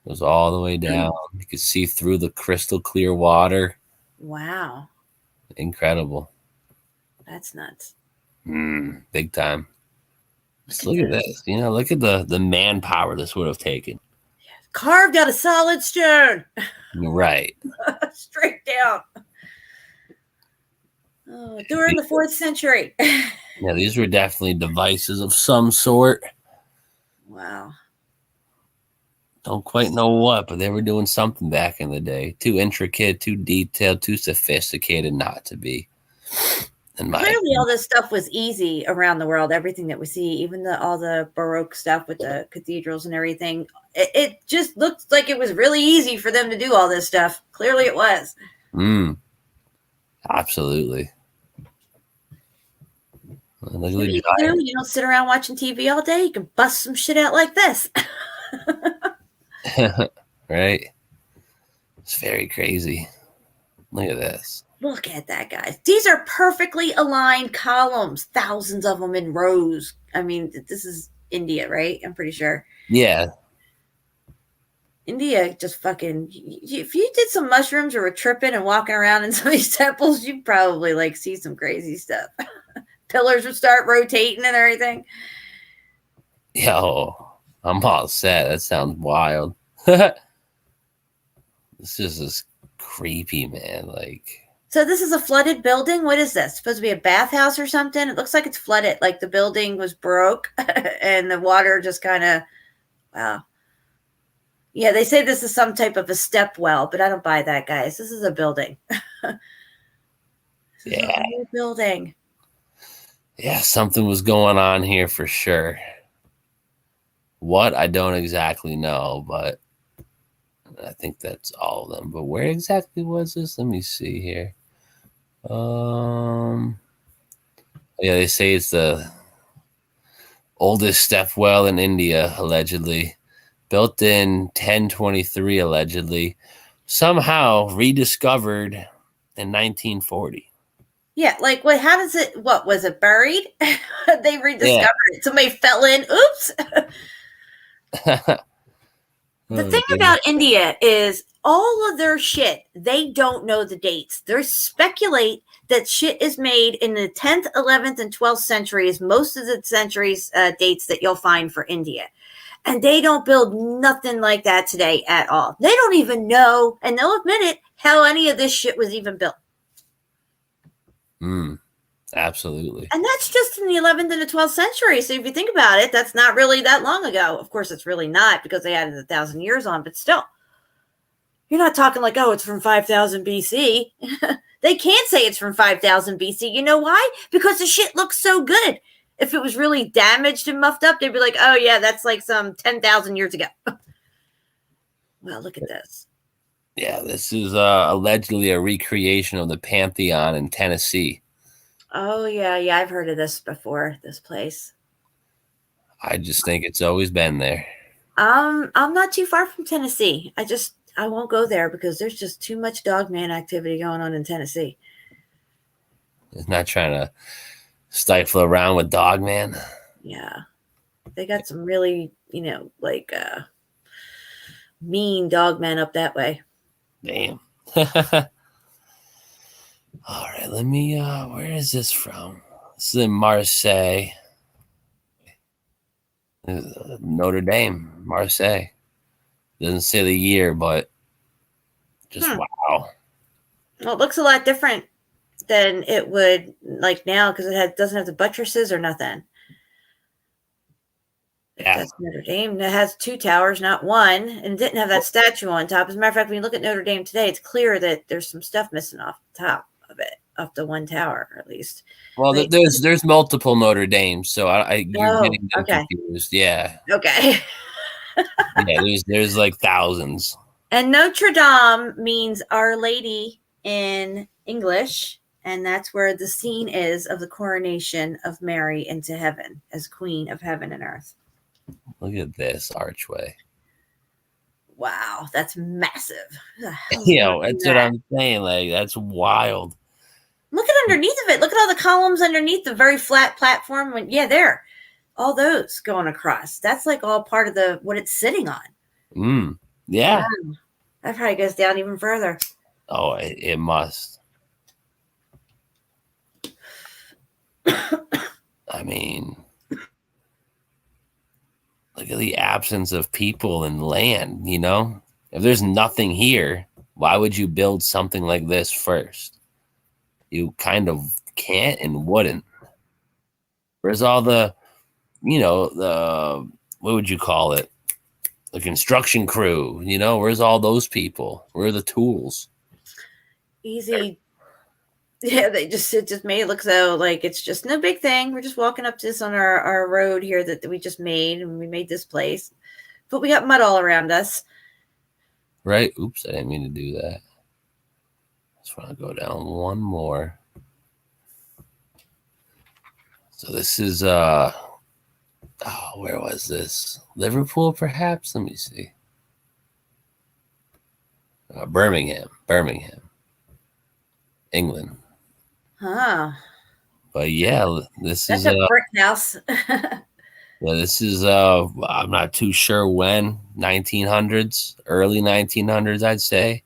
It goes all the way down. You can see through the crystal clear water. Wow, incredible. That's nuts. Big time. Just look at this. Look at the manpower this would have taken. Carved out of solid stone. Right. Straight down. Oh, during the 4th century. Yeah, these were definitely devices of some sort. Wow. Don't quite know what, but they were doing something back in the day. Too intricate, too detailed, too sophisticated not to be. Clearly, all this stuff was easy around the world. Everything that we see, even all the Baroque stuff with the cathedrals and everything, it just looked like it was really easy for them to do all this stuff. Clearly, it was. Absolutely. You don't sit around watching TV all day. You can bust some shit out like this. Right? It's very crazy. Look at this. Look at that, guys. These are perfectly aligned columns, thousands of them in rows. I mean, this is India, right? I'm pretty sure. Yeah. India just fucking, if you did some mushrooms or were tripping and walking around in some of these temples, you'd probably see some crazy stuff. Pillars would start rotating and everything. Yo, I'm all set. That sounds wild. This is creepy, man. So this is a flooded building. What is this? Supposed to be a bathhouse or something? It looks like it's flooded. Like the building was broke and the water just kind of, wow. Yeah, they say this is some type of a step well, but I don't buy that, guys. This is a building. Yeah. A building. Yeah, something was going on here for sure. What? I don't exactly know, but I think that's all of them. But where exactly was this? Let me see here. Yeah, they say it's the oldest step well in India, allegedly. Built in 1023, allegedly. Somehow rediscovered in 1940. Yeah, how does it, what, was it buried? They rediscovered it. Somebody fell in. Oops. The thing about India is all of their shit, they don't know the dates. They speculate that shit is made in the 10th, 11th, and 12th centuries, most of the centuries dates that you'll find for India. And they don't build nothing like that today at all. They don't even know, and they'll admit it, how any of this shit was even built. Absolutely. And that's just in the 11th and the 12th century. So if you think about it, that's not really that long ago. Of course, it's really not because they added 1,000 years on, but still. You're not talking it's from 5,000 BC. They can't say it's from 5,000 BC. You know why? Because the shit looks so good. If it was really damaged and muffed up, they'd be like, oh, yeah, that's some 10,000 years ago. Well, look at this. Yeah, this is allegedly a recreation of the Pantheon in Tennessee. Oh, yeah. Yeah, I've heard of this before, this place. I just think it's always been there. I'm not too far from Tennessee. I won't go there because there's just too much dogman activity going on in Tennessee. It's not trying to stifle around with dogman. Yeah. They got some really, mean dogmen up that way. Damn. All right, let me, where is this from? This is in Marseille. Notre Dame, Marseille. Doesn't say the year, but just wow. Well, it looks a lot different than it would now because it doesn't have the buttresses or nothing. Yeah. That's Notre Dame. That has 2 towers, not one, and didn't have that statue on top. As a matter of fact, when you look at Notre Dame today, it's clear that there's some stuff missing off the top of it, off the one tower, at least. Well, Like- there's multiple Notre Dames, so you're Oh, getting them okay. confused. Yeah, Okay. yeah. There's like thousands. And Notre Dame means Our Lady in English, and that's where the scene is of the coronation of Mary into heaven as Queen of Heaven and Earth. Look at this archway. Wow, that's massive. You know, that's what I'm saying. Like, that's wild. Look at underneath of it. Look at all the columns underneath the very flat platform. There, all those going across. That's like all part of what it's sitting on. Yeah. Wow. That probably goes down even further. Oh, it must. I mean, look at the absence of people and land, you know? If there's nothing here, why would you build something like this first? You kind of can't and wouldn't. Where's all the, what would you call it? The construction crew, where's all those people? Where are the tools? Easy. Yeah, it just made it look so like it's just no big thing. We're just walking up to this on our road here that we just made, and we made this place. But we got mud all around us. Right? Oops, I didn't mean to do that. Just want to go down one more. So this is where was this? Liverpool, perhaps? Let me see. Birmingham, England. Huh. But yeah, this That's is a brick house. yeah, this is I'm not too sure when, 1900s, early 1900s, I'd say.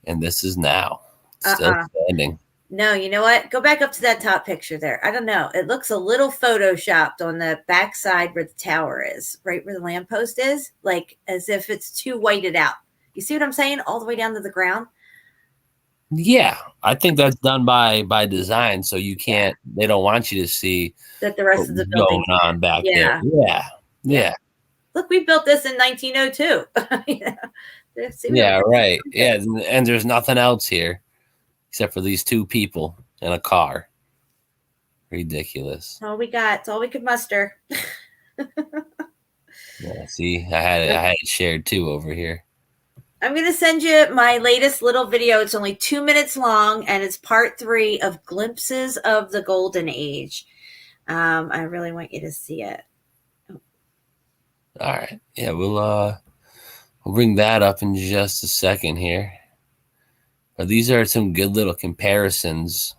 And this is now still standing. No, you know what? Go back up to that top picture there. I don't know. It looks a little photoshopped on the back side where the tower is, right where the lamppost is, like as if it's too whited out. You see what I'm saying? All the way down to the ground. Yeah, I think that's done by design, so you can't. They don't want you to see that the rest of the building going on back there. Yeah. Look, we built this in 1902. Yeah, right. Yeah, and there's nothing else here except for these 2 people and a car. Ridiculous. All we got. It's all we could muster. Yeah, see, I had it shared too over here. I'm going to send you my latest little video. It's only 2 minutes long, and it's part 3 of Glimpses of the Golden Age. I really want you to see it. All right. Yeah, we'll bring that up in just a second here. But these are some good little comparisons.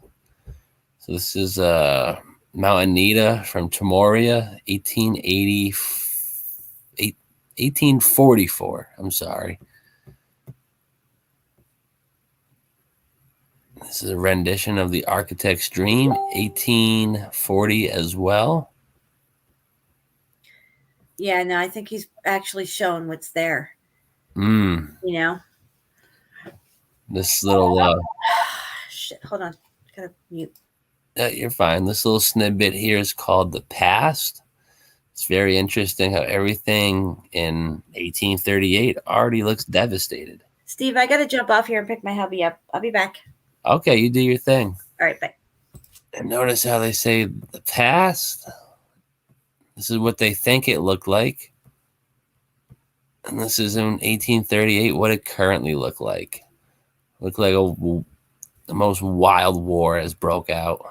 So this is Mount Anita from Timoria, 1844. I'm sorry. This is a rendition of The Architect's Dream, 1840 as well. Yeah, no, I think he's actually shown what's there. This little shit, hold on. Gotta mute. You're fine. This little snippet here is called The Past. It's very interesting how everything in 1838 already looks devastated. Steve, I gotta jump off here and pick my hubby up. I'll be back. Okay, you do your thing. All right, bye. And notice how they say the past. This is what they think it looked like. And this is in 1838, what it currently looked like. Looked like the most wild war has broke out.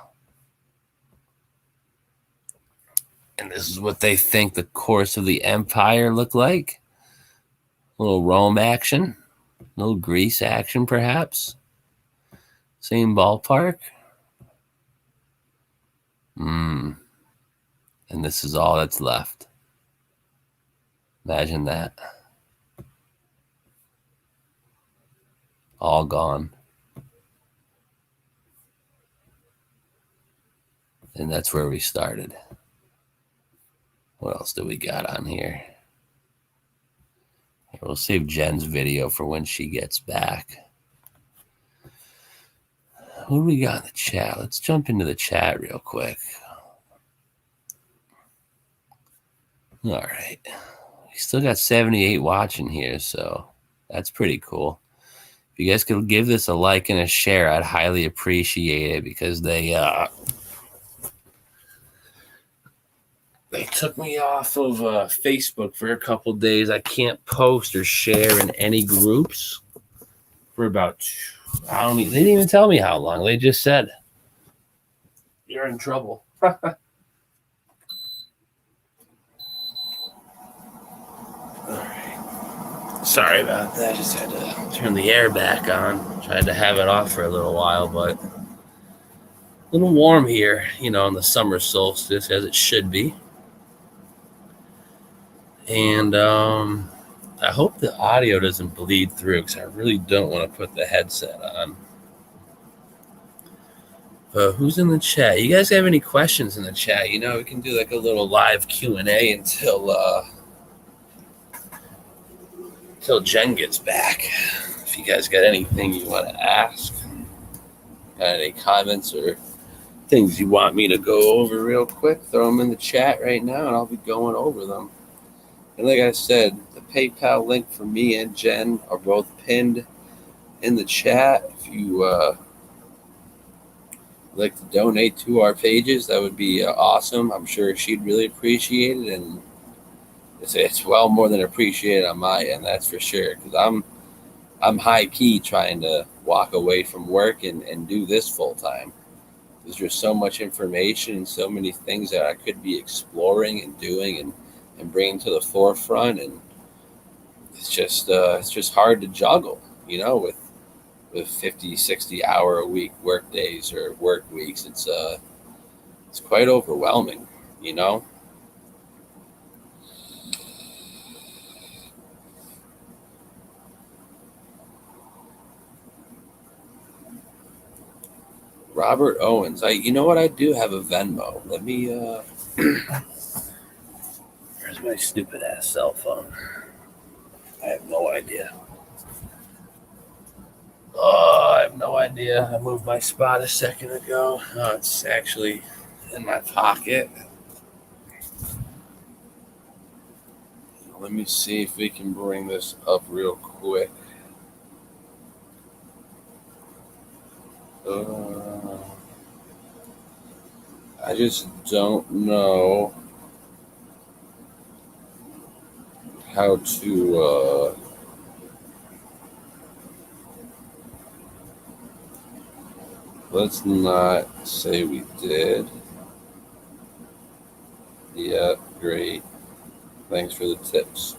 And this is what they think the course of the empire looked like. A little Rome action. A little Greece action, perhaps. Same ballpark. And this is all that's left. Imagine that. All gone. And that's where we started. What else do we got on here? We'll save Jen's video for when she gets back. What do we got in the chat? Let's jump into the chat real quick. All right. We still got 78 watching here, so that's pretty cool. If you guys could give this a like and a share, I'd highly appreciate it, because they took me off of Facebook for a couple days. I can't post or share in any groups for about, they didn't even tell me how long. They just said, you're in trouble. Sorry about that. I just had to turn the air back on. Tried to have it off for a little while, but a little warm here, on the summer solstice, as it should be. And I hope the audio doesn't bleed through, because I really don't want to put the headset on. But who's in the chat? You guys have any questions in the chat? We can do like a little live Q&A until Jen gets back. If you guys got anything you want to ask, got any comments or things you want me to go over real quick, throw them in the chat right now, and I'll be going over them. And like I said, the PayPal link for me and Jen are both pinned in the chat. If you like to donate to our pages, that would be awesome. I'm sure she'd really appreciate it, and it's well more than appreciated on my end, that's for sure, because I'm high key trying to walk away from work and do this full time. There's just so much information and so many things that I could be exploring and doing and bringing to the forefront, and it's just hard to juggle, with 50, 60 hour a week work days or work weeks. It's quite overwhelming, Robert Owens. You know what? I do have a Venmo. Let me where's my stupid ass cell phone? I have no idea. Oh, I have no idea. I moved my spot a second ago. Oh, it's actually in my pocket. Let me see if we can bring this up real quick. I just don't know how to let's not say we did. Yeah, great. Thanks for the tips.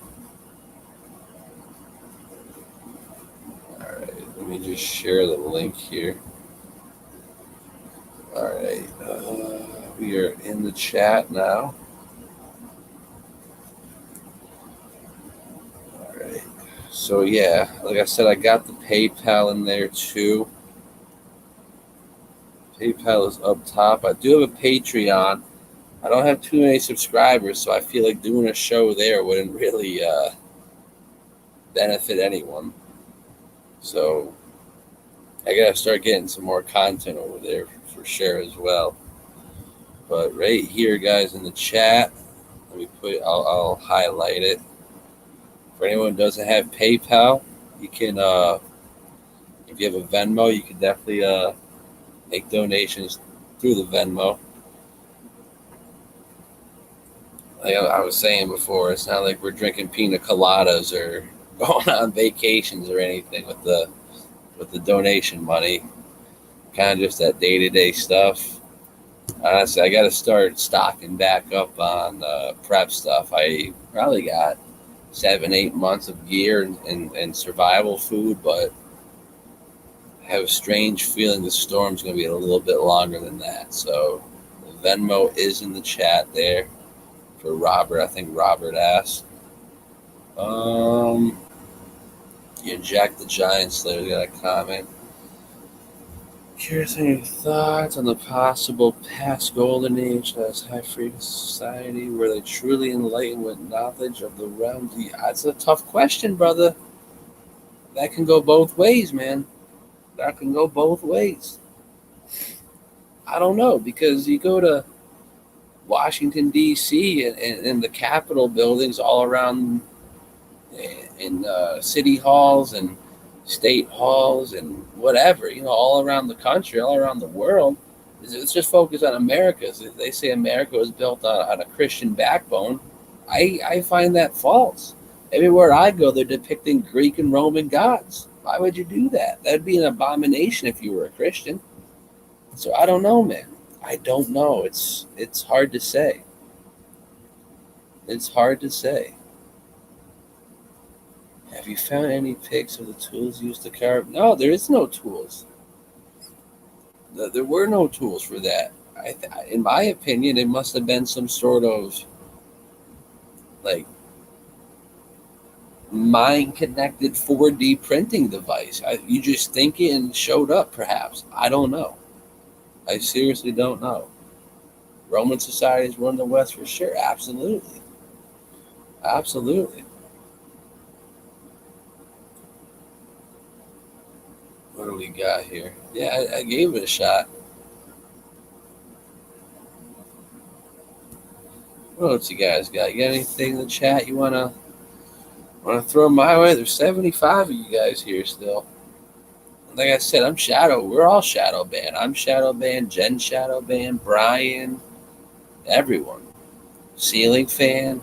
All right, let me just share the link here. All right, we are in the chat now. All right, so yeah, like I said, I got the PayPal in there too. PayPal is up top. I do have a Patreon. I don't have too many subscribers, so I feel like doing a show there wouldn't really benefit anyone. So I gotta start getting some more content over there for sure as well. But right here, guys, in the chat, let me put. I'll highlight it. For anyone who doesn't have PayPal, you can. If you have a Venmo, you can definitely make donations through the Venmo. Like I was saying before, it's not like we're drinking pina coladas or going on vacations or anything with the donation money. Kind of just that day-to-day stuff. Honestly, I got to start stocking back up on prep stuff. I probably got 7-8 months of gear and survival food, but I have a strange feeling the storm's going to be a little bit longer than that. So the Venmo is in the chat there for Robert. I think Robert asked. Jack the Giant Slayer got a comment. Curious on your thoughts on the possible past golden age as high-frequency society where they truly enlightened with knowledge of the realms. That's a tough question, brother. That can go both ways, man. That can go both ways. I don't know, because you go to Washington, D.C., and the Capitol buildings all around in city halls and state halls and whatever, all around the country, all around the world. It's just focused on America. So they say America was built on a Christian backbone. I find that false. Everywhere I go, they're depicting Greek and Roman gods. Why would you do that? That'd be an abomination if you were a Christian. So I don't know, man. I don't know. It's hard to say. It's hard to say. Have you found any pics of the tools used to carve? No, there is no tools. There were no tools for that. In my opinion, it must have been some sort of like mind-connected 4D printing device. You just think it and showed up, perhaps. I don't know. I seriously don't know. Roman societies were in the West for sure. Absolutely. Absolutely. What do we got here? Yeah, I gave it a shot. What else you guys got? You got anything in the chat you wanna throw my way? There's 75 of you guys here still. Like I said, I'm Shadow. We're all Shadow Band. I'm Shadow Band. Jen Shadow Band. Brian. Everyone. Ceiling Fan.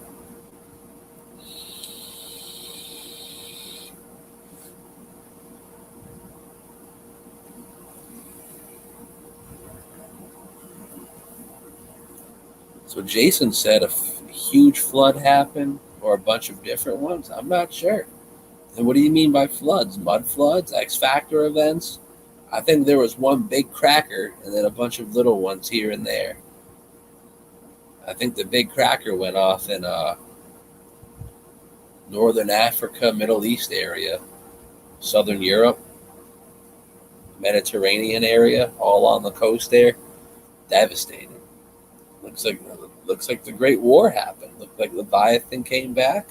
So Jason said a huge flood happened, or a bunch of different ones. I'm not sure. And what do you mean by floods? Mud floods? X Factor events? I think there was one big cracker and then a bunch of little ones here and there. I think the big cracker went off in Northern Africa, Middle East area, Southern Europe, Mediterranean area, all on the coast there. Devastating. Looks like the Great War happened. Looked like Leviathan came back.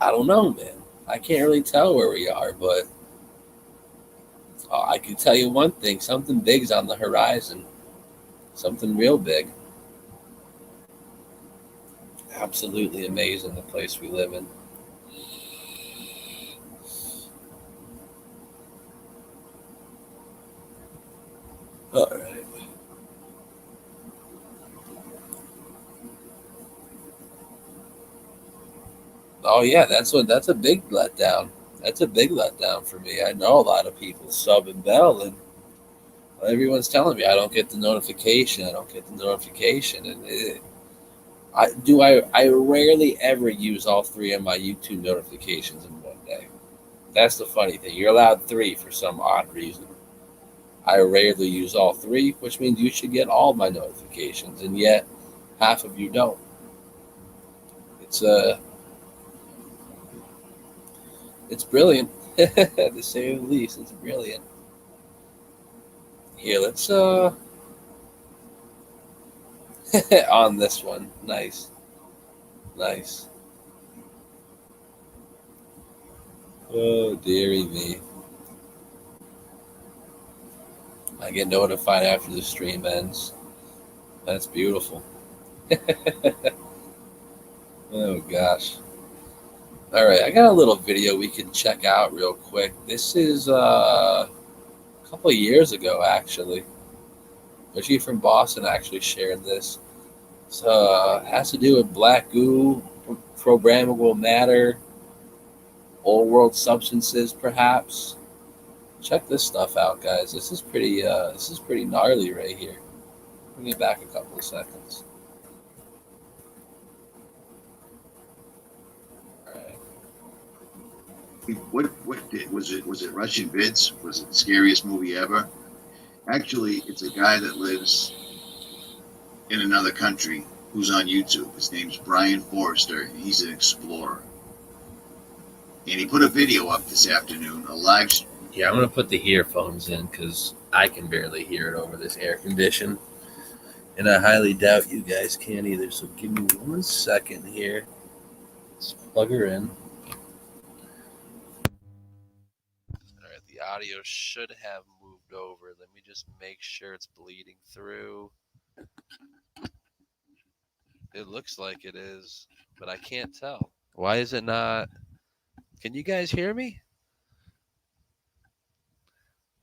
I don't know, man. I can't really tell where we are, but I can tell you one thing. Something big's on the horizon. Something real big. Absolutely amazing, the place we live in. All right. Oh yeah, that's a big letdown. That's a big letdown for me. I know a lot of people sub and bell, and everyone's telling me I don't get the notification. I don't get the notification, and I rarely ever use all three of my YouTube notifications in one day. That's the funny thing. You're allowed 3 for some odd reason. I rarely use all 3, which means you should get all my notifications, and yet half of you don't. It's brilliant, to say the least. It's brilliant. Here, let's on this one. Nice. Oh, dearie me. I get notified after the stream ends. That's beautiful. Oh, gosh. All right, I got a little video we can check out real quick. This is a couple of years ago, actually. She from Boston actually shared this. So it has to do with black goo, programmable matter, old world substances, perhaps. Check this stuff out, guys. This is pretty gnarly right here. Bring it back a couple of seconds. What was it? Was it Russian Vids? Was it the scariest movie ever? Actually, it's a guy that lives in another country who's on YouTube. His name's Brian Forrester. He's an explorer, and he put a video up this afternoon, a live. Yeah, I'm gonna put the earphones in because I can barely hear it over this air condition, and I highly doubt you guys can either. So give me 1 second here. Let's plug her in. Audio should have moved over. Let me just make sure it's bleeding through. It looks like it is, but I can't tell. Why is it not? Can you guys hear me?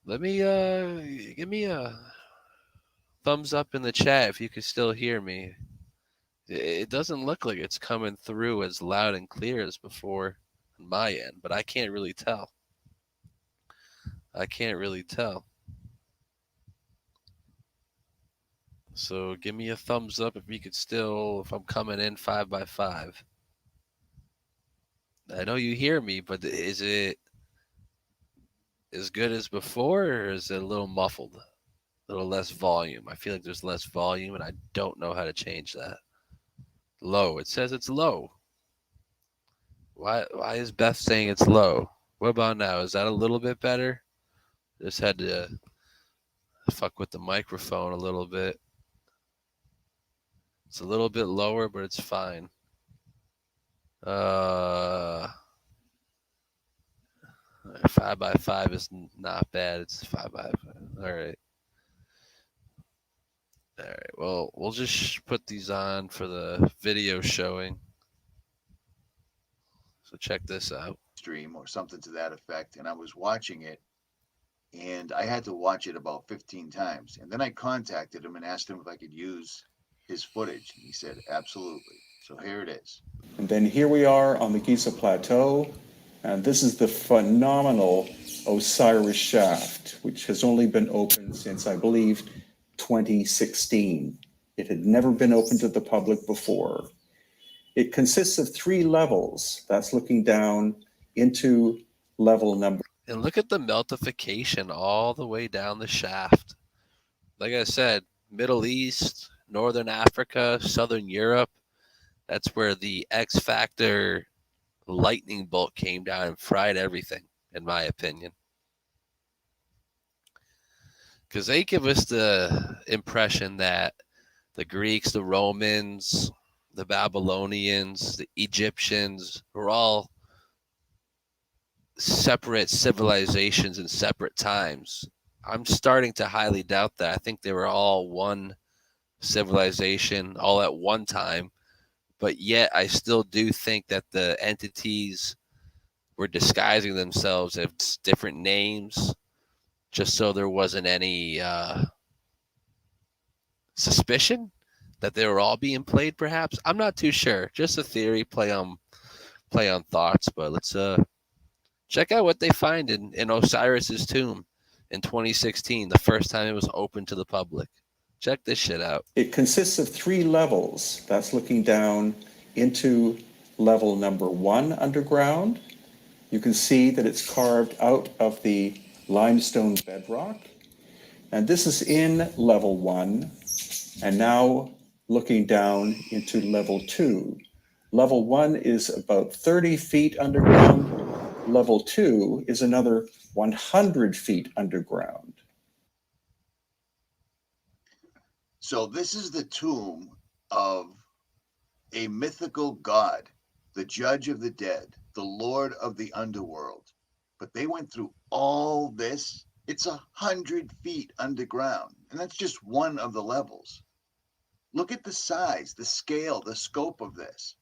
Let me give me a thumbs up in the chat if you can still hear me. It doesn't look like it's coming through as loud and clear as before on my end, but I can't really tell. I can't really tell. So give me a thumbs up if you could still, if I'm coming in 5 by 5. I know you hear me, but is it as good as before, or is it a little muffled? A little less volume? I feel like there's less volume, and I don't know how to change that. Low. It says it's low. Why is Beth saying it's low? What about now? Is that a little bit better? Just had to fuck with the microphone a little bit. It's a little bit lower, but it's fine. 5 by 5 is not bad. It's 5 by 5. All right. All right. Well, we'll just put these on for the video showing. So check this out. Stream or something to that effect, and I was watching it, and I had to watch it about 15 times, and then I contacted him and asked him if I could use his footage. He said absolutely. So here it is. And then here we are on the Giza Plateau, and this is the phenomenal Osiris shaft, which has only been open since, I believe, 2016. It had never been open to the public before. It consists of 3 levels. That's looking down into level number. And look at the meltification all the way down the shaft. Like I said, Middle East, Northern Africa, Southern Europe. That's where the X Factor lightning bolt came down and fried everything, in my opinion. Because they give us the impression that the Greeks, the Romans, the Babylonians, the Egyptians were all separate civilizations in separate times. I'm starting to highly doubt that. I think they were all one civilization all at one time, but yet I still do think that the entities were disguising themselves as different names just so there wasn't any suspicion that they were all being played, perhaps. I'm not too sure. Just a theory, play on thoughts, but let's check out what they find in Osiris's tomb in 2016, the first time it was open to the public. Check this shit out. It consists of 3 levels. That's looking down into level number 1 underground. You can see that it's carved out of the limestone bedrock. And this is in level 1. And now looking down into level 2. Level 1 is about 30 feet underground. Level 2 is another 100 feet underground. So this is the tomb of a mythical god, the judge of the dead, the lord of the underworld. But they went through all this. It's 100 feet underground, and that's just one of the levels. Look at the size, the scale, the scope of this.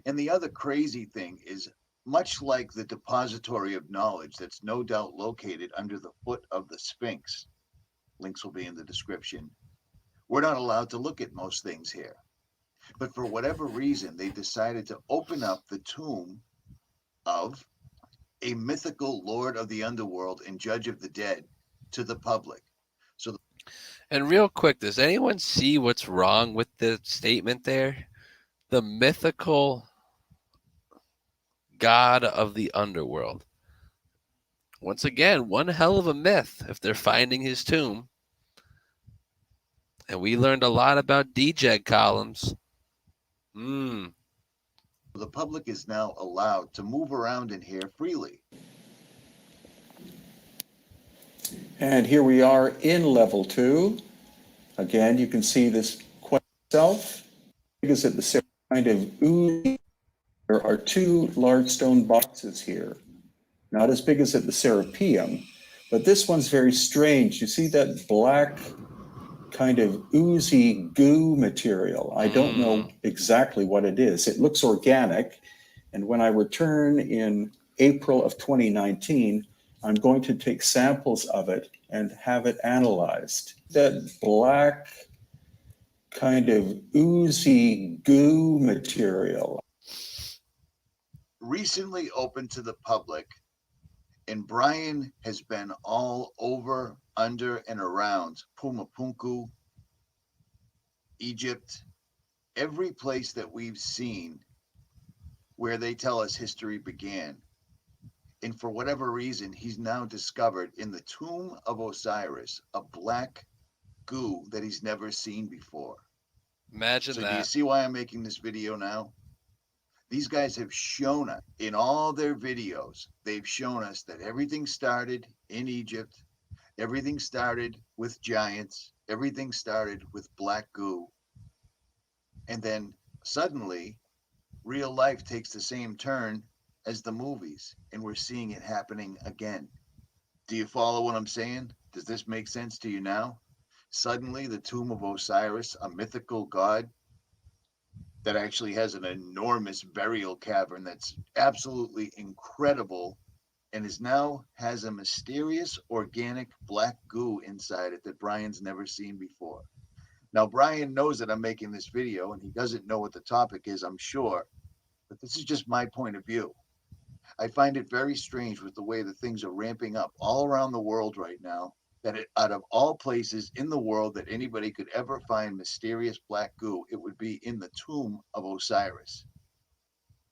And the other crazy thing is, much like the depository of knowledge that's no doubt located under the foot of the Sphinx, links will be in the description, we're not allowed to look at most things here. But for whatever reason, they decided to open up the tomb of a mythical lord of the underworld and judge of the dead to the public. So, and real quick, does anyone see what's wrong with the statement there? The mythical god of the underworld. Once again, one hell of a myth if they're finding his tomb. And we learned a lot about DJEG columns. the public is now allowed to move around in here freely. And here we are in level 2. Again, you can see this quite itself. Because at the kind of ooze, there are 2 large stone boxes here. Not as big as at the Serapeum, but this one's very strange. You see that black kind of oozy goo material. I don't know exactly what it is. It looks organic. And when I return in April of 2019, I'm going to take samples of it and have it analyzed. That black kind of oozy goo material. Recently opened to the public, and Brian has been all over, under, and around Pumapunku, Egypt, every place that we've seen where they tell us history began. And for whatever reason, he's now discovered in the tomb of Osiris a black goo that he's never seen before. Imagine so that. Do you see why I'm making this video now? These guys have shown us in all their videos, they've shown us that everything started in Egypt. Everything started with giants. Everything started with black goo. And then suddenly, real life takes the same turn as the movies, and we're seeing it happening again. Do you follow what I'm saying? Does this make sense to you now? Suddenly, the tomb of Osiris, a mythical god that actually has an enormous burial cavern that's absolutely incredible, and has a mysterious organic black goo inside it that Brian's never seen before. Now, Brian knows that I'm making this video, and he doesn't know what the topic is, I'm sure, but this is just my point of view. I find it very strange with the way that things are ramping up all around the world right now, that out of all places in the world that anybody could ever find mysterious black goo, it would be in the tomb of Osiris.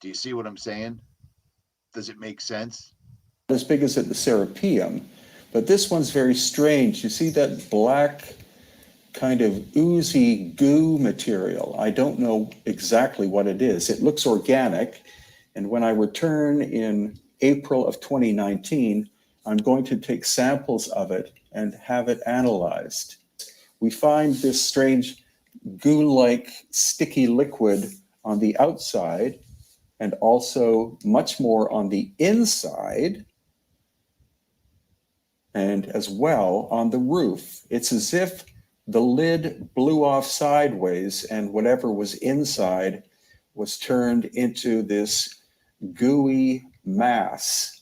Do you see what I'm saying? Does it make sense? As big as at the Serapeum, but this one's very strange. You see that black kind of oozy goo material. I don't know exactly what it is. It looks organic. And when I return in April of 2019, I'm going to take samples of it and have it analyzed. We find this strange goo-like sticky liquid on the outside and also much more on the inside and as well on the roof. It's as if the lid blew off sideways and whatever was inside was turned into this gooey mass.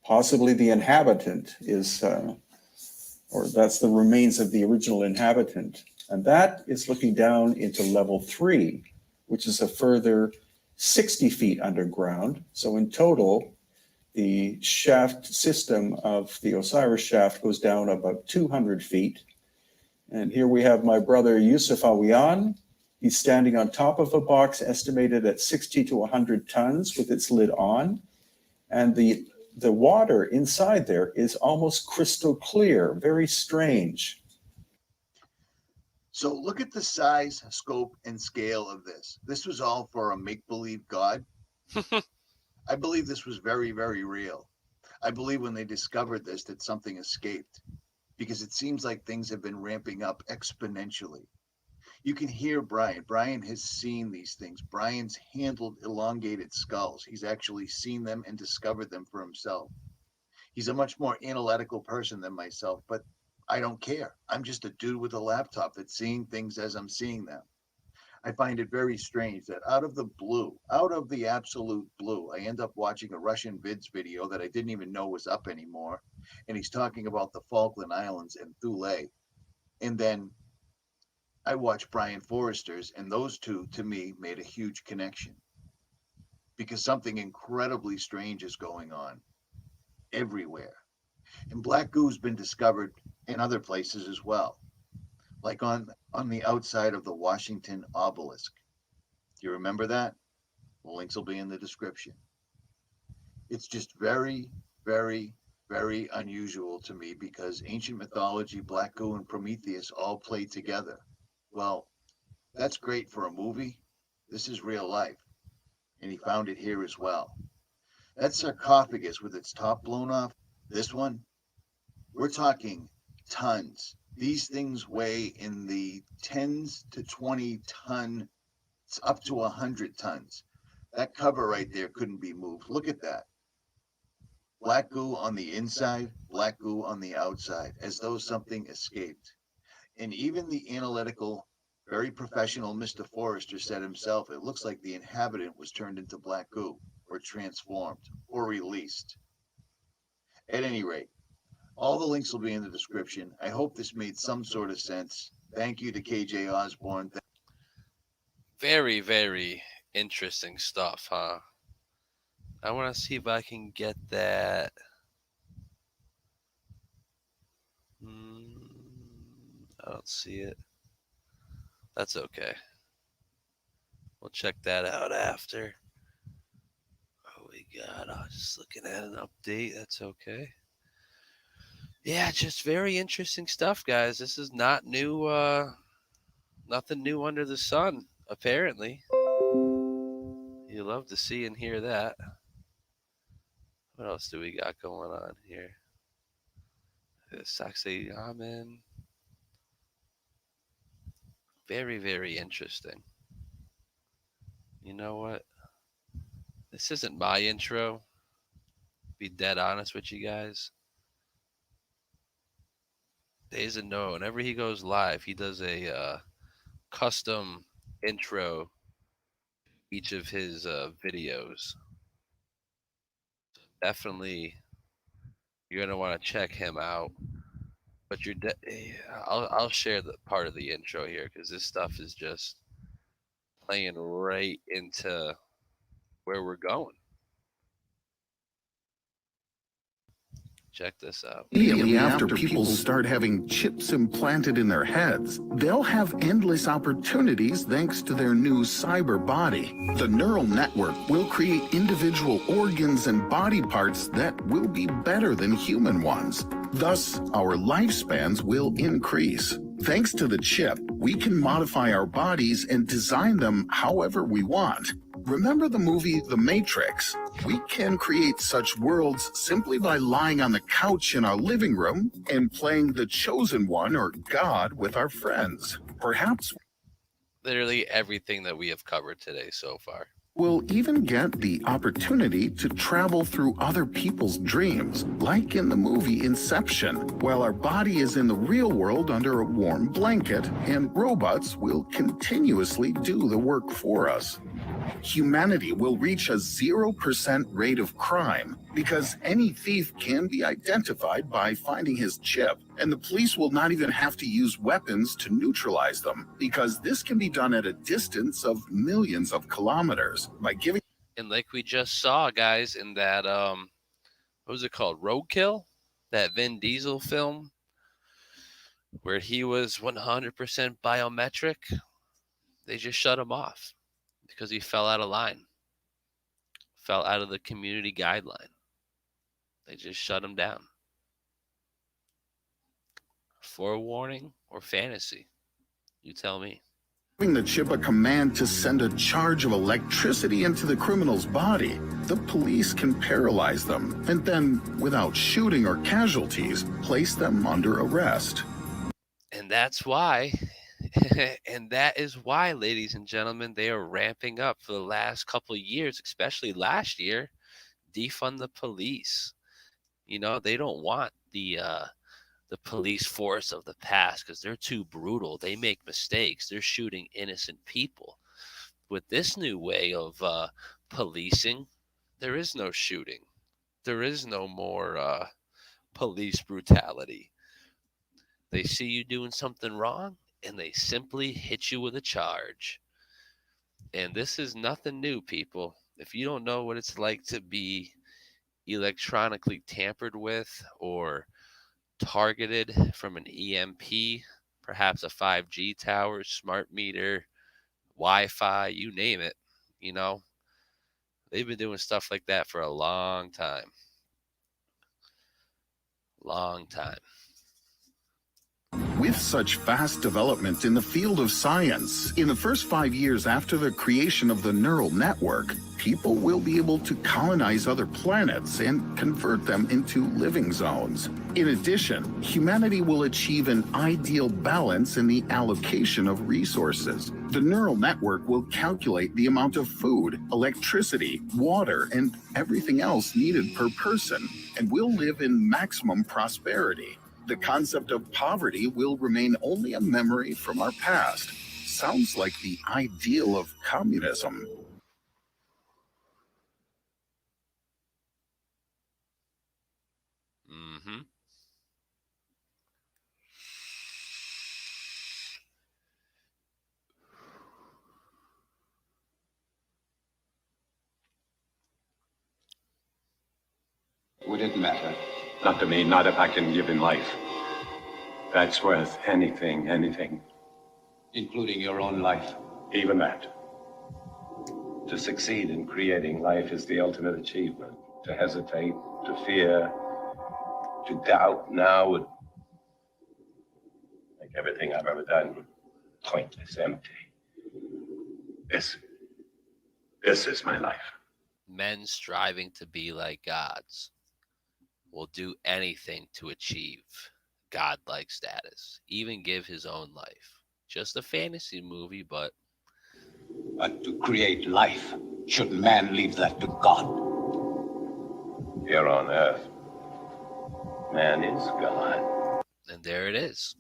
Possibly the inhabitant is, or that's the remains of the original inhabitant. And that is looking down into level 3, which is a further 60 feet underground. So in total, the shaft system of the Osiris shaft goes down about 200 feet. And here we have my brother Yusuf Awian. He's standing on top of a box estimated at 60 to 100 tons with its lid on. And the water inside there is almost crystal clear, very strange. So look at the size, scope, and scale of this. This was all for a make-believe god. I believe this was very, very real. I believe when they discovered this that something escaped, because it seems like things have been ramping up exponentially. You can hear Brian. Brian has seen these things. Brian's handled elongated skulls. He's actually seen them and discovered them for himself. He's a much more analytical person than myself, but I don't care. I'm just a dude with a laptop that's seeing things as I'm seeing them. I find it very strange that out of the blue, out of the absolute blue, I end up watching a Russian Vids video that I didn't even know was up anymore. And he's talking about the Falkland Islands and Thule. And then I watched Brian Forrester's, and those two, to me, made a huge connection. Because something incredibly strange is going on everywhere. And black goo's been discovered in other places as well, like on the outside of the Washington obelisk. Do you remember that? The links will be in the description. It's just very, very, very unusual to me because ancient mythology, black goo, and Prometheus all play together. Well, that's great for a movie. This is real life. And he found it here as well. That sarcophagus with its top blown off, this one, we're talking tons. These things weigh in the 10s to 20 ton, it's up to 100 tons. That cover right there couldn't be moved. Look at that. Black goo on the inside, black goo on the outside, as though something escaped. And even the analytical, very professional Mr. Forrester said himself, it looks like the inhabitant was turned into black goo, or transformed, or released. At any rate, all the links will be in the description. I hope this made some sort of sense. Thank you to KJ Osborne. Very, very interesting stuff, huh? I want to see if I can get that. I don't see it. That's okay. We'll check that out after. Oh, we got, just looking at an update. That's okay. Yeah, just very interesting stuff, guys. This is not new, nothing new under the sun, apparently. You love to see and hear that. What else do we got going on here? Saxe Yamen. Very, very interesting. You know what? This isn't my intro. Be dead honest with you guys. Days of Noah, whenever he goes live, he does a custom intro each of his videos. Definitely, you're gonna want to check him out. But I'll share the part of the intro here because this stuff is just playing right into where we're going. Check this out. Immediately after people start having chips implanted in their heads, they'll have endless opportunities thanks to their new cyber body. The neural network will create individual organs and body parts that will be better than human ones. Thus, our lifespans will increase. Thanks to the chip, we can modify our bodies and design them however we want. Remember the movie The Matrix? We can create such worlds simply by lying on the couch in our living room and playing the Chosen One or God with our friends. Perhaps Literally everything that we have covered today so far. we'll even get the opportunity to travel through other people's dreams, like in the movie Inception, while our body is in the real world under a warm blanket, and robots will continuously do the work for us. Humanity will reach a 0% rate of crime because any thief can be identified by finding his chip, and the police will not even have to use weapons to neutralize them because this can be done at a distance of millions of kilometers by giving. And like we just saw, guys, in that what was it called? Roadkill? That Vin Diesel film where he was 100% biometric. They just shut him off because he fell out of line. Fell out of the community guideline. They just shut him down. Forewarning or fantasy? You tell me. Giving the chip a command to send a charge of electricity into the criminal's body, the police can paralyze them and then, without shooting or casualties, place them under arrest. And that's why, and that is why, ladies and gentlemen, they are ramping up for the last couple of years, especially last year, defund the police. You know, they don't want the police force of the past because they're too brutal. They make mistakes. They're shooting innocent people. With this new way of policing, there is no shooting. There is no more police brutality. They see you doing something wrong, and they simply hit you with a charge. And this is nothing new, people. If you don't know what it's like to be electronically tampered with or targeted from an EMP, perhaps a 5G tower, smart meter, Wi-Fi, you name it, you know, they've been doing stuff like that for a long time. Long time. With such fast development in the field of science, in the first 5 years after the creation of the neural network, people will be able to colonize other planets and convert them into living zones. In addition, humanity will achieve an ideal balance in the allocation of resources. The neural network will calculate the amount of food, electricity, water, and everything else needed per person, and will live in maximum prosperity. The concept of poverty will remain only a memory from our past. Sounds like the ideal of communism. Mm-hmm. Would it matter? Not to me, not if I can give him life. That's worth anything, anything. Including your own life. Even that. To succeed in creating life is the ultimate achievement. To hesitate, to fear, to doubt now would make everything I've ever done pointless, empty. This is my life. Men striving to be like gods will do anything to achieve godlike status, even give his own life. Just a fantasy movie, but to create life, should man leave that to God? Here on earth, man is God. And there it is.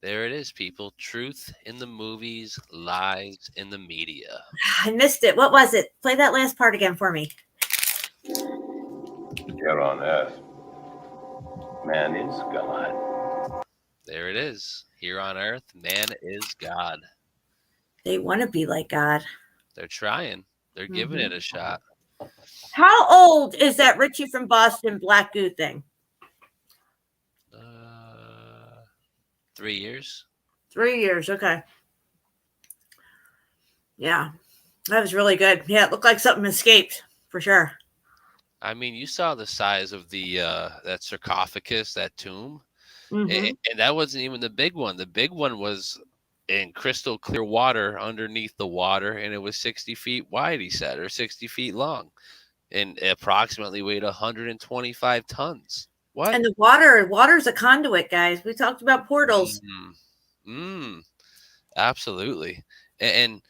There it is, people. Truth in the movies, lies in the media. I missed it. What was it? Play that last part again for me. Here on earth, man is God. There it is. Here on earth, man is God. They want to be like God. They're trying. They're giving it a shot. How old is that Richie from Boston Black Goo thing? 3 years. 3 years. Okay. Yeah. That was really good. Yeah, it looked like something escaped for sure. I mean, you saw the size of the that sarcophagus, that tomb. And that wasn't even the big one. The big one was in crystal clear water underneath the water, and it was 60 feet wide, he said, or 60 feet long, and approximately weighed 125 tons. What? And the water's a conduit, guys. We talked about portals. Absolutely. And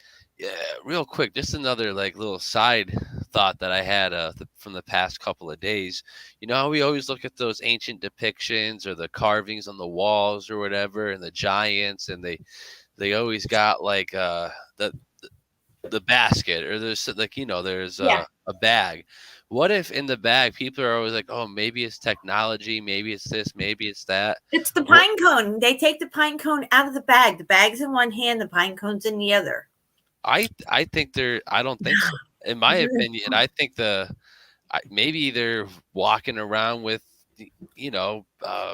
real quick, just another like little side thought that I had from the past couple of days. You know how we always look at those ancient depictions or the carvings on the walls or whatever, and the giants, and they always got like the basket, or there's like, you know, there's a bag. What if in the bag people are always like, oh, maybe it's technology, maybe it's this, maybe it's that. It's the pine cone. They take the pine cone out of the bag. The bag's in one hand, the pine cone's in the other. I think I don't think so. In my opinion, I think maybe they're walking around with, you know,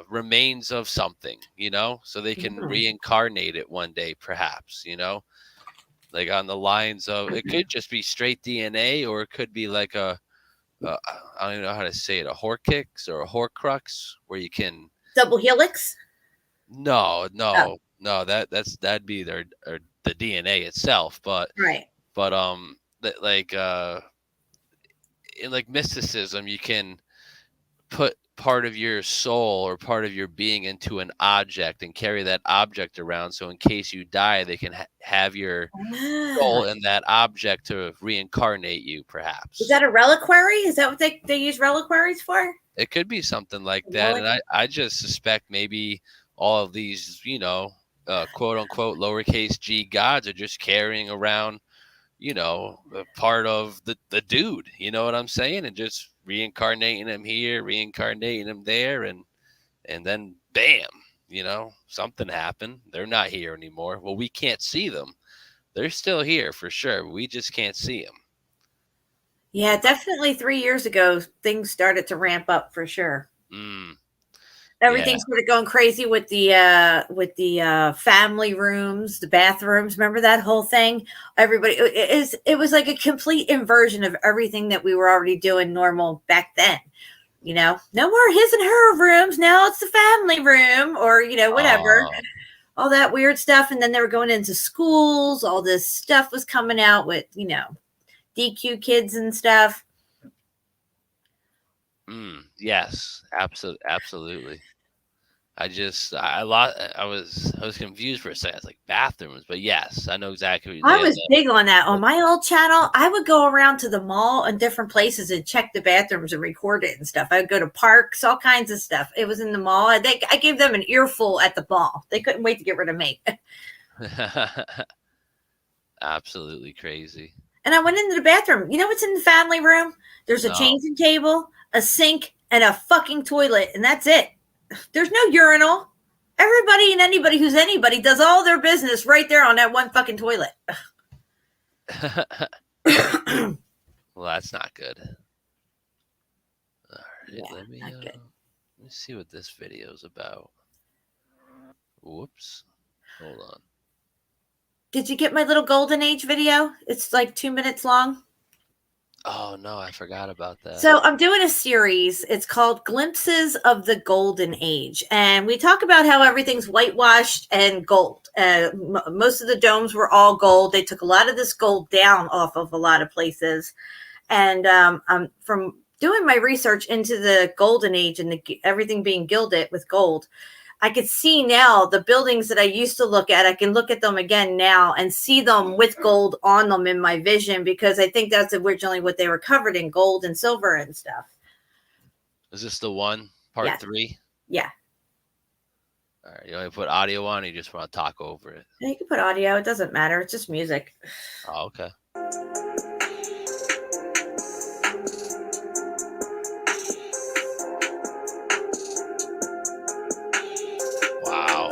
remains of something, you know, so they can reincarnate it one day, perhaps, you know, like on the lines of, it could just be straight DNA, or it could be like I don't even know how to say it, a Horcrux or a Horcrux, where you can double helix. No, that'd be the DNA itself, but right. But like in like mysticism, you can put part of your soul or part of your being into an object and carry that object around, so in case you die, they can have your soul in that object to reincarnate you, perhaps. Is that a reliquary? Is that what they use reliquaries for? It could be something like that. And I just suspect maybe all of these, you know, quote unquote lowercase g gods are just carrying around, you know, a part of the dude, you know what I'm saying? And just reincarnating him here, reincarnating him there, and then bam, you know, something happened. They're not here anymore. Well, we can't see them. They're still here for sure. We just can't see them. Yeah, definitely 3 years ago, things started to ramp up for sure. Everything started going crazy with the family rooms, the bathrooms. Remember that whole thing? Everybody, it was like a complete inversion of everything that we were already doing normal back then. You know, no more his and her rooms. Now it's the family room, or, you know, whatever. All that weird stuff. And then they were going into schools. All this stuff was coming out with, you know, DQ kids and stuff. Yes, absolutely. I was confused for a second. I was like, bathrooms, but yes, I know exactly what I you're was saying. big on that. On my old channel, I would go around to the mall and different places and check the bathrooms and record it and stuff. I would go to parks, all kinds of stuff. It was in the mall. I gave them an earful at the mall. They couldn't wait to get rid of me. Absolutely crazy. And I went into the bathroom. You know what's in the family room? There's a No. changing table, a sink, and a fucking toilet, and that's it. There's no urinal. Everybody and anybody who's anybody does all their business right there on that one fucking toilet. Well, that's not good. All right, Yeah, let me see what this video is about. Whoops. Hold on. Did you get my little golden age video? It's like 2 minutes long. Oh no, I forgot about that. So I'm doing a series. It's called Glimpses of the Golden Age. And we talk about how everything's whitewashed and gold. Most of the domes were all gold. They took a lot of this gold down off of a lot of places. And from doing my research into the Golden Age and everything being gilded with gold, I could see now the buildings that I used to look at. I can look at them again now and see them with gold on them in my vision, because I think that's originally what they were covered in, gold and silver and stuff. Is this the one, part Yes. 3? Yeah. All right, you want to put audio on, or you just want to talk over it? You can put audio. It doesn't matter. It's just music. Oh, okay. Wow.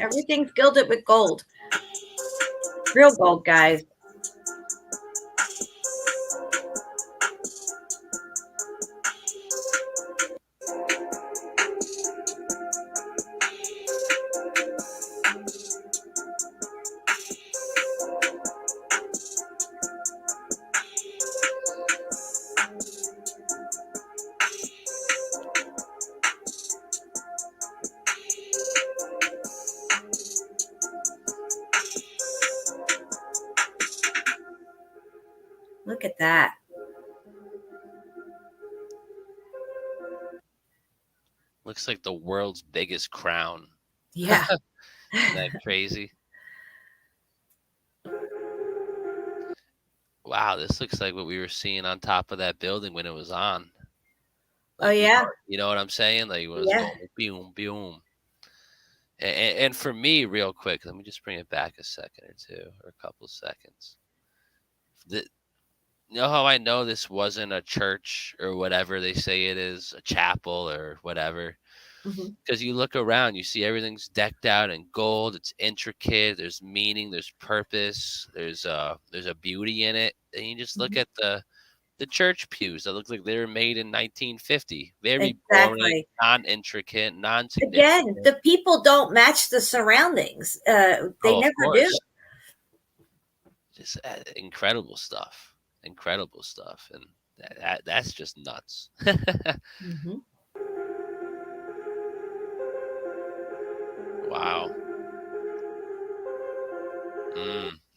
Everything's gilded with gold. Real gold, guys. Look at that. Looks like the world's biggest crown. Yeah. Isn't that crazy? Wow, this looks like what we were seeing on top of that building when it was on. Oh, yeah. You know what I'm saying? Like, it was Yeah. going boom, boom. And for me, real quick, let me just bring it back a second or two, or a couple seconds. You know how I know this wasn't a church or whatever they say it is, a chapel or whatever? Because you look around, you see everything's decked out in gold. It's intricate. There's meaning. There's purpose. There's a beauty in it. And you just look at the church pews that look like they were made in 1950. Very boring, Exactly. non-intricate, non-significant. Again, the people don't match the surroundings. They Oh, of never do. course. Just incredible stuff. Incredible stuff. And that's just nuts. Wow.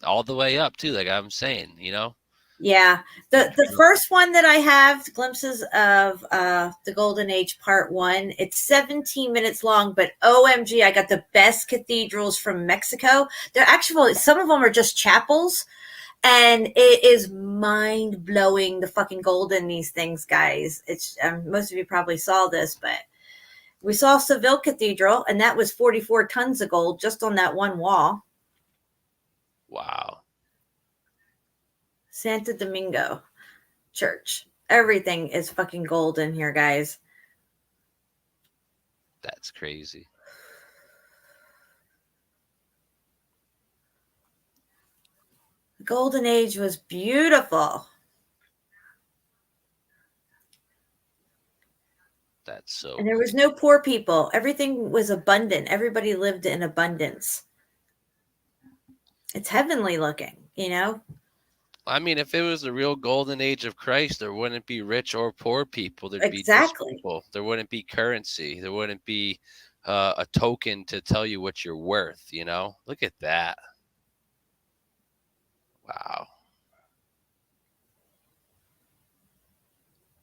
All the way up too, like I'm saying, you know? Yeah. The first one that I have, Glimpses of the Golden Age Part 1, it's 17 minutes long, but OMG, I got the best cathedrals from Mexico. They're actually, some of them are just chapels, and it is mind-blowing, the fucking gold in these things, guys. It's most of you probably saw this, but we saw Seville Cathedral, and that was 44 tons of gold just on that one wall. Wow. Santo Domingo Church. Everything is fucking gold in here, guys. That's crazy. Golden Age was beautiful. That's so And there was no poor people. Everything was abundant. Everybody lived in abundance. It's heavenly looking, you know? I mean, if it was the real golden age of Christ, there wouldn't be rich or poor people. There'd be just Exactly. people. There wouldn't be currency. There wouldn't be a token to tell you what you're worth, you know? Look at that. Wow.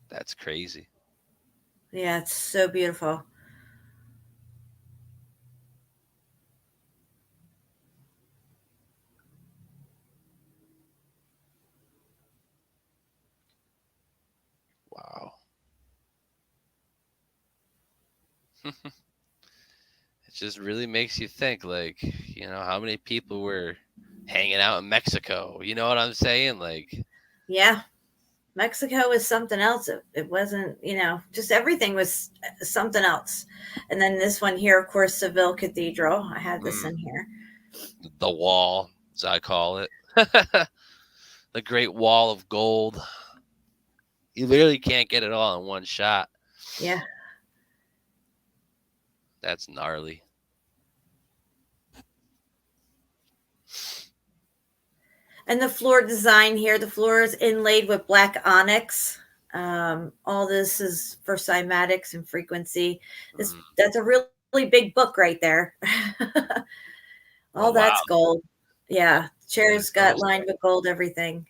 That's crazy. Yeah, it's so beautiful. Wow. It just really makes you think, like, you know, how many people were hanging out in Mexico? You know what I'm saying? Like, Yeah. Mexico was something else. It wasn't, you know, just everything was something else. And then this one here, of course, Seville Cathedral. I had this in here. the wall, as I call it. The Great Wall of Gold. You literally can't get it all in one shot. Yeah. That's gnarly. And the floor design here, the floor is inlaid with black onyx. All this is for cymatics and frequency. That's a really big book right there. All that's gold. Yeah. Chairs got lined with gold, everything.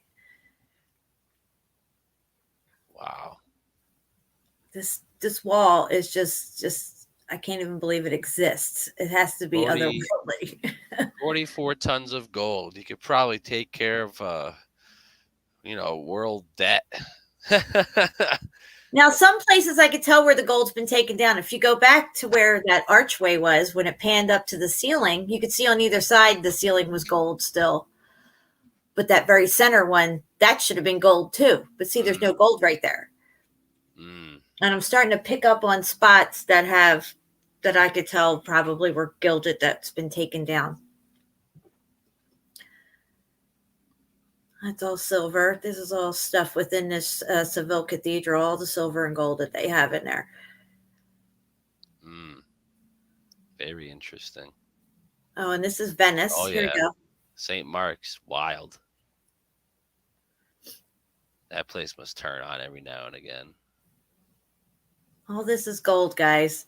Wow. This wall is just I can't even believe it exists. It has to be 40 otherworldly. 44 tons of gold. You could probably take care of, you know, world debt. Now, some places I could tell where the gold's been taken down. If you go back to where that archway was when it panned up to the ceiling, you could see on either side the ceiling was gold still. But that very center one, that should have been gold too. But see, there's no gold right there. And I'm starting to pick up on spots that I could tell probably were gilded that's been taken down. That's all silver. This is all stuff within this Seville Cathedral, all the silver and gold that they have in there. Very interesting. Oh, and this is Venice. Oh, Here yeah. we go. St. Mark's, wild. That place must turn on every now and again. All this is gold, guys.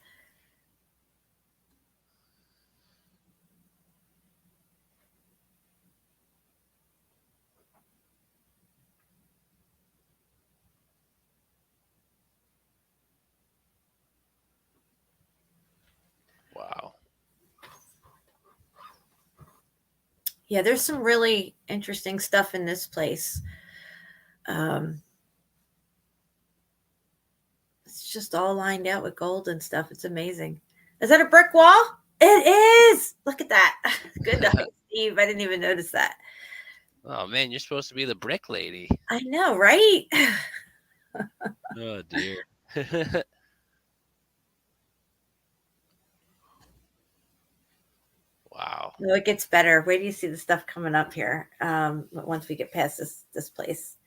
Wow. Yeah, there's some really interesting stuff in this place. It's just all lined out with gold and stuff. It's amazing. Is that a brick wall? It is. Look at that. Good night, Steve. I didn't even notice that. Oh, man, you're supposed to be the brick lady. I know, right? Oh, dear. Wow. No, it gets better. Wait till you see the stuff coming up here. Once we get past this place.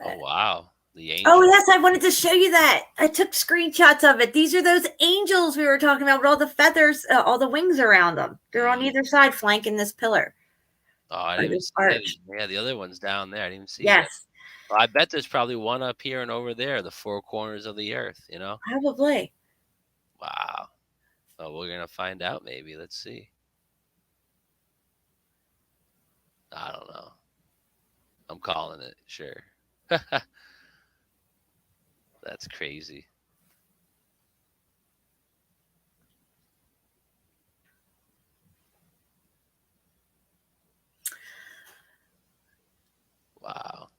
Oh, wow. The angel. Oh, yes, I wanted to show you that. I took screenshots of it. These are those angels we were talking about with all the feathers, all the wings around them. They're on either side flanking this pillar. Oh, I Or didn't even this see arch. that. Yeah, the other one's down there. I didn't even see Yes, it. Well, I bet there's probably one up here and over there, the four corners of the earth, you know? probably. Wow. Oh, we're going to find out maybe. Let's see. I don't know. I'm calling it, sure. That's crazy. Wow.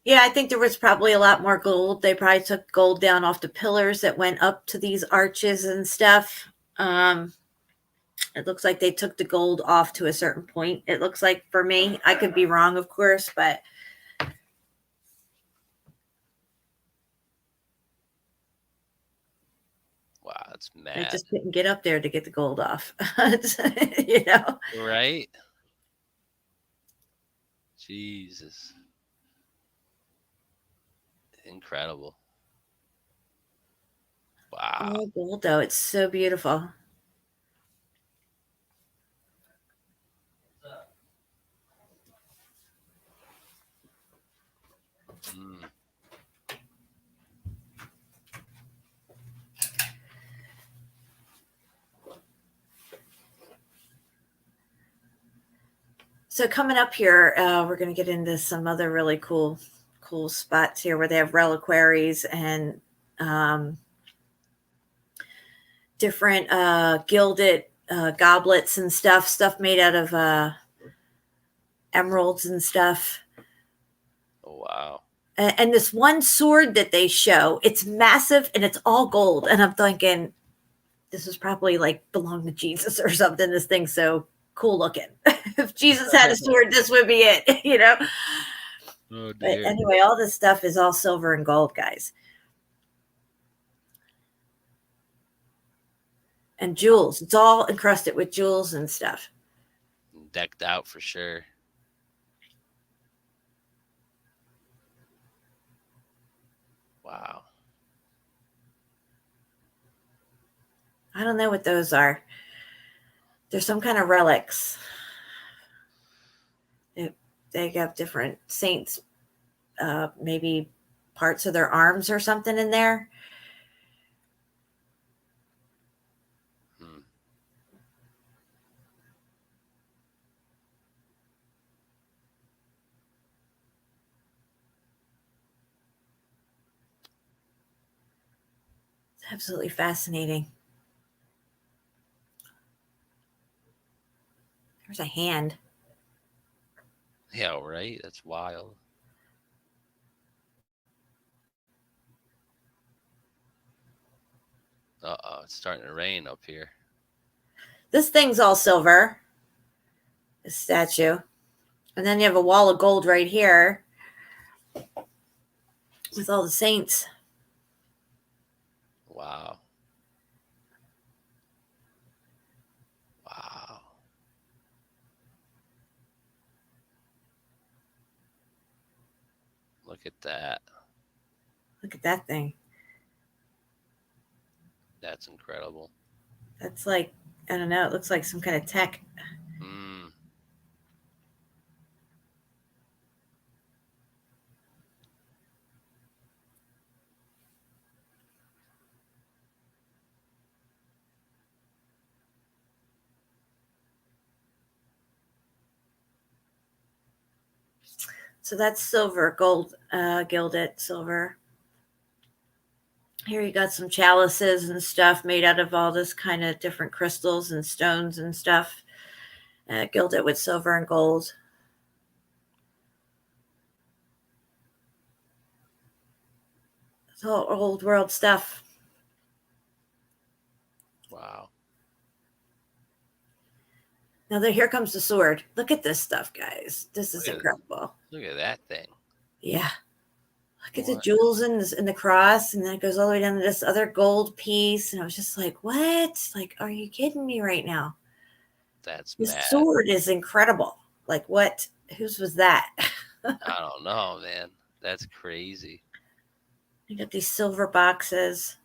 Yeah, I think there was probably a lot more gold. They probably took gold down off the pillars that went up to these arches and stuff. It looks like they took the gold off to a certain point. It looks like for me, I could be wrong, of course, but Wow, that's they mad. just couldn't get up there to get the gold off. You know? Right? Jesus. Incredible. Wow. All gold though. It's so beautiful. Mm. So coming up here, we're going to get into some other really cool spots here where they have reliquaries and different gilded goblets and stuff made out of emeralds and stuff. Oh, wow. And this one sword that they show, it's massive and it's all gold. And I'm thinking, this is probably like belonged to Jesus or something. This thing's so cool looking. If Jesus had a sword, this would be it, you know? Oh, But dear. anyway, all this stuff is all silver and gold, guys. And jewels. It's all encrusted with jewels and stuff. Decked out for sure. Wow. I don't know what those are. They're some kind of relics. They have different saints, maybe parts of their arms or something in there. It's absolutely fascinating. There's a hand. Yeah, right. That's wild. Uh-oh, it's starting to rain up here. This thing's all silver. This statue. And then you have a wall of gold right here with all the saints. Wow. Wow. Look at that. Look at that thing. That's incredible. That's like, I don't know, it looks like some kind of tech. Mm. So that's silver, gold, gilded silver. Here you got some chalices and stuff made out of all this kind of different crystals and stones and stuff. Gilded with silver and gold. It's all old world stuff. Wow. Now here comes the sword. Look at this stuff, guys. This is incredible. Look at that thing. Yeah. Look at the jewels in the cross, and then it goes all the way down to this other gold piece. And I was just like, what? Like, are you kidding me right now? That's This bad. sword is incredible. Like, what? Whose was that? I don't know, man. That's crazy. You got these silver boxes.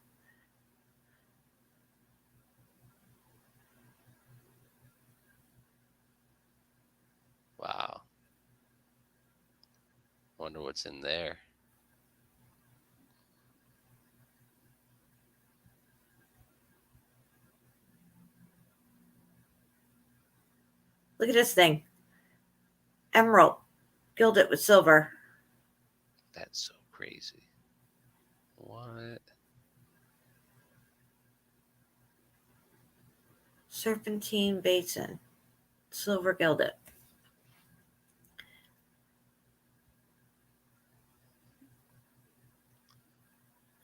Wow. Wonder what's in there. Look at this thing. Emerald. Gilded with silver. That's so crazy. What? Serpentine basin. Silver gilded.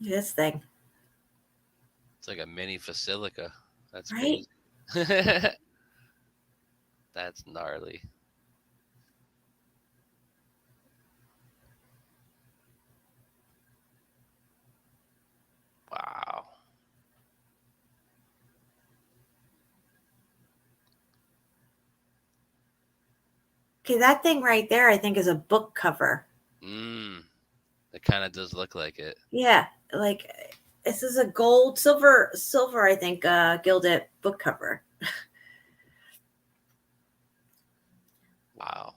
Look at this thing. It's like a mini basilica. That's Right? crazy. That's gnarly. Wow. Okay, that thing right there, I think, is a book cover. It kind of does look like it. Yeah, like this is a silver, I think, gilded book cover. Wow.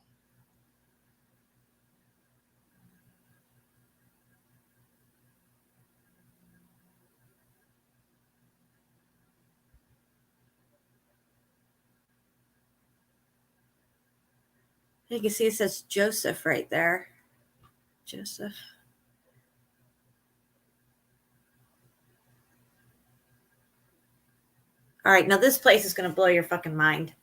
You can see it says Joseph right there. Joseph. All right, now this place is going to blow your fucking mind.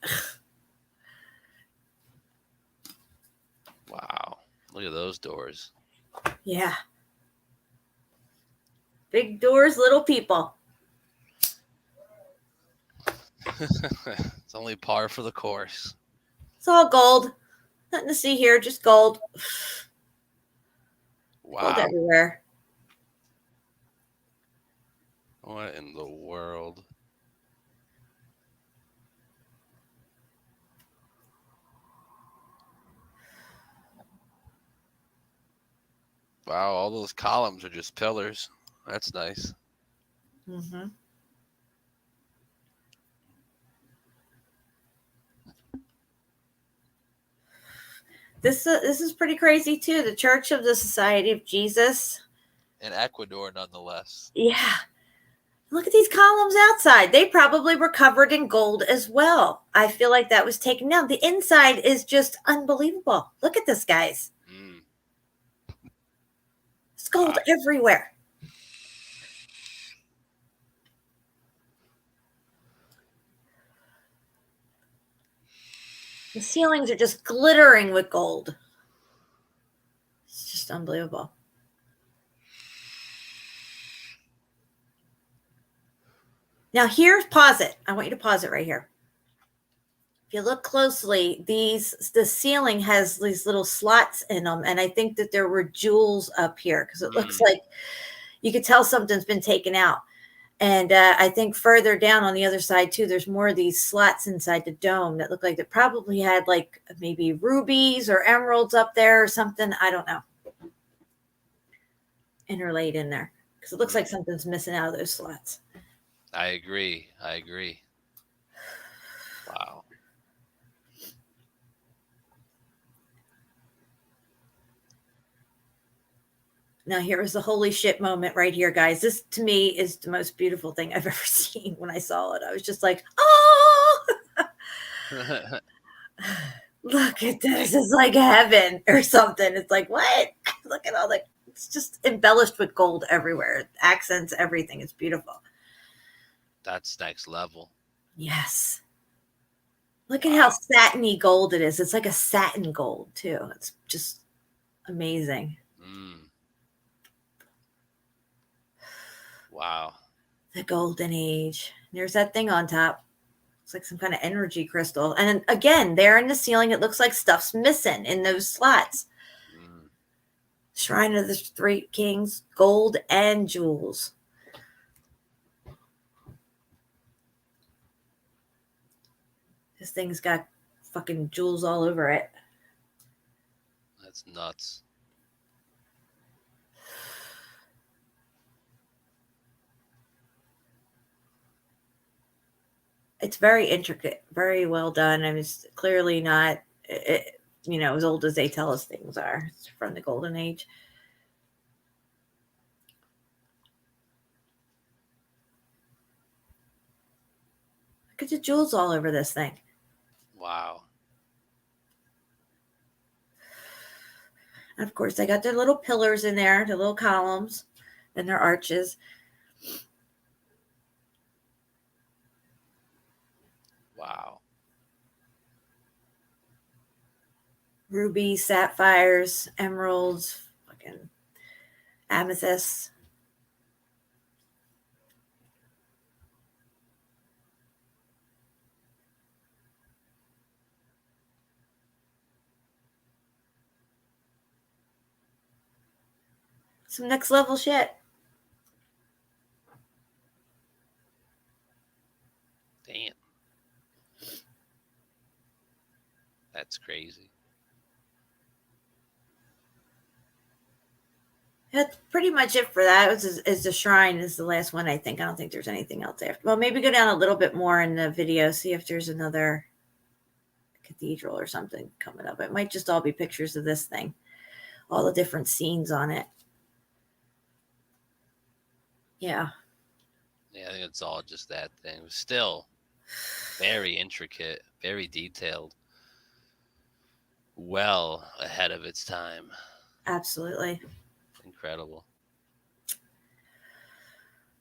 Wow. Look at those doors. Yeah. Big doors, little people. It's only par for the course. It's all gold. Nothing to see here, just gold. Wow. Gold everywhere. What in the world? Wow, all those columns are just pillars. That's nice. Mm-hmm. This is pretty crazy too. The Church of the Society of Jesus. In Ecuador, nonetheless. Yeah. Look at these columns outside. They probably were covered in gold as well. I feel like that was taken down. The inside is just unbelievable. Look at this, guys. It's gold everywhere. The ceilings are just glittering with gold. It's just unbelievable. Now here's, pause it. I want you to pause it right here. If you look closely, the ceiling has these little slots in them, and I think that there were jewels up here because it looks like you could tell something's been taken out. And I think further down on the other side too, there's more of these slots inside the dome that look like they probably had like maybe rubies or emeralds up there or something. I don't know. Interlaid in there because it looks like something's missing out of those slots. I agree. Wow. Now here was the holy shit moment right here, guys. This to me is the most beautiful thing I've ever seen. When I saw it, I was just like, oh, look at this. It's like heaven or something. It's like, what? Look at all the, it's just embellished with gold everywhere. Accents, everything. It's beautiful. That's next level. Yes. Look at how satiny gold it is. It's like a satin gold too. It's just amazing. Wow. The golden age. There's that thing on top. It's like some kind of energy crystal. And again, there in the ceiling, it looks like stuff's missing in those slots. Shrine of the Three Kings, gold and jewels. This thing's got fucking jewels all over it. That's nuts. It's very intricate, very well done. I mean, it's clearly not, as old as they tell us things are. It's from the golden age. Look at the jewels all over this thing. Wow. And of course, they got their little pillars in there, the little columns, and their arches. Wow. Rubies, sapphires, emeralds, fucking amethysts. Some next level shit. Damn. That's crazy. That's pretty much it for that. Is the shrine is the last one, I think. I don't think there's anything else after. Well, maybe go down a little bit more in the video, see if there's another cathedral or something coming up. It might just all be pictures of this thing, all the different scenes on it. Yeah. Yeah, I think it's all just that thing. Still very intricate, very detailed, well ahead of its time. Absolutely. Incredible.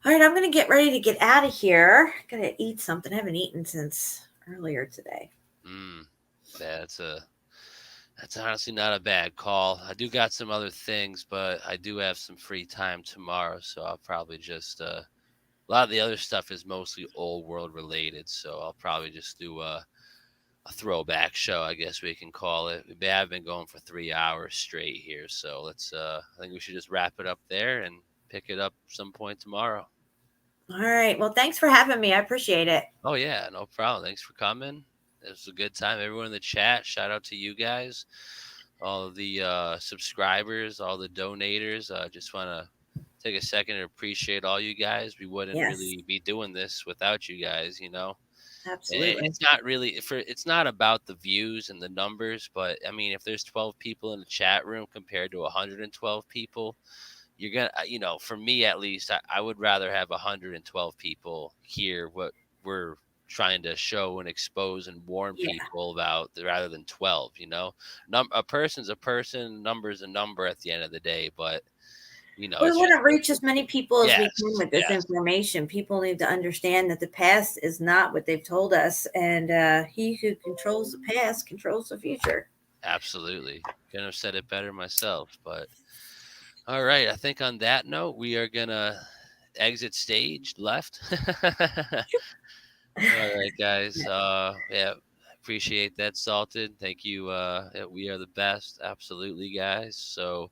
All right, I'm going to get ready to get out of here. Going to eat something. I haven't eaten since earlier today. Yeah, that's honestly not a bad call. I do got some other things, but I do have some free time tomorrow, so I'll probably just a lot of the other stuff is mostly old world related, so I'll probably just do a throwback show, I guess we can call it. We have been going for 3 hours straight here, so let's I think we should just wrap it up there and pick it up some point tomorrow. All right. Well, thanks for having me. I appreciate it. Oh yeah, no problem. Thanks for coming. It was a good time. Everyone in the chat, shout out to you guys, all of the subscribers, all the donators. Just want to take a second to appreciate all you guys. We wouldn't really be doing this without you guys, you know. Absolutely. It's not really it's not about the views and the numbers, but I mean, if there's 12 people in the chat room compared to 112 people, you're gonna, you know, for me at least, I would rather have 112 people hear what we're trying to show and expose and warn people about rather than 12. You know, a person's a person, number's a number at the end of the day, but you know, We want to reach as many people as we Yes, can with this yes. information. People need to understand that the past is not what they've told us, and he who controls the past controls the future. Absolutely. Couldn't have said it better myself, but all right. I think on that note, we are gonna exit stage left. All right, guys. Yeah, appreciate that, Salted. Thank you. Yeah, we are the best. Absolutely, guys. So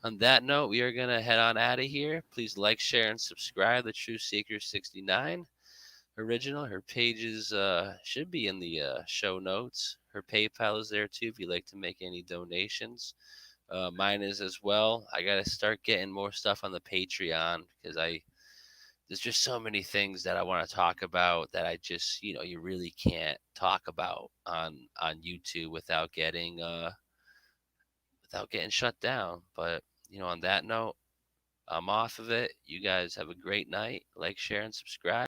on that note, we are gonna head on out of here. Please like, share, and subscribe. The True Seeker 69 original. Her pages should be in the show notes. Her PayPal is there too if you'd like to make any donations. Mine is as well. I gotta start getting more stuff on the Patreon because there's just so many things that I want to talk about that I just, you know, you really can't talk about on YouTube without getting shut down. But you know, on that note, I'm off of it. You guys have a great night. Like, share, and subscribe.